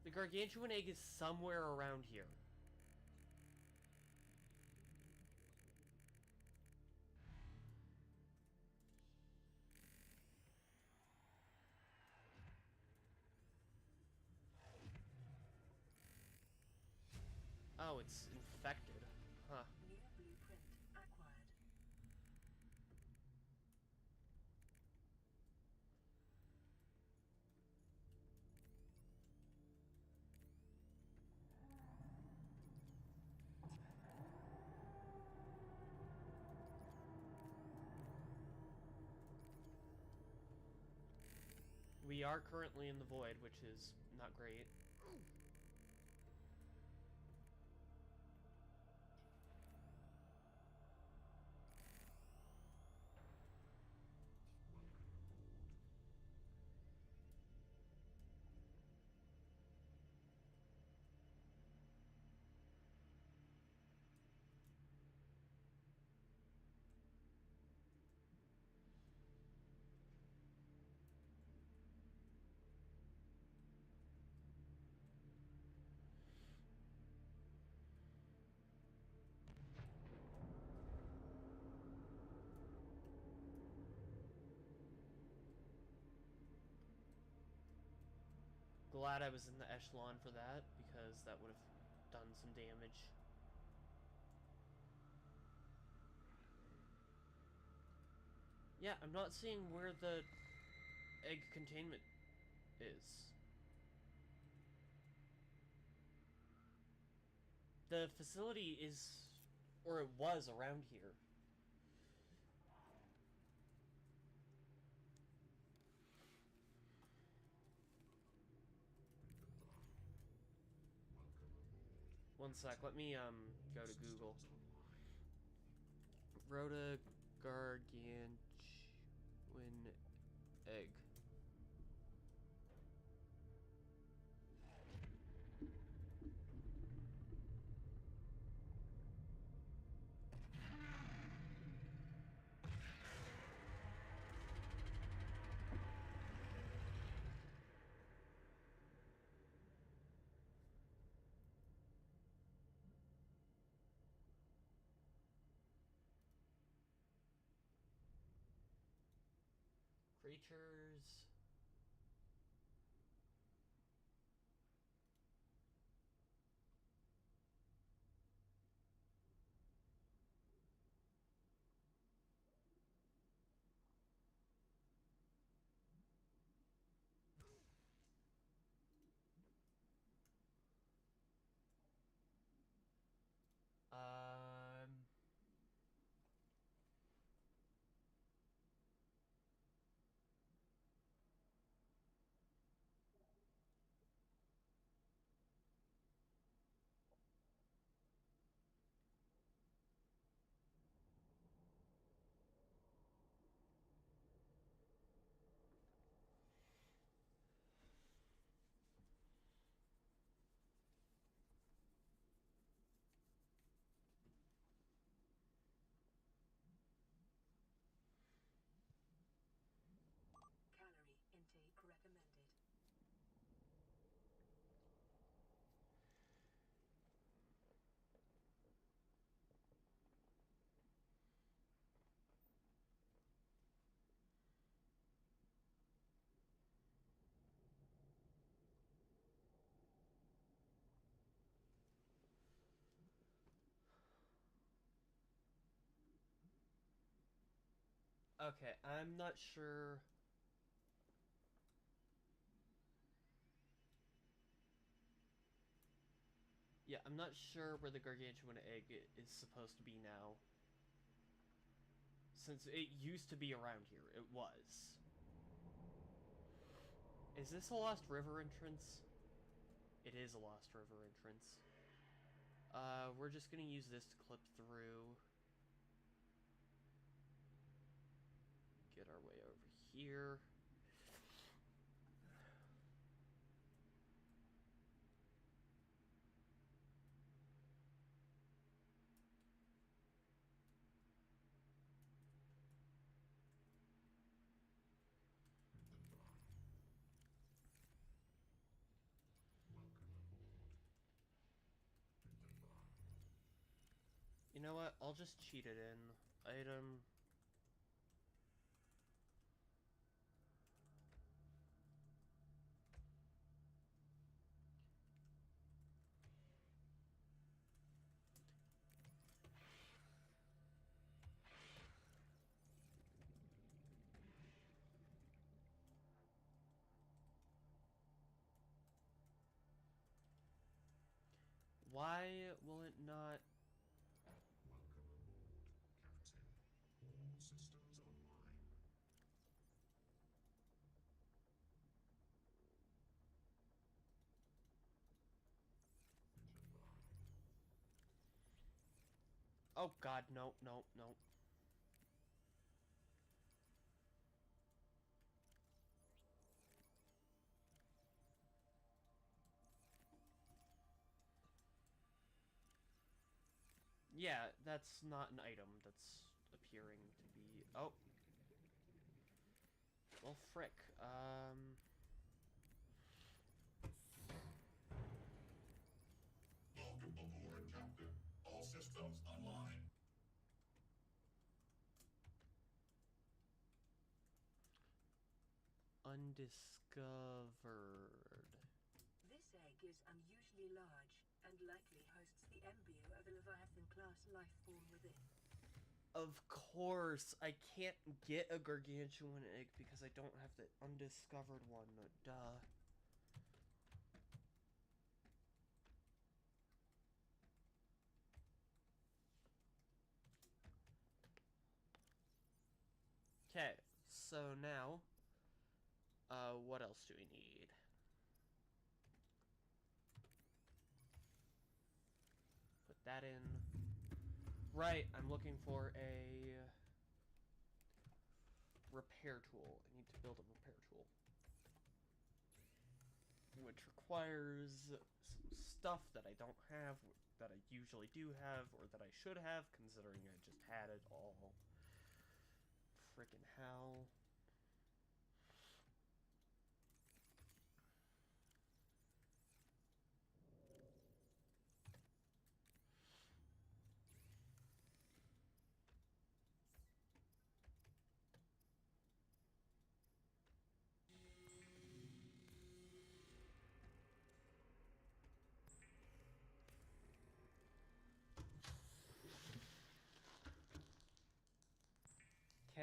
The gargantuan egg is somewhere around here. Oh, it's infected. Huh. New blueprint acquired. We are currently in the void, which is not great. Glad I was in the echelon for that, because that would have done some damage. Yeah, I'm not seeing where the egg containment is. The facility is, or it was, around here. One sec, let me go to Google. Rhoda gargantuan egg. creatures. Um, Calorie intake recommended. okay, I'm not sure. Yeah, I'm not sure where the gargantuan egg is supposed to be now. Since it used to be around here. It was. Is this a Lost River entrance? It is a Lost River entrance. We're just gonna use this to clip through. Get our way over here. You know what? I'll just cheat it in. Item. Why will it not? Welcome aboard, Captain. All systems online. Oh god, no, no, no. Yeah, that's not an item that's appearing to be... Oh. Well, frick. Welcome aboard, Captain. All systems online. Undiscovered. This egg is unusually large and likely hosts the embryo of a Leviathan-class life form within. Of course, I can't get a gargantuan egg because I don't have the undiscovered one. Duh. Okay, so now, what else do we need? Put that in. Right, I'm looking for a repair tool. I need to build a repair tool. Which requires some stuff that I don't have, that I usually do have, or that I should have, considering I just had it all. Frickin' hell.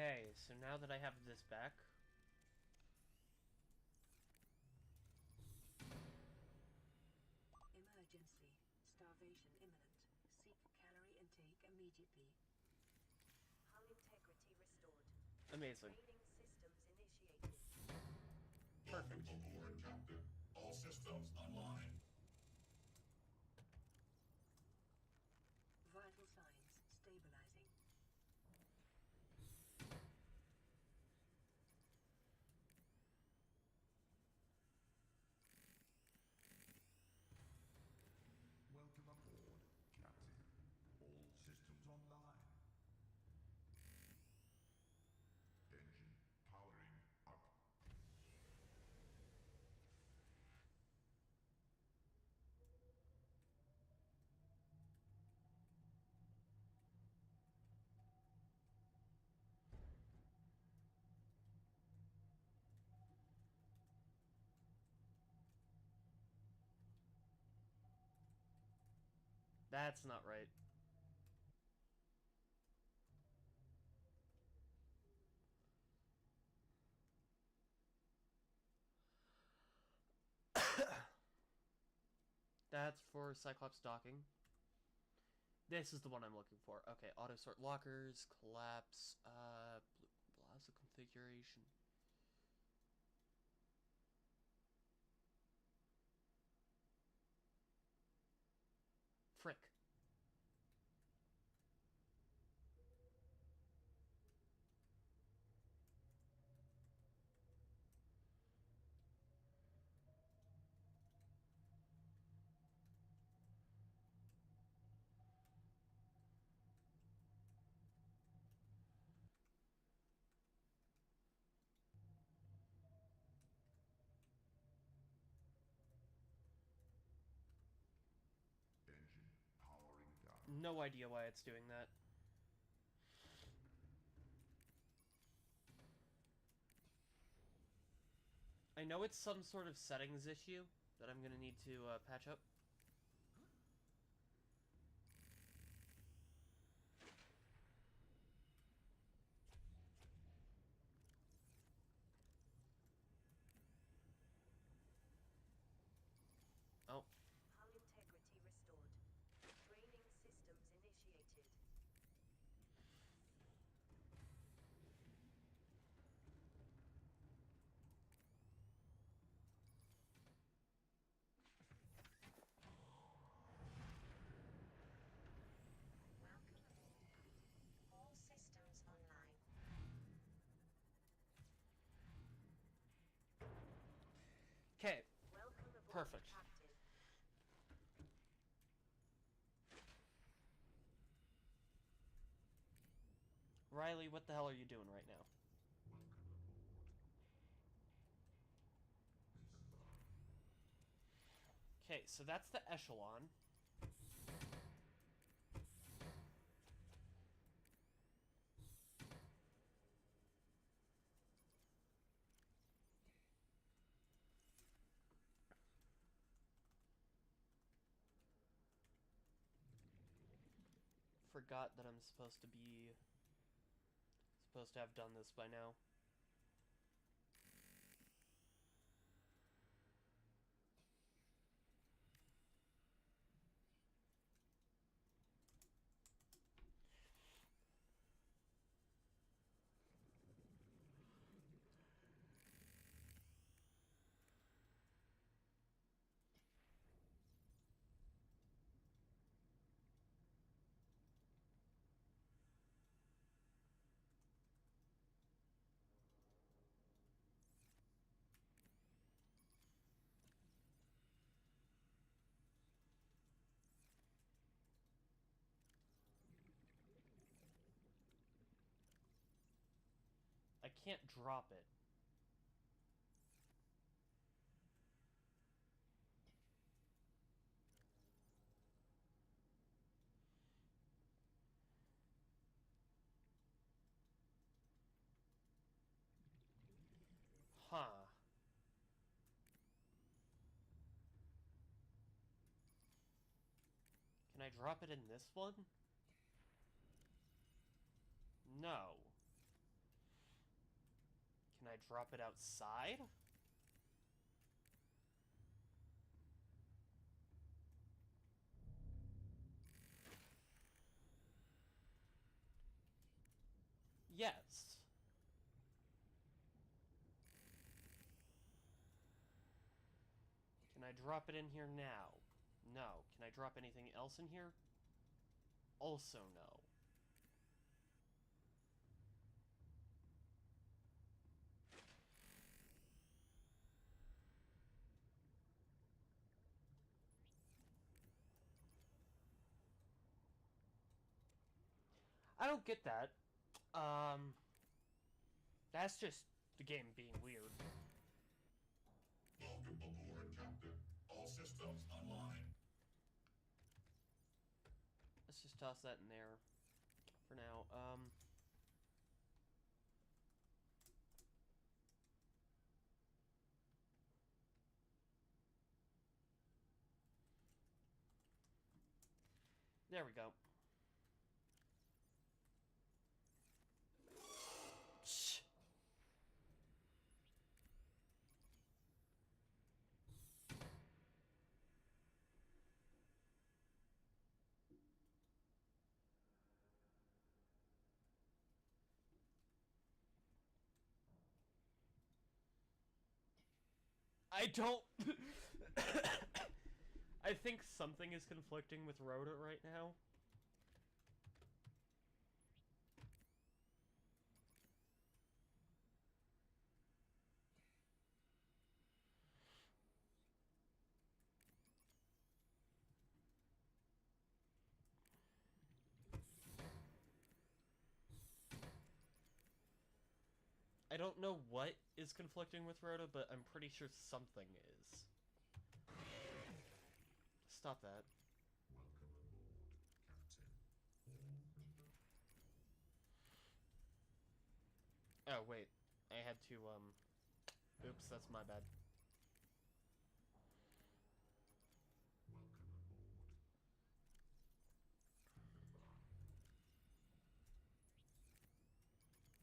Okay, so now that I have this back, Emergency. Starvation imminent. Seek calorie intake immediately. Hull integrity restored. amazing. Training systems initiated. Perfect. Welcome aboard, Captain. All systems online. Vital signs stabilizing. Welcome aboard, Captain. All systems online. Engine powering up. That's not right. That's for Cyclops docking. This is the one I'm looking for. Okay, auto sort lockers, collapse, plaza configuration. Frick. Engine powering down. No idea why it's doing that. I know it's some sort of settings issue that I'm gonna need to patch up. Oh, Hull integrity restored. Training systems initiated. Welcome aboard. All systems online. okay, Welcome aboard, perfect. Captain. Riley, what the hell are you doing right now? Welcome aboard. Okay, so that's the echelon. Forgot that I'm supposed to have done this by now. I can't drop it. Huh. Can I drop it in this one? No. I drop it outside? Yes. Can I drop it in here now? No. Can I drop anything else in here? Also no. I don't get that. That's just the game being weird. Welcome aboard, Captain. All systems online. Let's just toss that in there for now. There we go. Shh. I don't... I think something is conflicting with Rhoda right now. I don't know what is conflicting with Rhoda, but I'm pretty sure something is. Stop that. Welcome aboard, Captain. Oh, wait. I had to, Oops, that's my bad. Welcome aboard. Welcome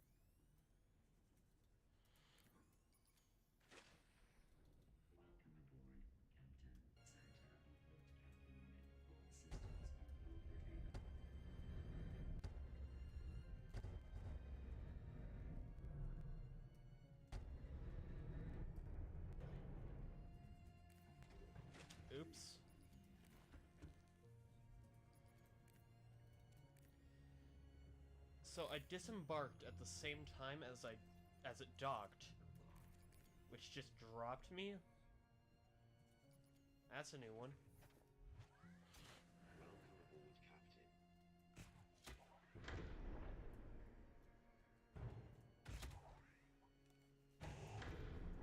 aboard, Captain. Center uplift capability. All systems Oops. So I disembarked at the same time as it docked, which just dropped me. That's a new one. Welcome aboard, Captain.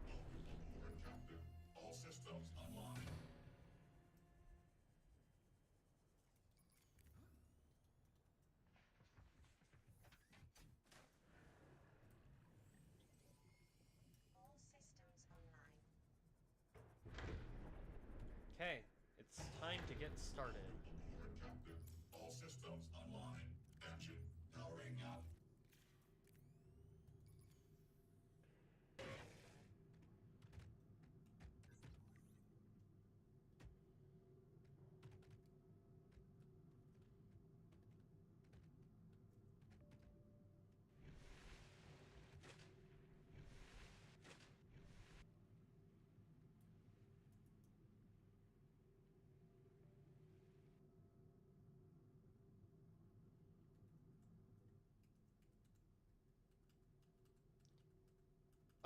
Welcome aboard, Captain. All systems online. All systems online. Okay, it's time to get started. Aboard, Captain. All systems online. Engine powering up.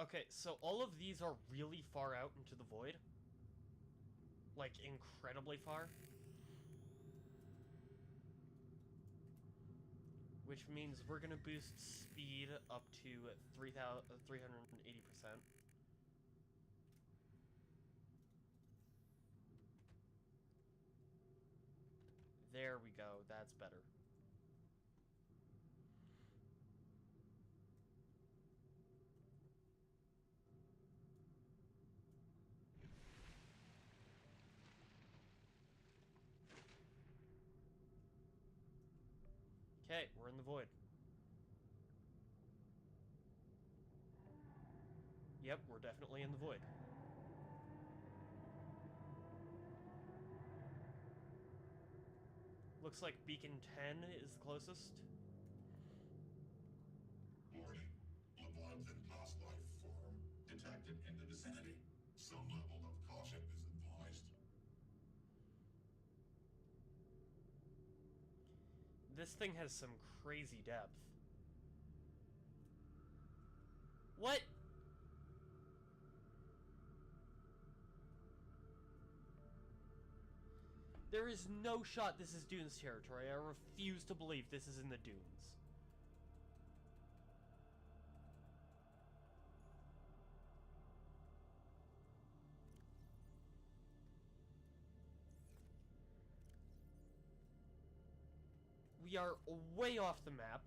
Okay, so all of these are really far out into the void. Like, incredibly far. Which means we're gonna boost speed up to 380%. There we go, that's better. Okay, we're in the void. Yep, we're definitely in the void. Looks like Beacon 10 is the closest. Warning. Labyrinth and past life form detected in the vicinity. Some level of caution is advised. This thing has some crazy depth. What? There is no shot this is Dunes territory. I refuse to believe this is in the Dunes. We are way off the map.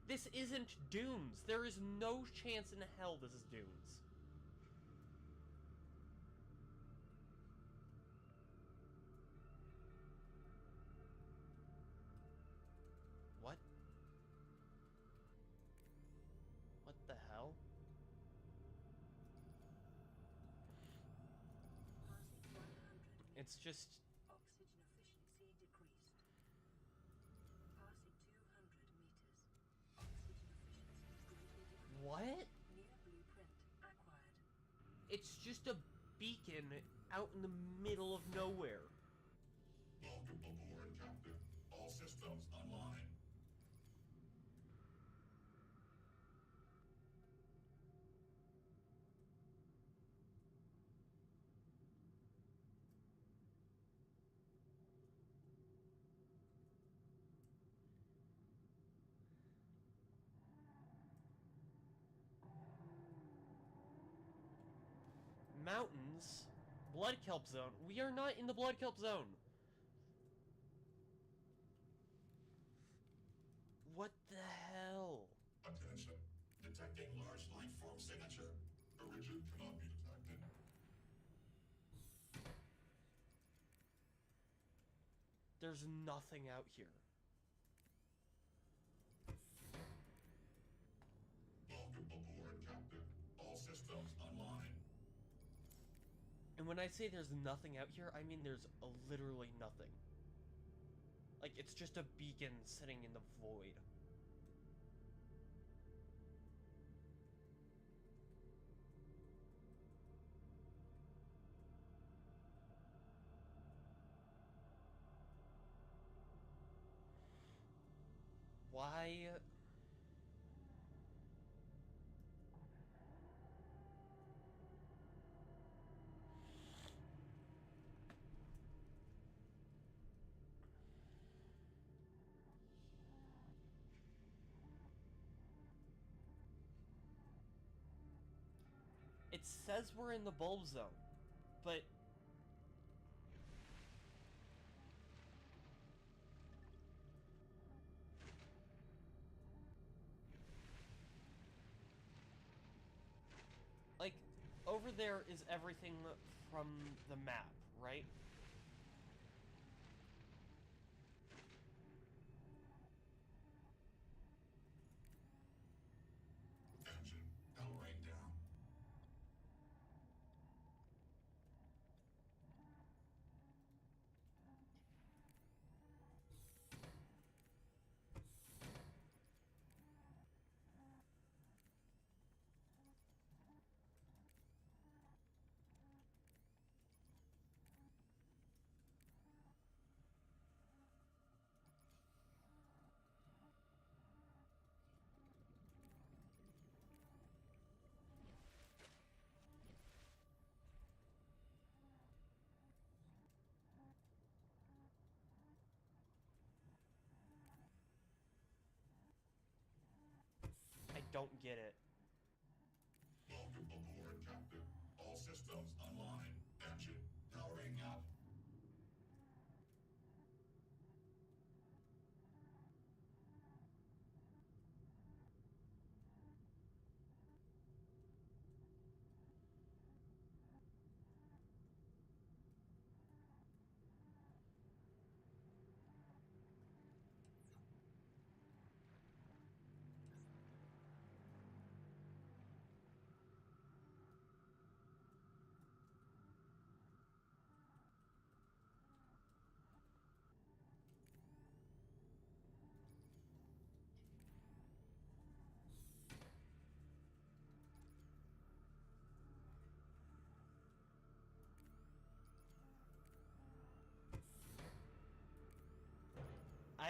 This isn't Dunes. There is no chance in hell this is Dunes. What? What the hell? Passing 100 It's just... Oxygen efficiency decreased. Passing 200 meters. Oxygen efficiency greatly decreased. What? New blueprint acquired. It's just a beacon out in the middle of nowhere. Welcome aboard, Captain. All systems online. Mountains? Blood kelp zone. We are not in the blood kelp zone. What the hell? Attention. Detecting large life form signature. Origin cannot be detected. There's nothing out here. Welcome aboard, Captain. All systems online. And when I say there's nothing out here, I mean there's literally nothing. Like, it's just a beacon sitting in the void. Why? It says we're in the bulb zone, but... like, over there is everything from the map, right? Engine powering down. I don't get it. Welcome aboard, Captain. All systems online. Engine powering up.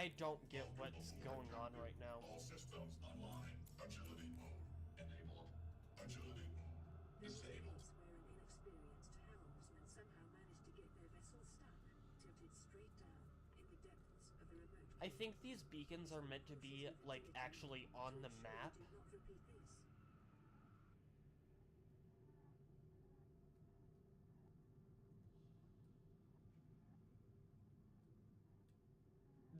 I don't get what's going on right now. All systems online. Agility mode. Enabled. Agility mode. There was a Disabled. case where an inexperienced helmsman somehow managed to get their vessel stuck, tilted straight down in the depths of a remote. I think these beacons are meant to be, like, actually on the map. Do not repeat this.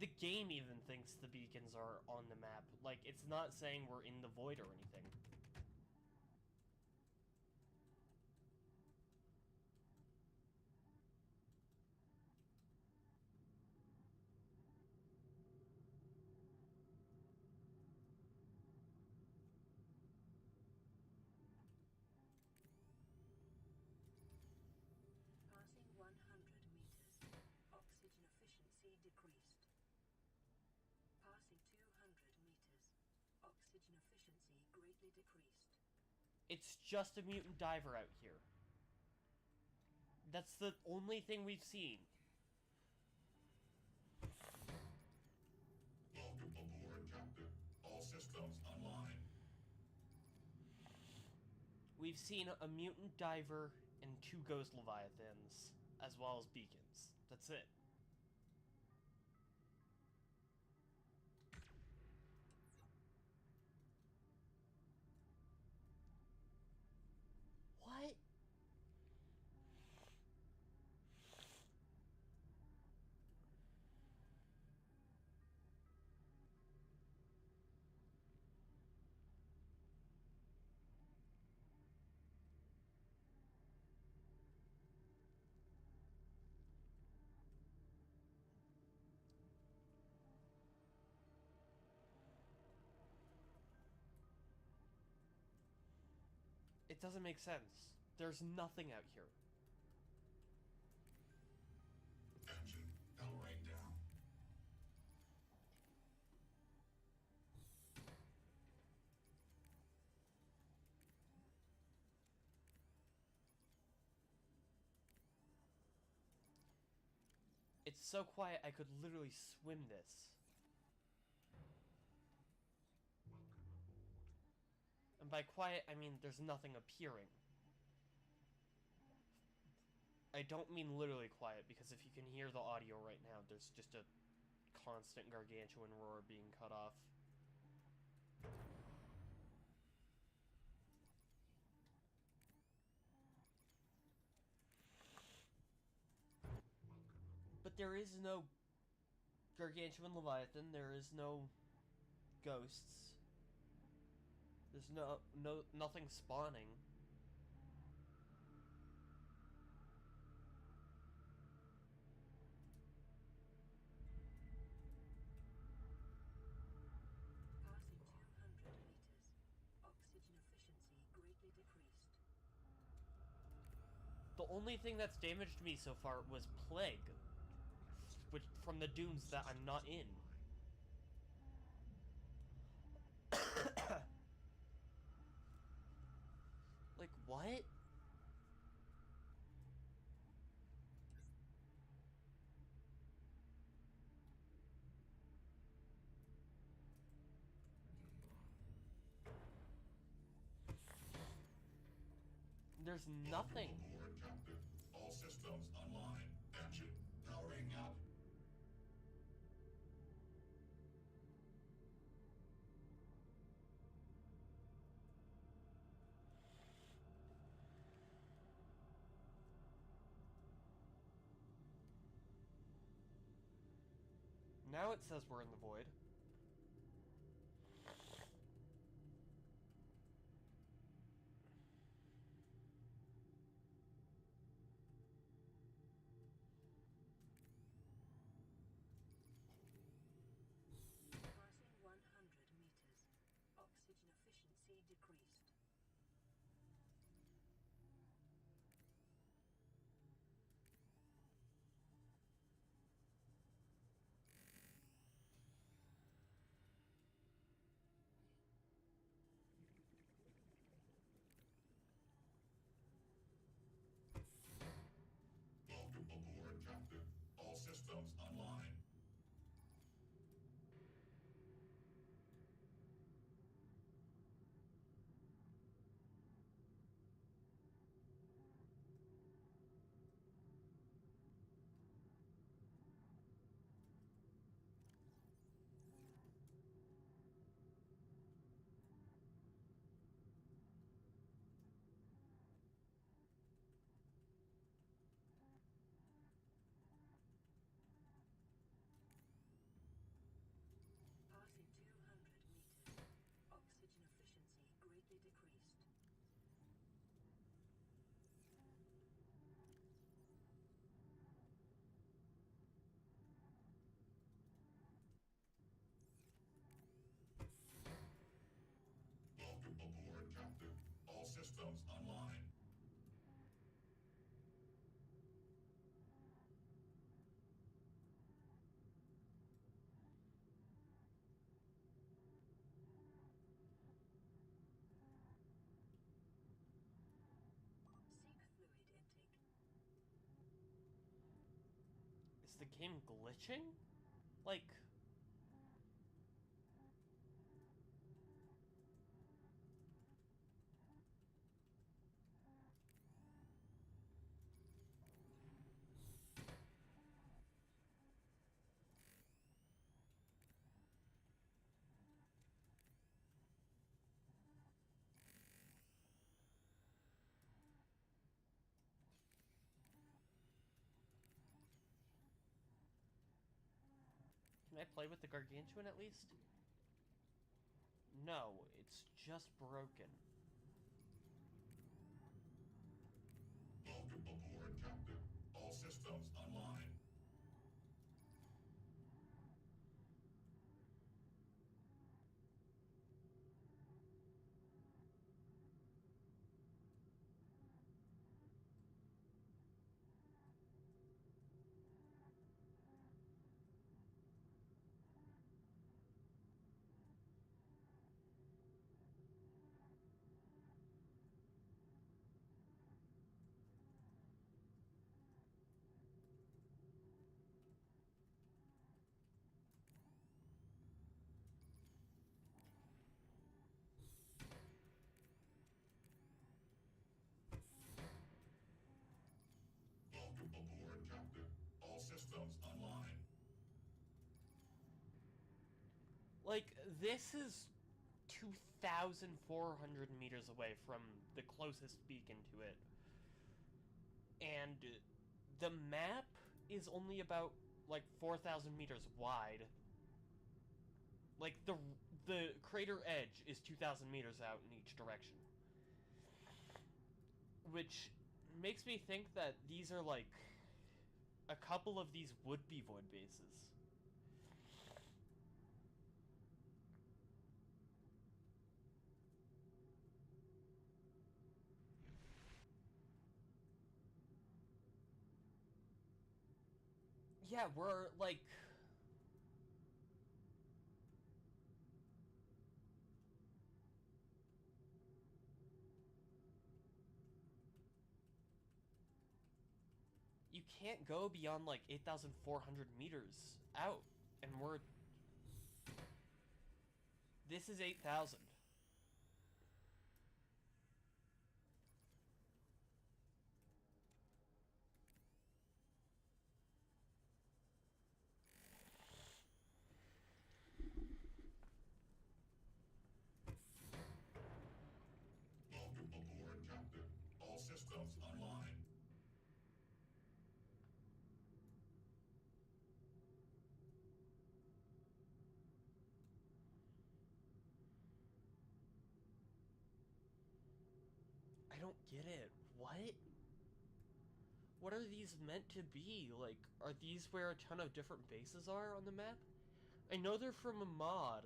The game even thinks the beacons are on the map. Like, it's not saying we're in the void or anything. Passing 100 meters. Oxygen efficiency decreased. Passing 200 meters. Oxygen efficiency greatly decreased. It's just a mutant diver out here. That's the only thing we've seen. Welcome aboard, Captain. All systems online. We've seen a mutant diver and 2 ghost leviathans, as well as beacons. That's it. What? It doesn't make sense. There's nothing out here. Engine powering down. It's so quiet I could literally swim this. And by quiet, I mean there's nothing appearing. I don't mean literally quiet, because if you can hear the audio right now, there's just a constant gargantuan roar being cut off. But there is no gargantuan leviathan, there is no ghosts. There's nothing spawning. Passing 200 meters. Oxygen efficiency greatly decreased. The only thing that's damaged me so far was plague, which from the dunes that I'm not in. Like, what? There's nothing. Welcome aboard, Captain. All systems online. Engine powering up. Now it says we're in the void. Passing 100 meters. Oxygen efficiency decreased. became glitching? Like... Can I play with the Gargantuan at least? No, it's just broken. Welcome aboard, Captain. All systems online. Welcome aboard, Captain. All systems online. Like, this is 2,400 meters away from the closest beacon to it. And the map is only about, like, 4,000 meters wide. Like, the crater edge is 2,000 meters out in each direction. Which makes me think that these are, like, a couple of these would-be void bases. Yeah, we're, like... You can't go beyond, like, 8,400 meters out. And we're... This is 8,000. Welcome aboard, Captain. All systems online. I don't get it. What? What are these meant to be? Like, are these where a ton of different bases are on the map? I know they're from a mod.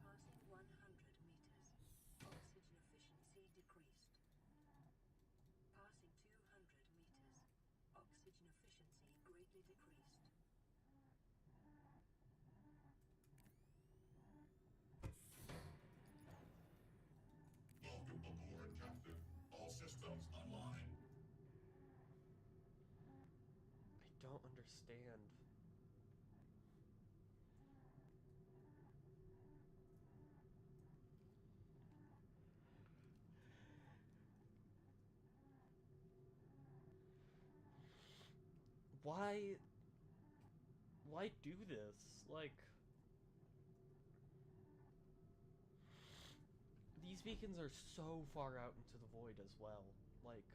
Passing 100 meters. Oxygen efficiency decreased. Passing 200 meters. Oxygen efficiency greatly decreased. understand. Why do this? Like, these beacons are so far out into the void as well. Like,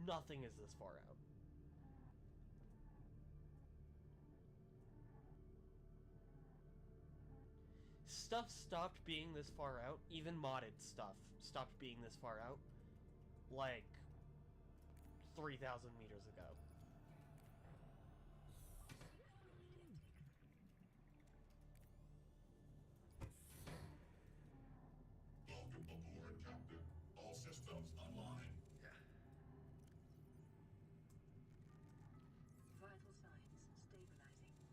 nothing is this far out. Stuff stopped being this far out, even modded stuff stopped being this far out, like, 3,000 meters ago. Welcome aboard, Captain. All systems online. Vital signs stabilizing.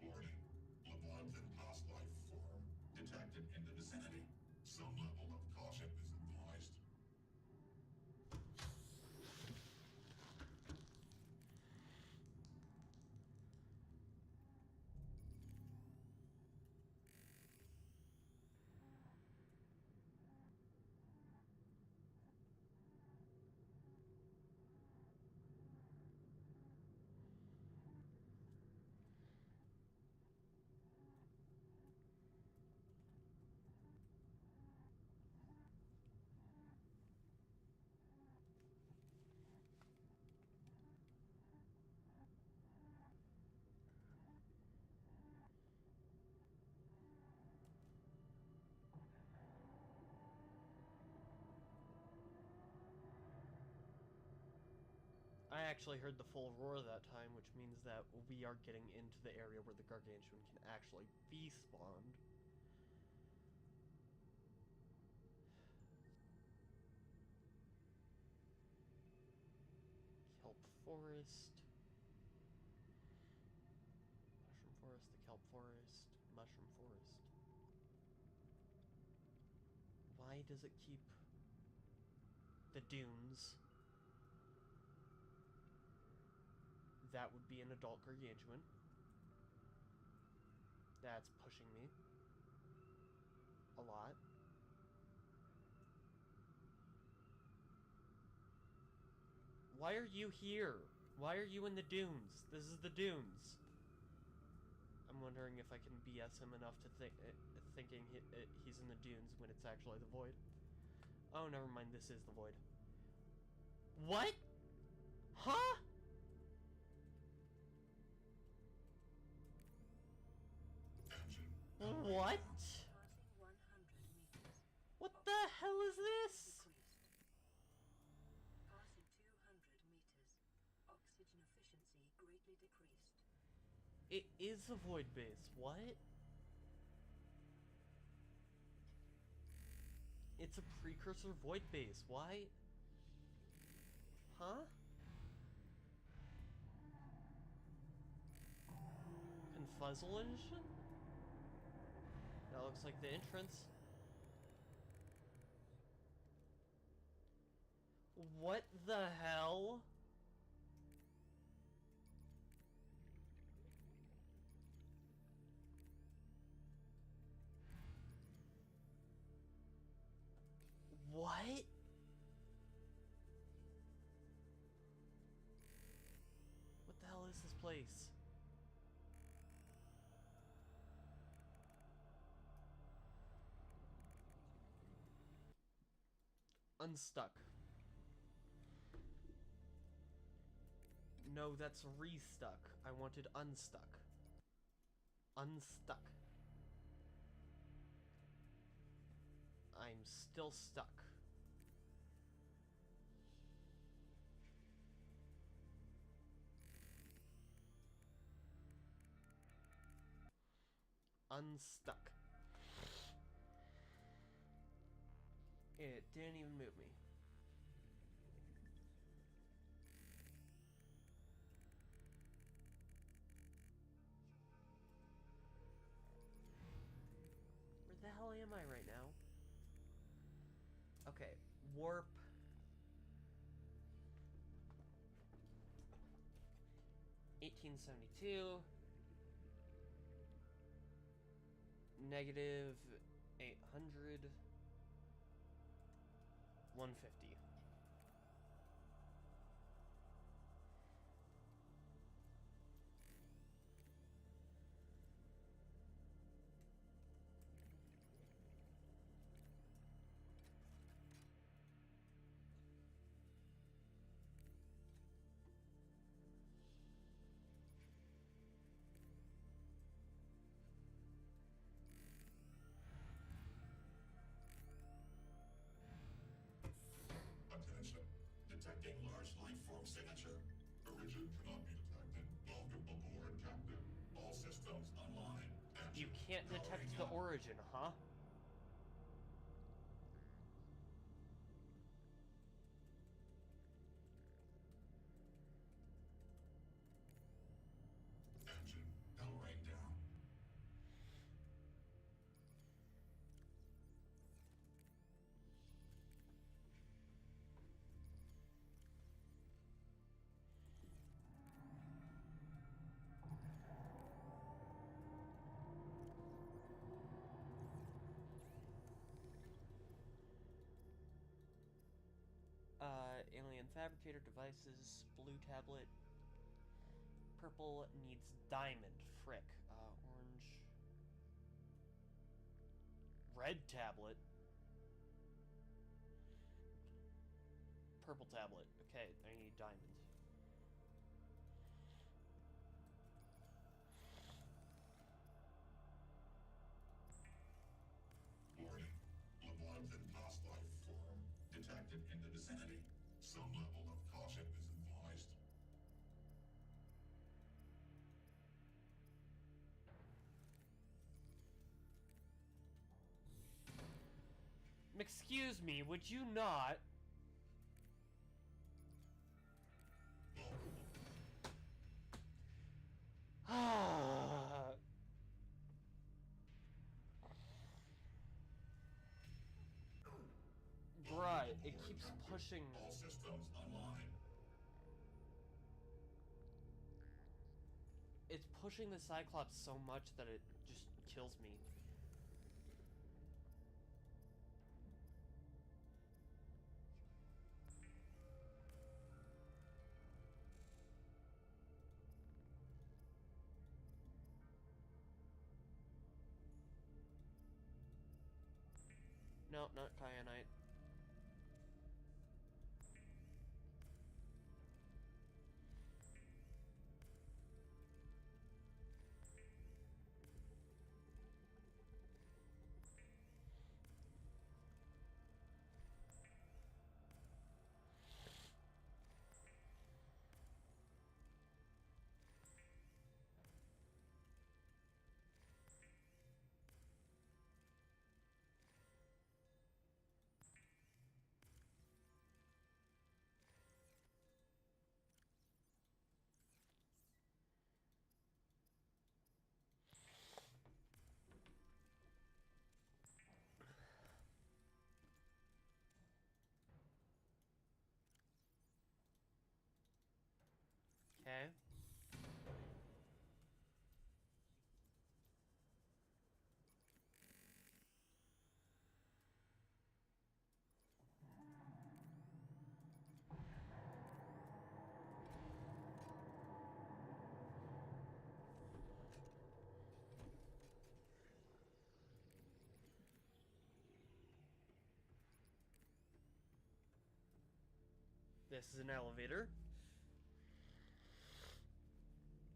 Warning. Leviathan past life form detected in the vicinity. Some level of caution is advised. I actually heard the full roar that time, which means that we are getting into the area where the Gargantuan can actually be spawned. Kelp Forest. Mushroom Forest, the Kelp Forest, Mushroom Forest. Why does it keep the dunes? That would be an adult Gargantuan. That's pushing me a lot. Why are you here? Why are you in the dunes? This is the dunes. I'm wondering if I can BS him enough to thinking he's in the dunes when it's actually the void. Oh, never mind. This is the void. What? Huh? Engine. What? Passing 100 meters. What the hell is this? Decreased. Passing 200 meters. Oxygen efficiency greatly decreased. It is a void base. What? It's a precursor void base. Why? Huh? Confuzzlage? That looks like the entrance. What the hell? What? What the hell is this place? Unstuck. No, that's restuck. I wanted unstuck. Unstuck. I'm still stuck. Unstuck. It didn't even move me. warp. $1872. Negative 800. 150. Attention. Detecting large life form signature. Origin cannot be detected. Welcome aboard, Captain. All systems online. You Engine can't detect powering the up. origin, huh? Engine powering down. Alien fabricator devices, blue tablet. Purple needs diamond, frick. Orange. Red tablet. Purple tablet. Okay, I need diamond. Warning. Leviathan past life form detected in the vicinity. Some level of caution is advised. Excuse me, would you not? Bruh, it keeps pushing. All systems online. It's pushing the Cyclops so much that it just kills me. No, not kyanite. Okay. This is an elevator.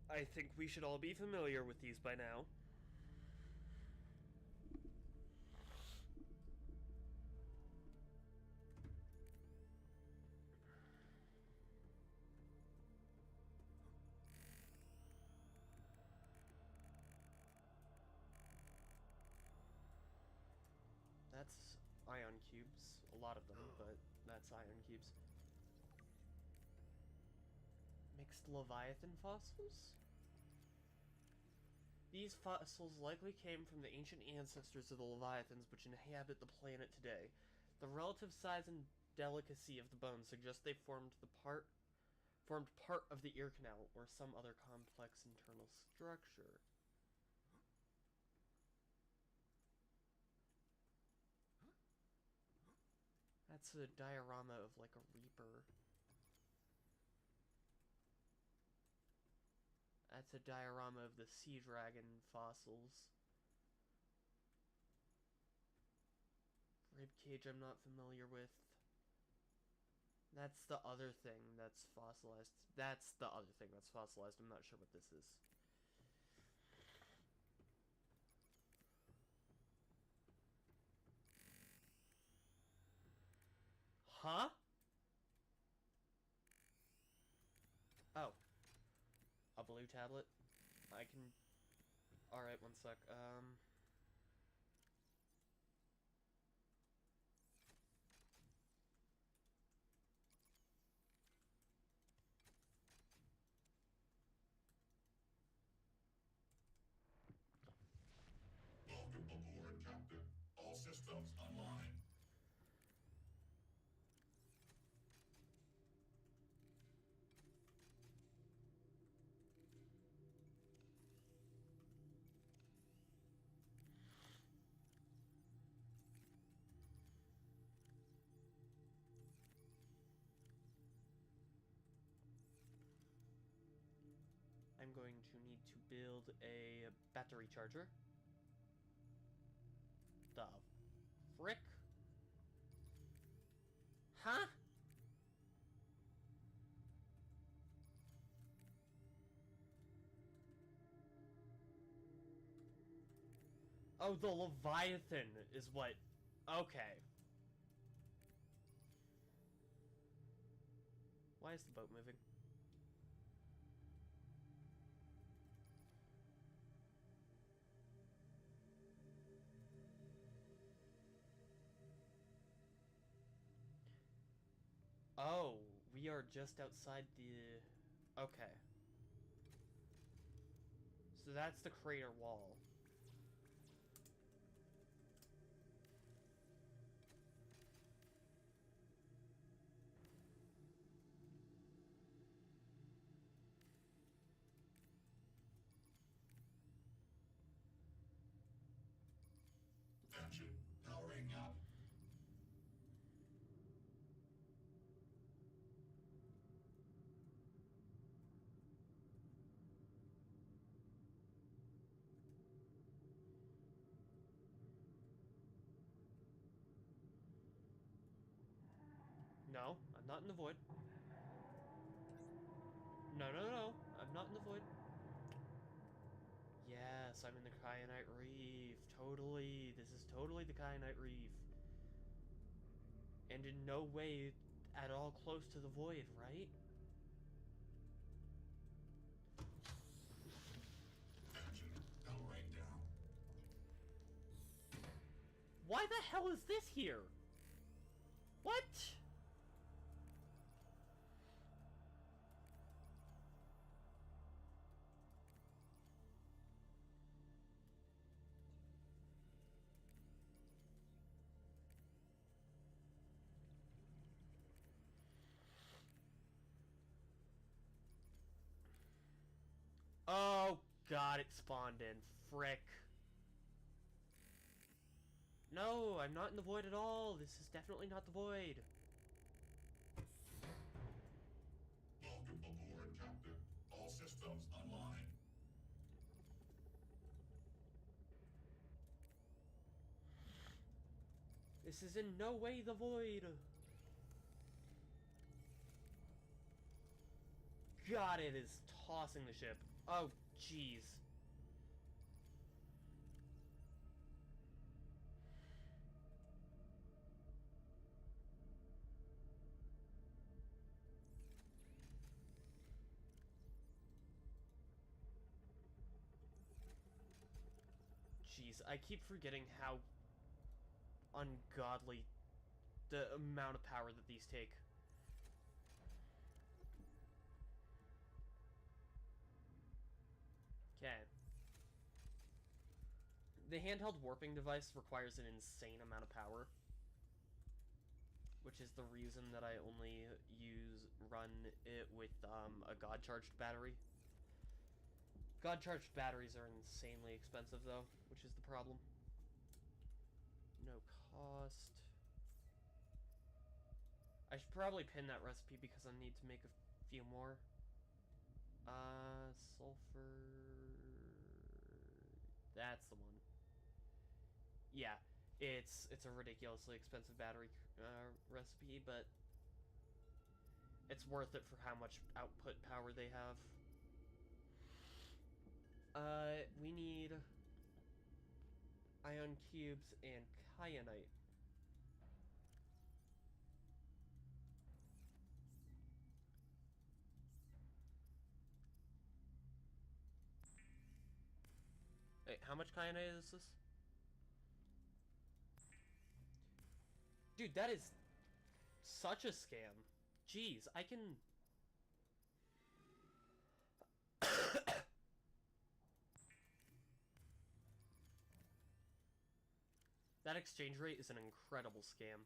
I think we should all be familiar with these by now. That's ion cubes. A lot of them, but that's ion cubes. Mixed Leviathan fossils? These fossils likely came from the ancient ancestors of the Leviathans which inhabit the planet today. The relative size and delicacy of the bone suggests they formed part of the ear canal or some other complex internal structure. That's a diorama of like a reaper. That's a diorama of the sea dragon fossils. Ribcage I'm not familiar with. That's the other thing that's fossilized. That's the other thing that's fossilized. I'm not sure what this is. Huh? Oh. A blue tablet? I can... Alright, one sec. Welcome aboard, Captain. All systems online. I'm going to need to build a battery charger. The frick? Huh? Oh, the Leviathan is what... Okay. Why is the boat moving? Oh, we are just outside the... Okay. So that's the crater wall. Engine powering up. No, I'm not in the void. No, no, no, I'm not in the void. Yes, I'm in the Kyanite Reef. Totally. This is totally the Kyanite Reef. And in no way at all close to the void, right? Engine powering down. Why the hell is this here? What? Oh, God, it spawned in. Frick. No, I'm not in the void at all. This is definitely not the void. Welcome aboard, Captain. All systems online. This is in no way the void. God, it is tossing the ship. Oh, jeez. Jeez, I keep forgetting how ungodly the amount of power that these take. Okay. The handheld warping device requires an insane amount of power, which is the reason that I only run it with a God charged battery. God charged batteries are insanely expensive though, which is the problem. No cost. I should probably pin that recipe because I need to make a few more. Sulfur. That's the one. Yeah, it's a ridiculously expensive battery recipe, but it's worth it for how much output power they have. We need ion cubes and kyanite. Wait, how much kyanite is this? Dude, that is such a scam. Jeez, I can... That exchange rate is an incredible scam.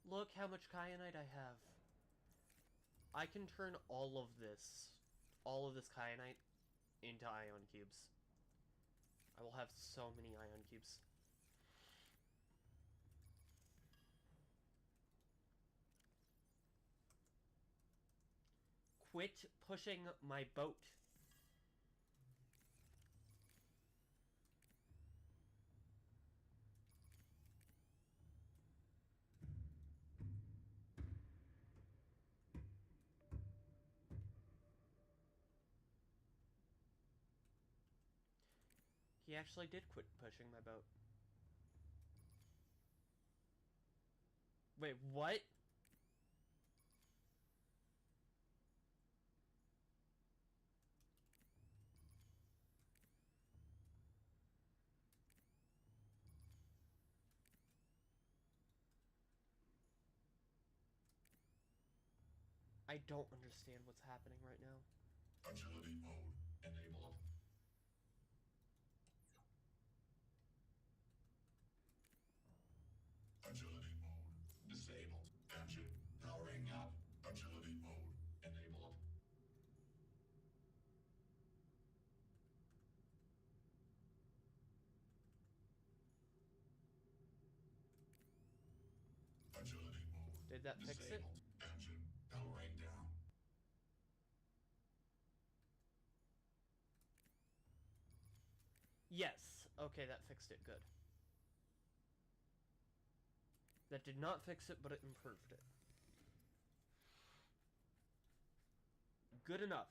Look how much kyanite I have. I can turn all of this kyanite into ion cubes. I will have so many ion cubes. Quit pushing my boat. He actually did quit pushing my boat. Wait, what? I don't understand what's happening right now. Agility mode enabled. Agility mode disabled. Engine powering up. Agility mode enabled. Agility mode Did that fix it? disabled. Engine powering down. Yes. Okay, that fixed it. Good. That did not fix it, but it improved it. Good enough.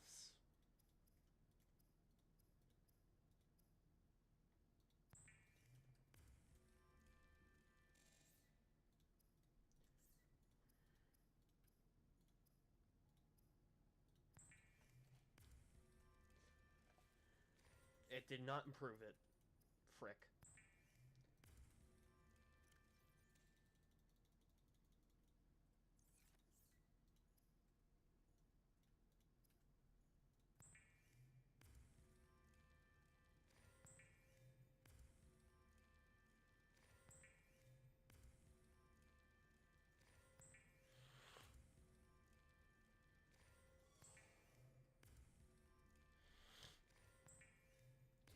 It did not improve it. Frick.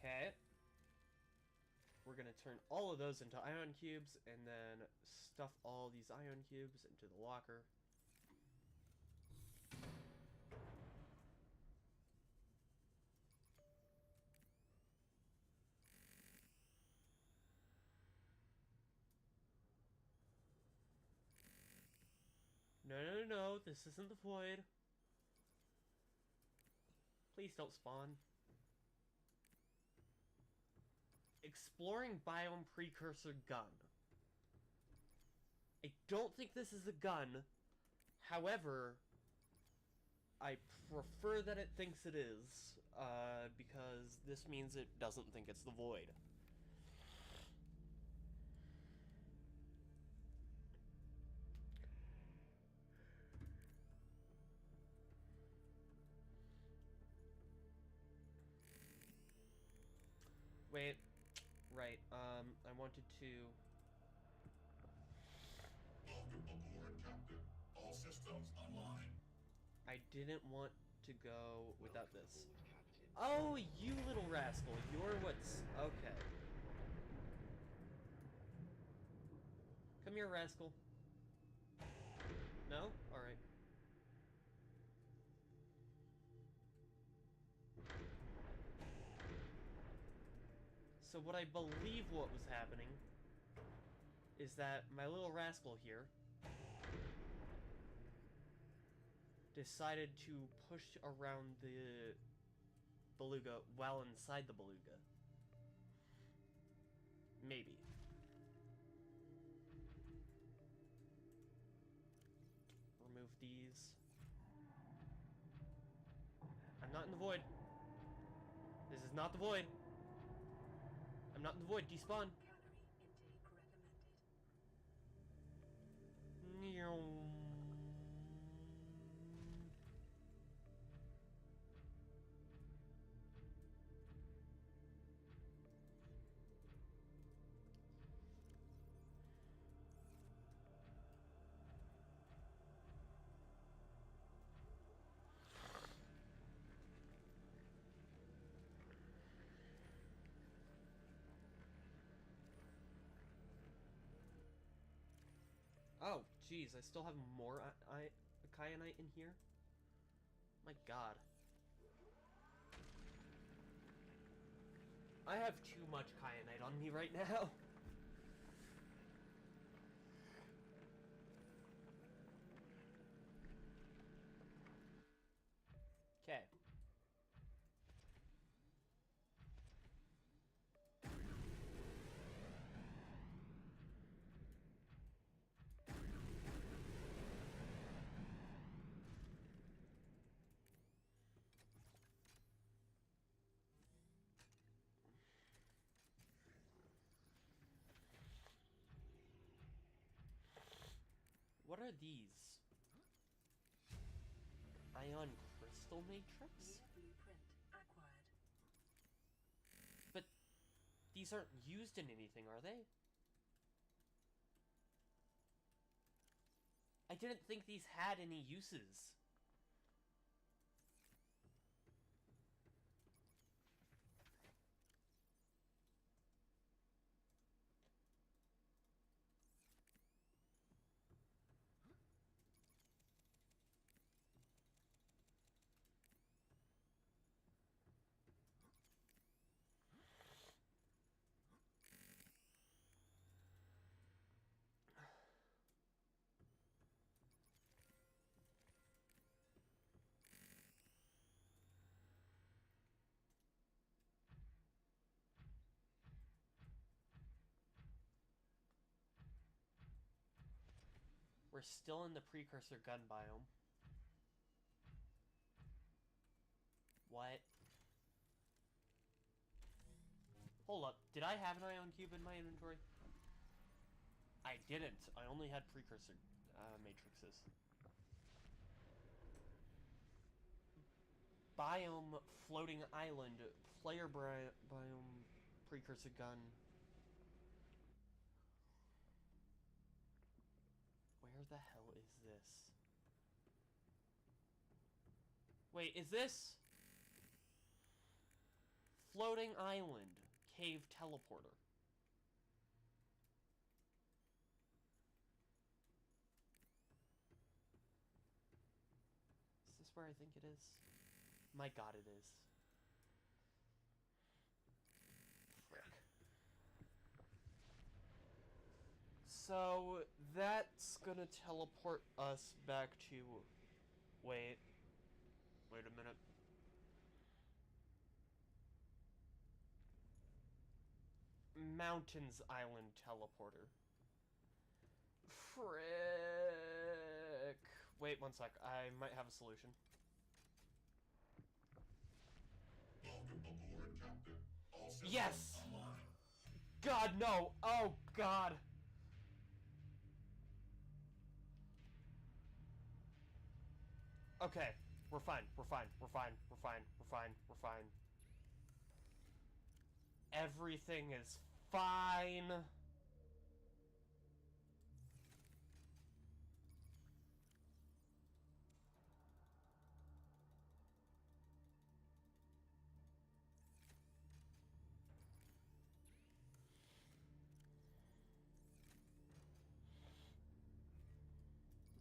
Okay. We're gonna turn all of those into ion cubes and then stuff all these ion cubes into the locker. No, no, no, no, this isn't the void. Please don't spawn. Exploring biome precursor gun. I don't think this is a gun. However, I prefer that it thinks it is, because this means it doesn't think it's the void. Wait, Alright, I wanted to... Welcome aboard, Captain. All systems online. I didn't want to go without Welcome this. aboard, Captain. Oh, you little rascal. You're what's... Okay. Come here, rascal. No? Alright. So what I believe what was happening is that my little rascal here decided to push around the beluga while inside the beluga. Maybe. Remove these. I'm not in the void. This is not the void. I'm not in the void. Despawn. Calorie intake recommended. Oh, jeez, I still have more kyanite in here? My god. I have too much kyanite on me right now. Okay. What are these? Ion crystal matrix? New blueprint acquired. But these aren't used in anything, are they? I didn't think these had any uses. We're still in the precursor gun biome. What? Hold up, did I have an ion cube in my inventory? I didn't. I only had precursor matrices. Biome, floating island, player biome, precursor gun. Where the hell is this? Wait, is this? Floating island, cave teleporter. Is this where I think it is? My god, it is. Frick. So, that's gonna teleport us back to... Wait a minute. Mountains Island teleporter. Frick. Wait one sec. I might have a solution. Welcome aboard, Captain. All systems Yes! online. God, no! Oh, God! Okay. We're fine. We're fine. We're fine. We're fine. We're fine. We're fine. Everything is Fine.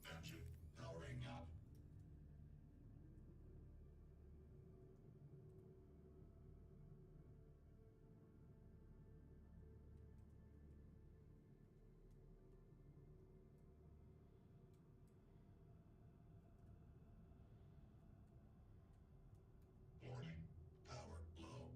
Engine powering up. Warning, power low.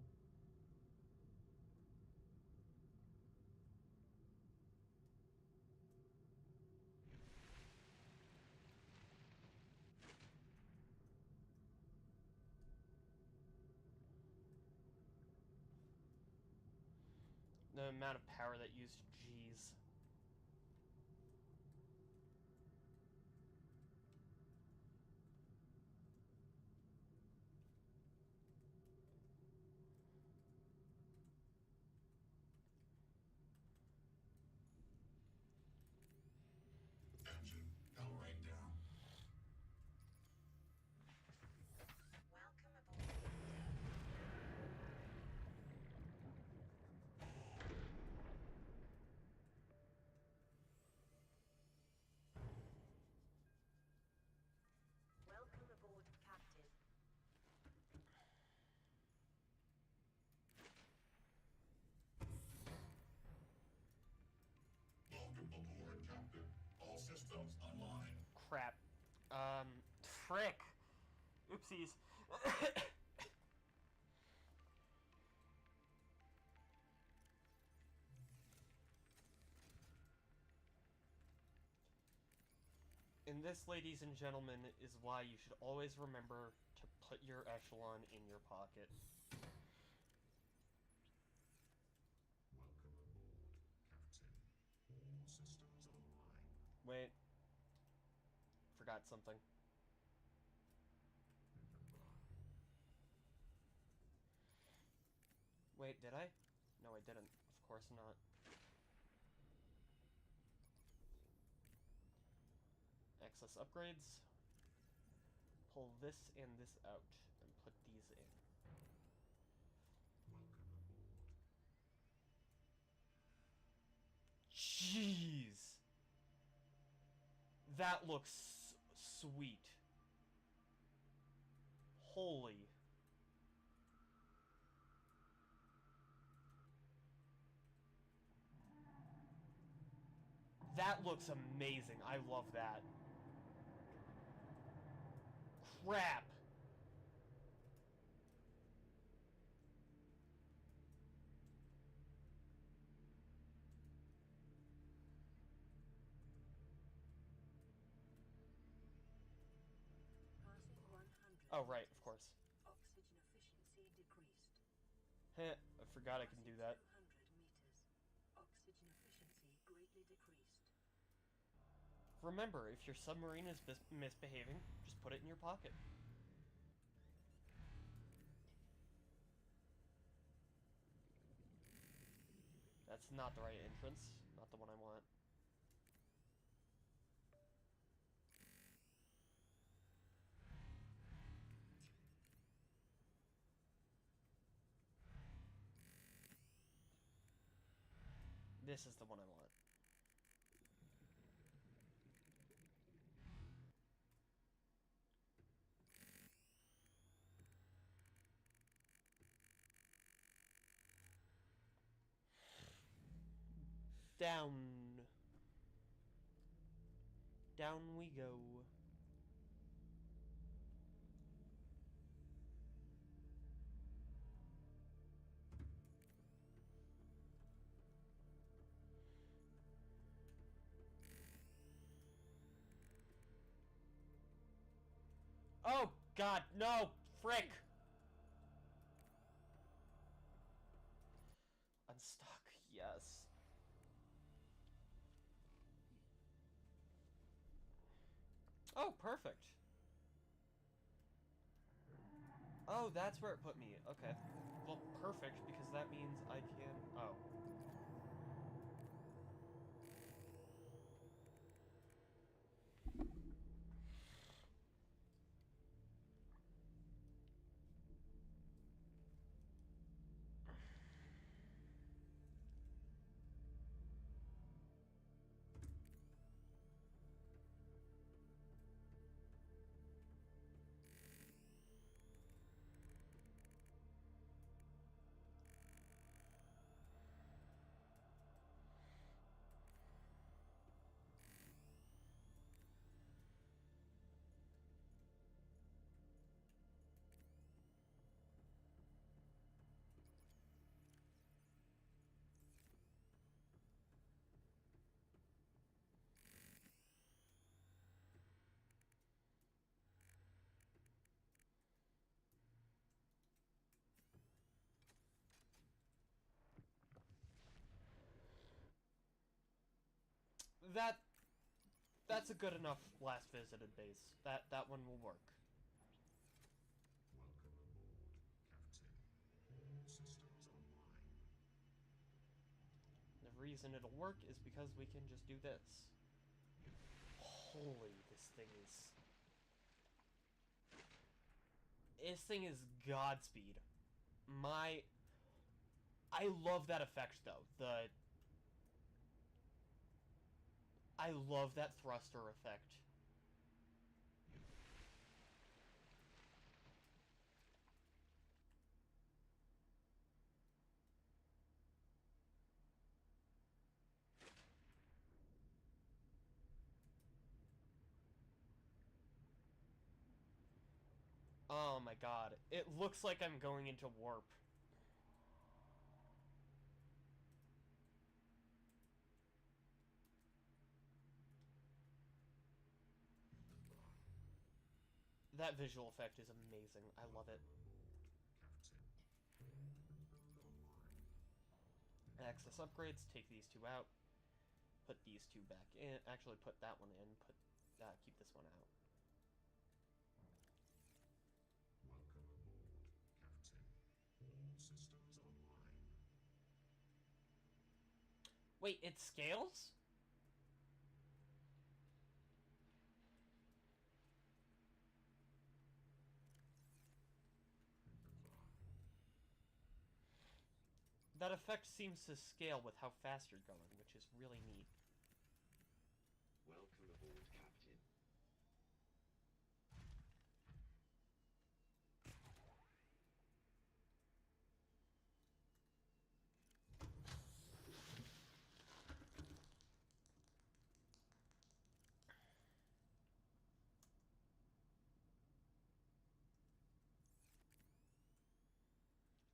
The amount of power that used G's. Engine powering down. Welcome aboard. Welcome aboard, Captain. Welcome aboard, Captain. All systems online. Crap. Frick. Oopsies. And this, ladies and gentlemen, is why you should always remember to put your echelon in your pocket. Welcome aboard, Captain. All systems online. Wait. Forgot something. Wait, did I? No, I didn't. Of course not. Access upgrades. Pull this and this out and put these in. Welcome aboard. Jeez! That looks sweet. Holy. That looks amazing. I love that. Crap. Passing 100. Oh, right, of course. Oxygen efficiency decreased. Heh, I forgot I can do that. 200 meters. Oxygen efficiency greatly decreased. Remember, if your submarine is misbehaving, just put it in your pocket. That's not the right entrance. Not the one I want. This is the one I want. Down. Down we go. Oh, God, no! Frick! Unstuck, yes. Oh, perfect. Oh, that's where it put me. Okay. Well, perfect, because that means I can... Oh. That's a good enough last visited base. That one will work. Welcome aboard, Captain. All systems online. The reason it'll work is because we can just do this. Holy, this thing is Godspeed. I love that effect though. I love that thruster effect. Oh my god. It looks like I'm going into warp. That visual effect is amazing. I love it. Access upgrades, take these two out. Put these two back in. Actually, put that one in. Keep this one out. Welcome aboard, Captain. All systems online. Wait, it scales? That effect seems to scale with how fast you're going, which is really neat. Welcome aboard, Captain.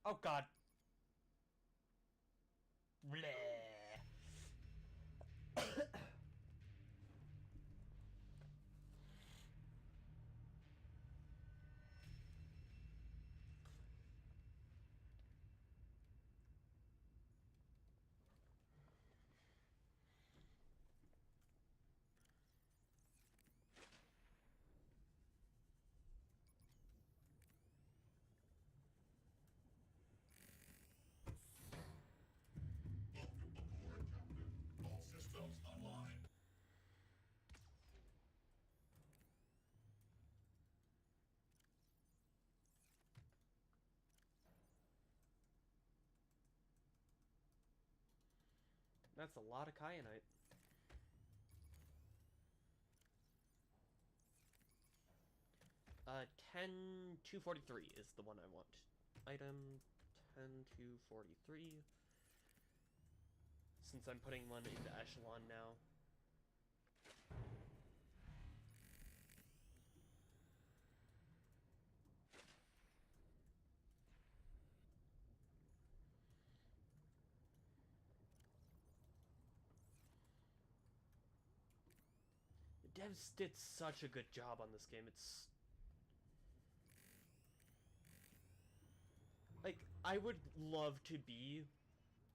Oh god. Bleh. Welcome aboard, Captain. All systems online. That's a lot of kyanite. 10243 is the one I want. Item 10243. Since I'm putting one into Echelon now. The devs did such a good job on this game. It's like, I would love to be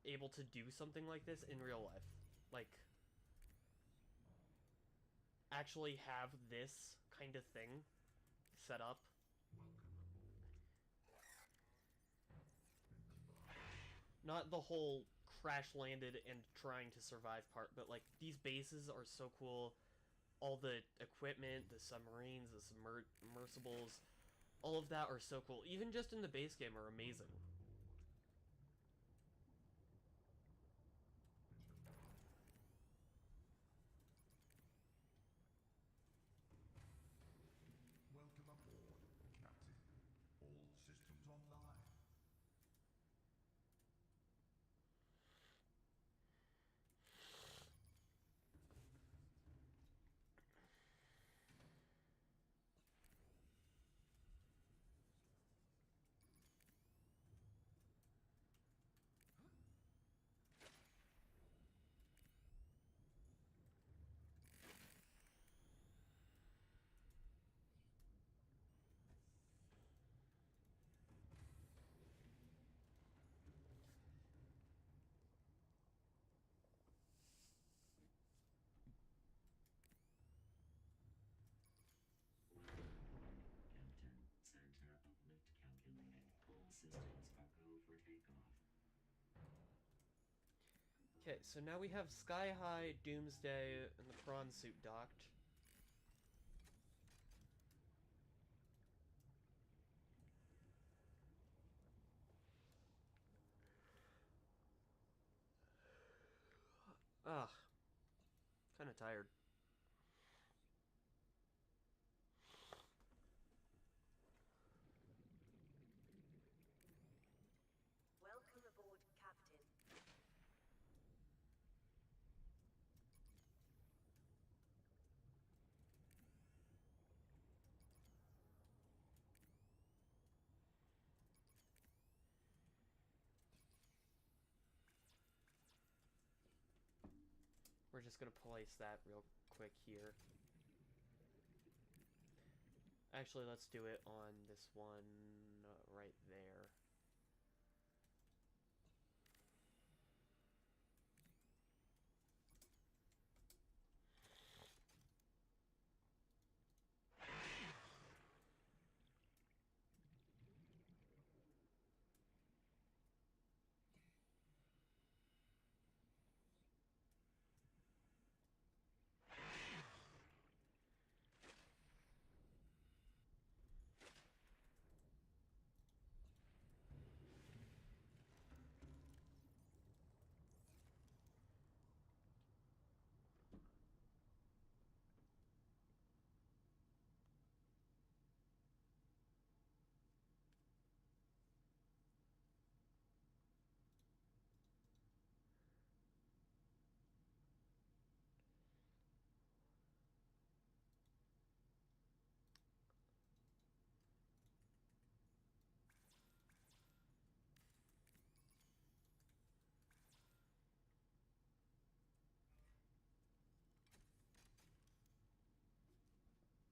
able to do something like this in real life. Like, actually have this kind of thing set up. Not the whole crash landed and trying to survive part, but like, these bases are so cool. All the equipment, the submarines, the submersibles, all of that are so cool. Even just in the base game are amazing. Welcome aboard, Captain. All systems online. systems are go for takeoff. Okay, so now we have Sky High, Doomsday, and the prawn suit docked. Ugh. Kinda tired. Welcome aboard, Captain. We're just gonna place that real quick here. Actually, let's do it on this one right there.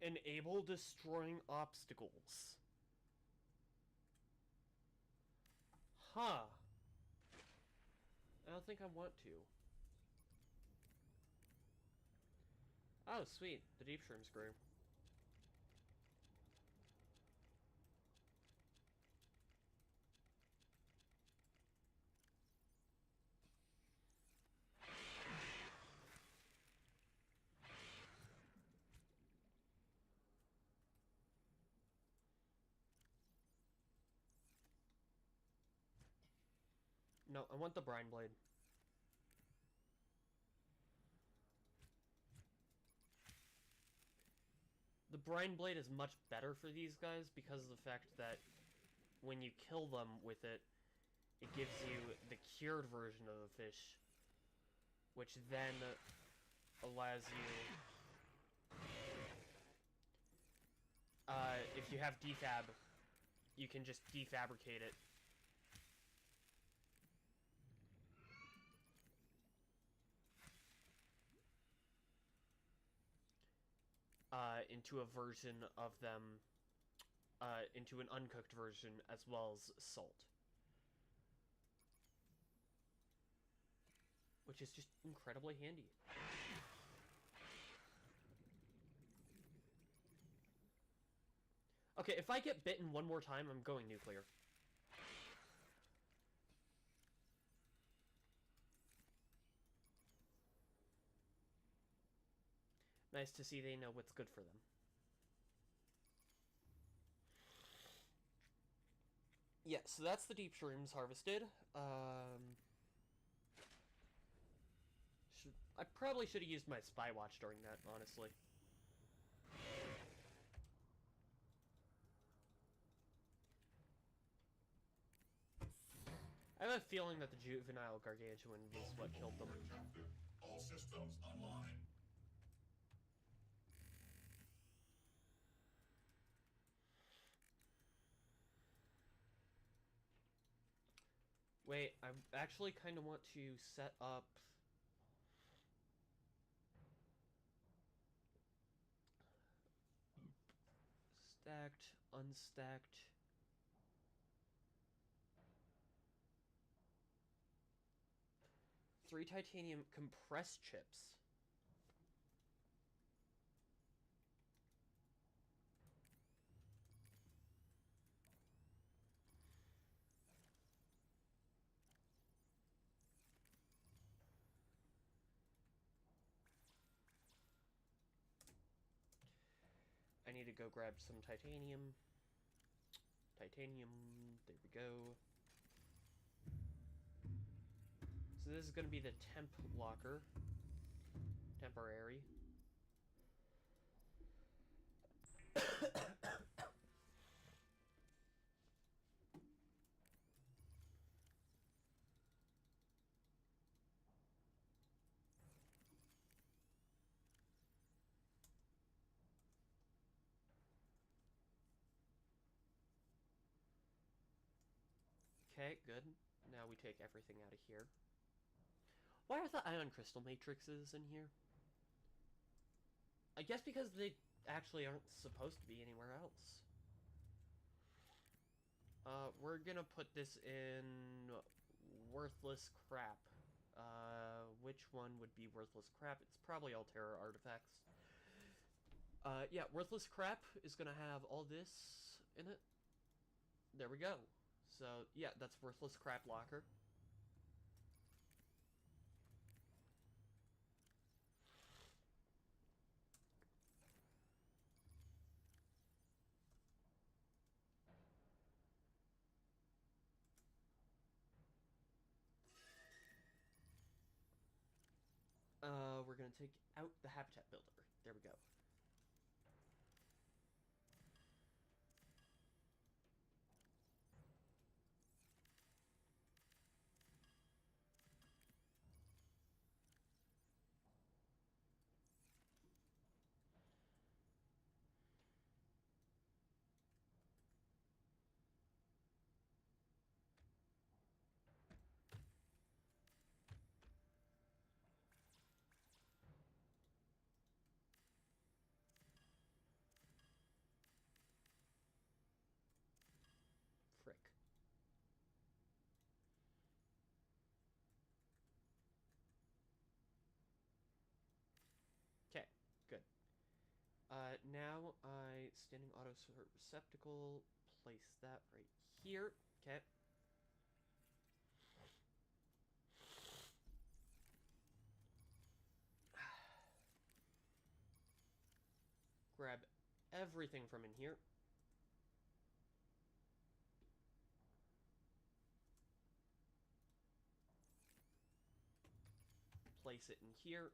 Enable destroying obstacles. Huh. I don't think I want to. Oh, sweet. The deep shrimps grew. No, I want the brine blade. The brine blade is much better for these guys because of the fact that when you kill them with it, it gives you the cured version of the fish, which then allows you, if you have defab, you can just defabricate it. Into a version of them, into an uncooked version as well as salt. Which is just incredibly handy. Okay, if I get bitten one more time, I'm going nuclear. Nice to see they know what's good for them. Yeah, so that's the deep shrooms harvested. I probably should have used my spy watch during that, honestly. I have a feeling that the juvenile gargantuan was what killed them. Captive. All systems online. Wait, I actually kind of want to set up... Stacked, unstacked... 3 titanium compressed chips. need to go grab some titanium. Titanium, there we go. So this is going to be the temp locker. Temporary. Okay, good. Now we take everything out of here. Why are the ion crystal matrices in here? I guess because they actually aren't supposed to be anywhere else. We're gonna put this in worthless crap. Which one would be worthless crap? It's probably Altera artifacts. Yeah, worthless crap is gonna have all this in it. There we go. So, yeah, that's worthless crap locker. We're gonna take out the habitat builder. There we go. Frick. Okay, good. Now standing auto receptacle, place that right here. Okay. Grab everything from in here. Place it in here.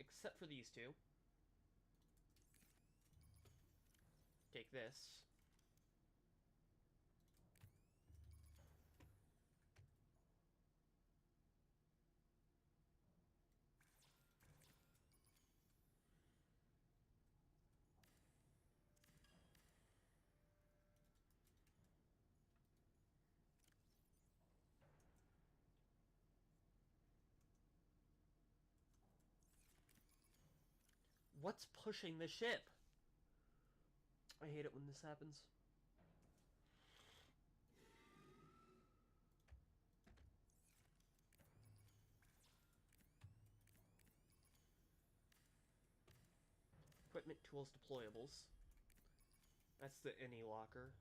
Except for these two. Take this. What's pushing the ship? I hate it when this happens. Equipment, tools, deployables. That's the any locker.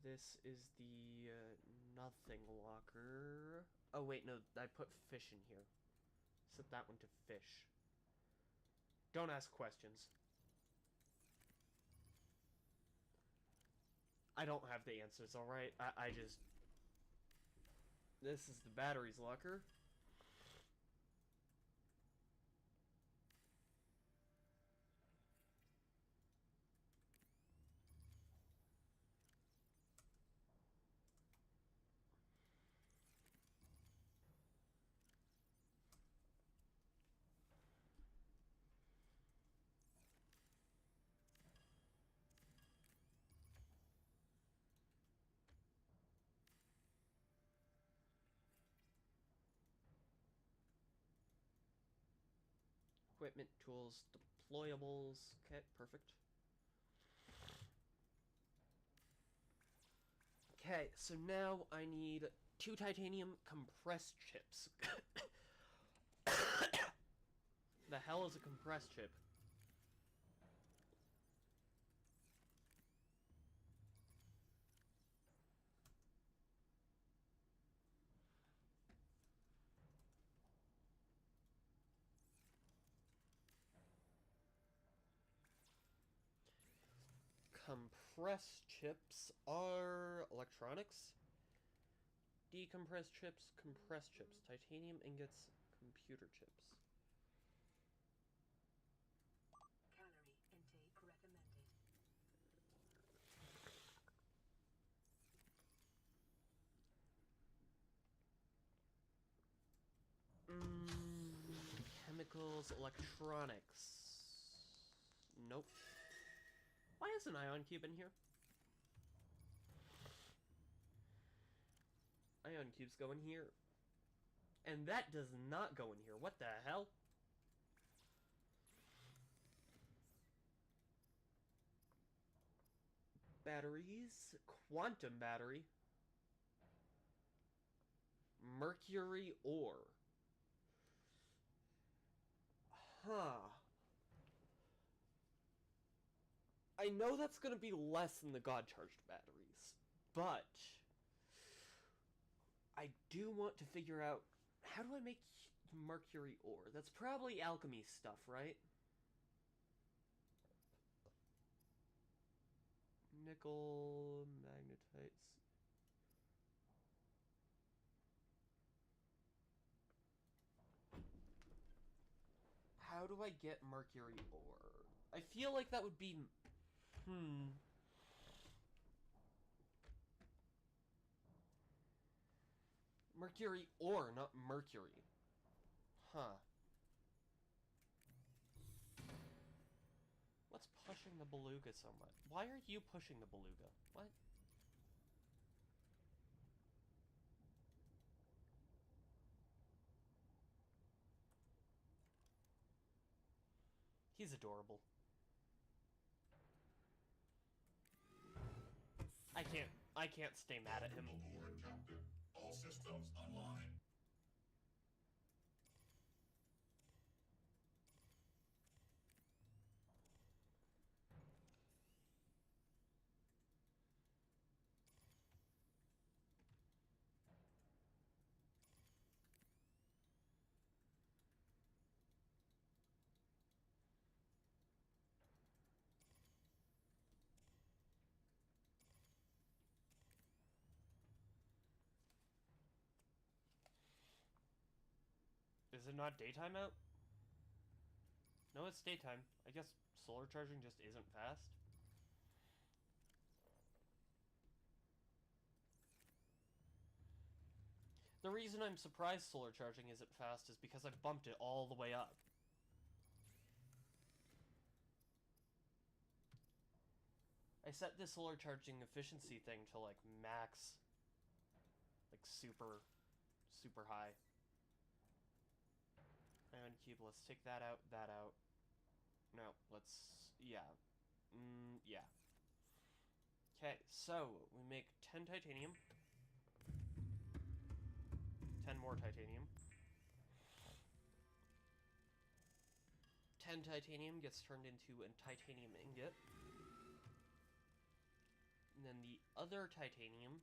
This is the nothing locker. Oh wait, no, I put fish in here. Set that one to fish. Don't ask questions. I don't have the answers, alright? I just... This is the batteries locker. Equipment, tools, deployables. Okay, perfect. Okay, so now I need 2 titanium compressed chips. The hell is a compressed chip? compressed chips are electronics. Decompressed chips, compressed chips, titanium ingots, computer chips. Calorie intake recommended. Chemicals, electronics. Nope. Why is an ion cube in here? Ion cubes go in here. And that does not go in here. What the hell? Batteries. Quantum battery. Mercury ore. Huh. I know that's gonna be less than the God-charged batteries, but I do want to figure out, how do I make mercury ore? That's probably alchemy stuff, right? Nickel, magnetites. How do I get mercury ore? I feel like that would be... Mercury ore, not mercury. Huh. What's pushing the beluga so much? Why are you pushing the beluga? What? He's adorable. I can't stay mad at him. Aboard, Captain. All systems online. Is it not daytime out? No, it's daytime. I guess solar charging just isn't fast. The reason I'm surprised solar charging isn't fast is because I've bumped it all the way up. I set this solar charging efficiency thing to like max. Like super high. Ion cube, let's take that out, No, let's, yeah. Yeah. Okay, so, we make 10 titanium. 10 more titanium. 10 titanium gets turned into a titanium ingot. And then the other titanium...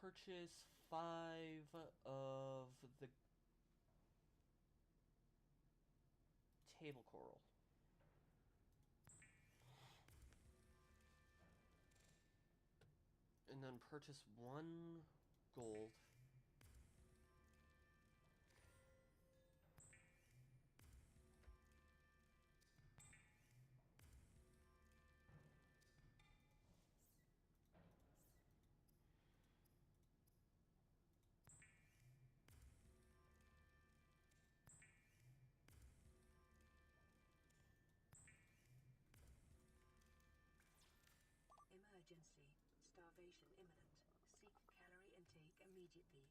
purchase 5 of the table coral. And then purchase 1 gold. Emergency. Starvation imminent. Seek calorie intake immediately.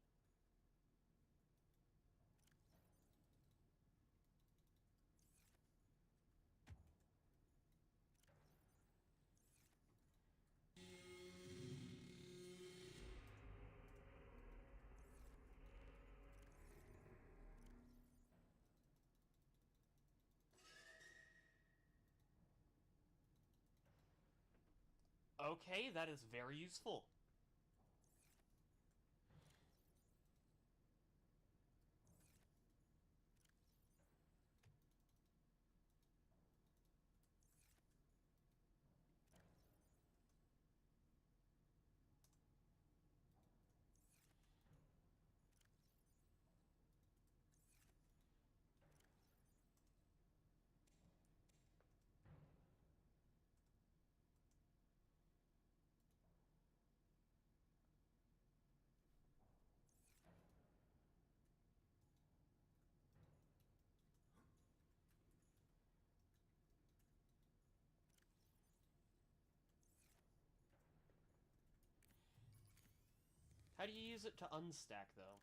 Okay, that is very useful. How do you use it to unstack, though?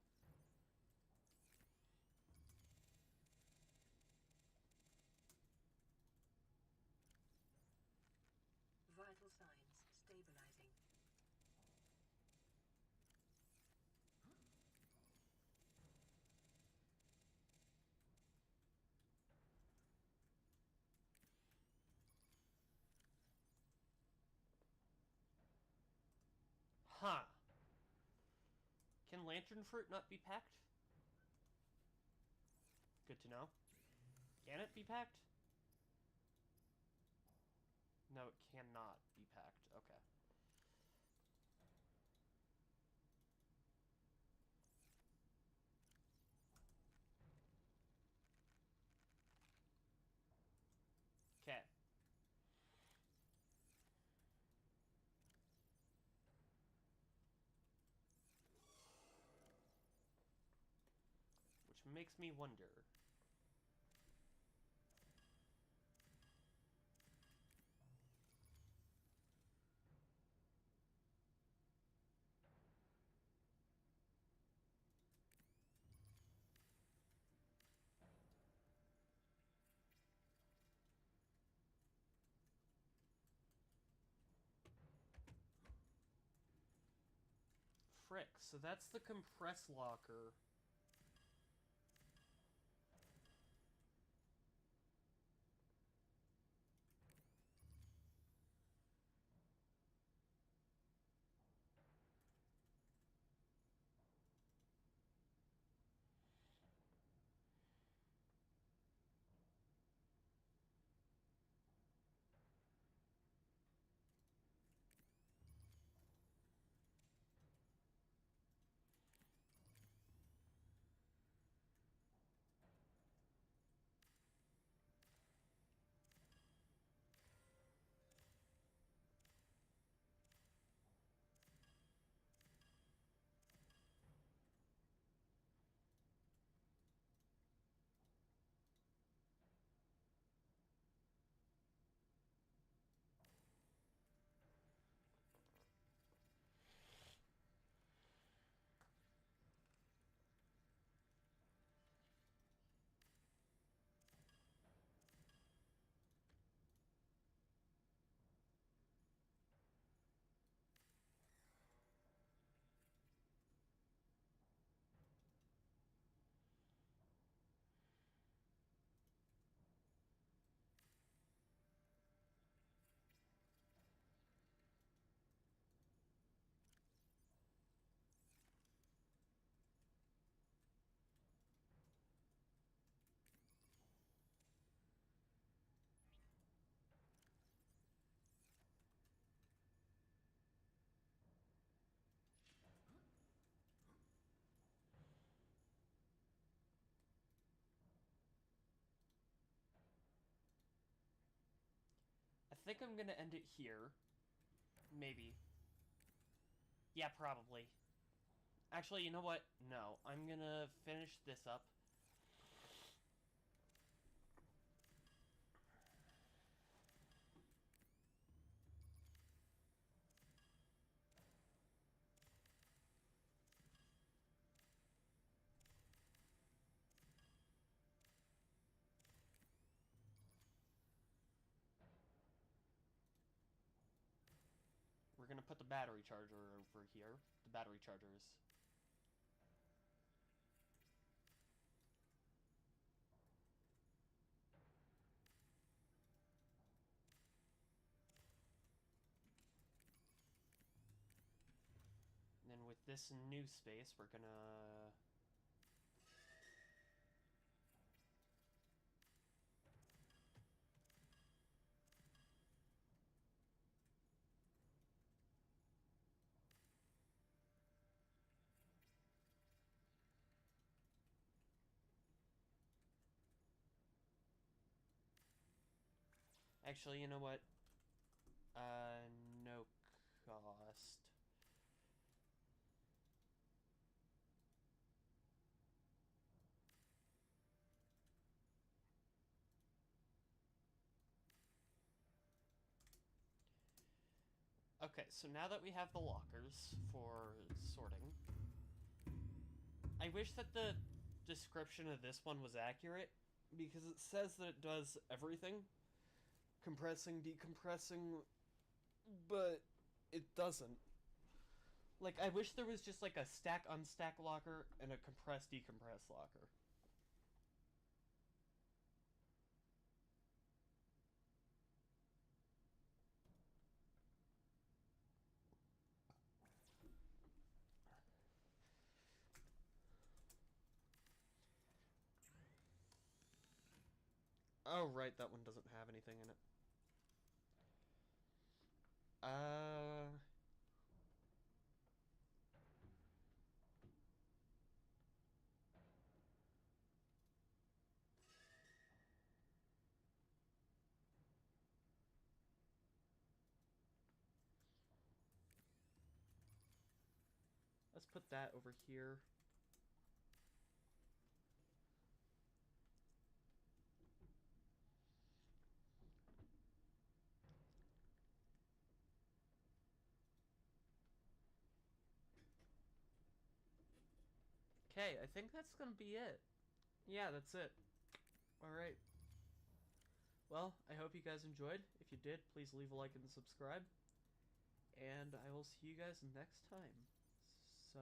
Vital signs stabilizing. Huh. Can lantern fruit not be packed? Good to know. Can it be packed? No, it cannot be packed. Okay. Okay. Which makes me wonder. Frick, so that's the compress locker. I think I'm gonna end it here. Maybe. Yeah, probably. Actually, you know what? No, I'm gonna finish this up. We're gonna put the battery charger over here. The battery chargers. this new space, we're gonna... Actually, you know what? No cost. Okay, so now that we have the lockers for sorting, I wish that the description of this one was accurate, because it says that it does everything. Compressing, decompressing, but it doesn't. Like, I wish there was just like a stack unstack locker and a compress decompress locker. Oh, right, that one doesn't have anything in it. Let's put that over here. Okay, I think that's gonna be it. Yeah, that's it. Alright. Well, I hope you guys enjoyed. If you did, please leave a like and subscribe. And I will see you guys next time. So...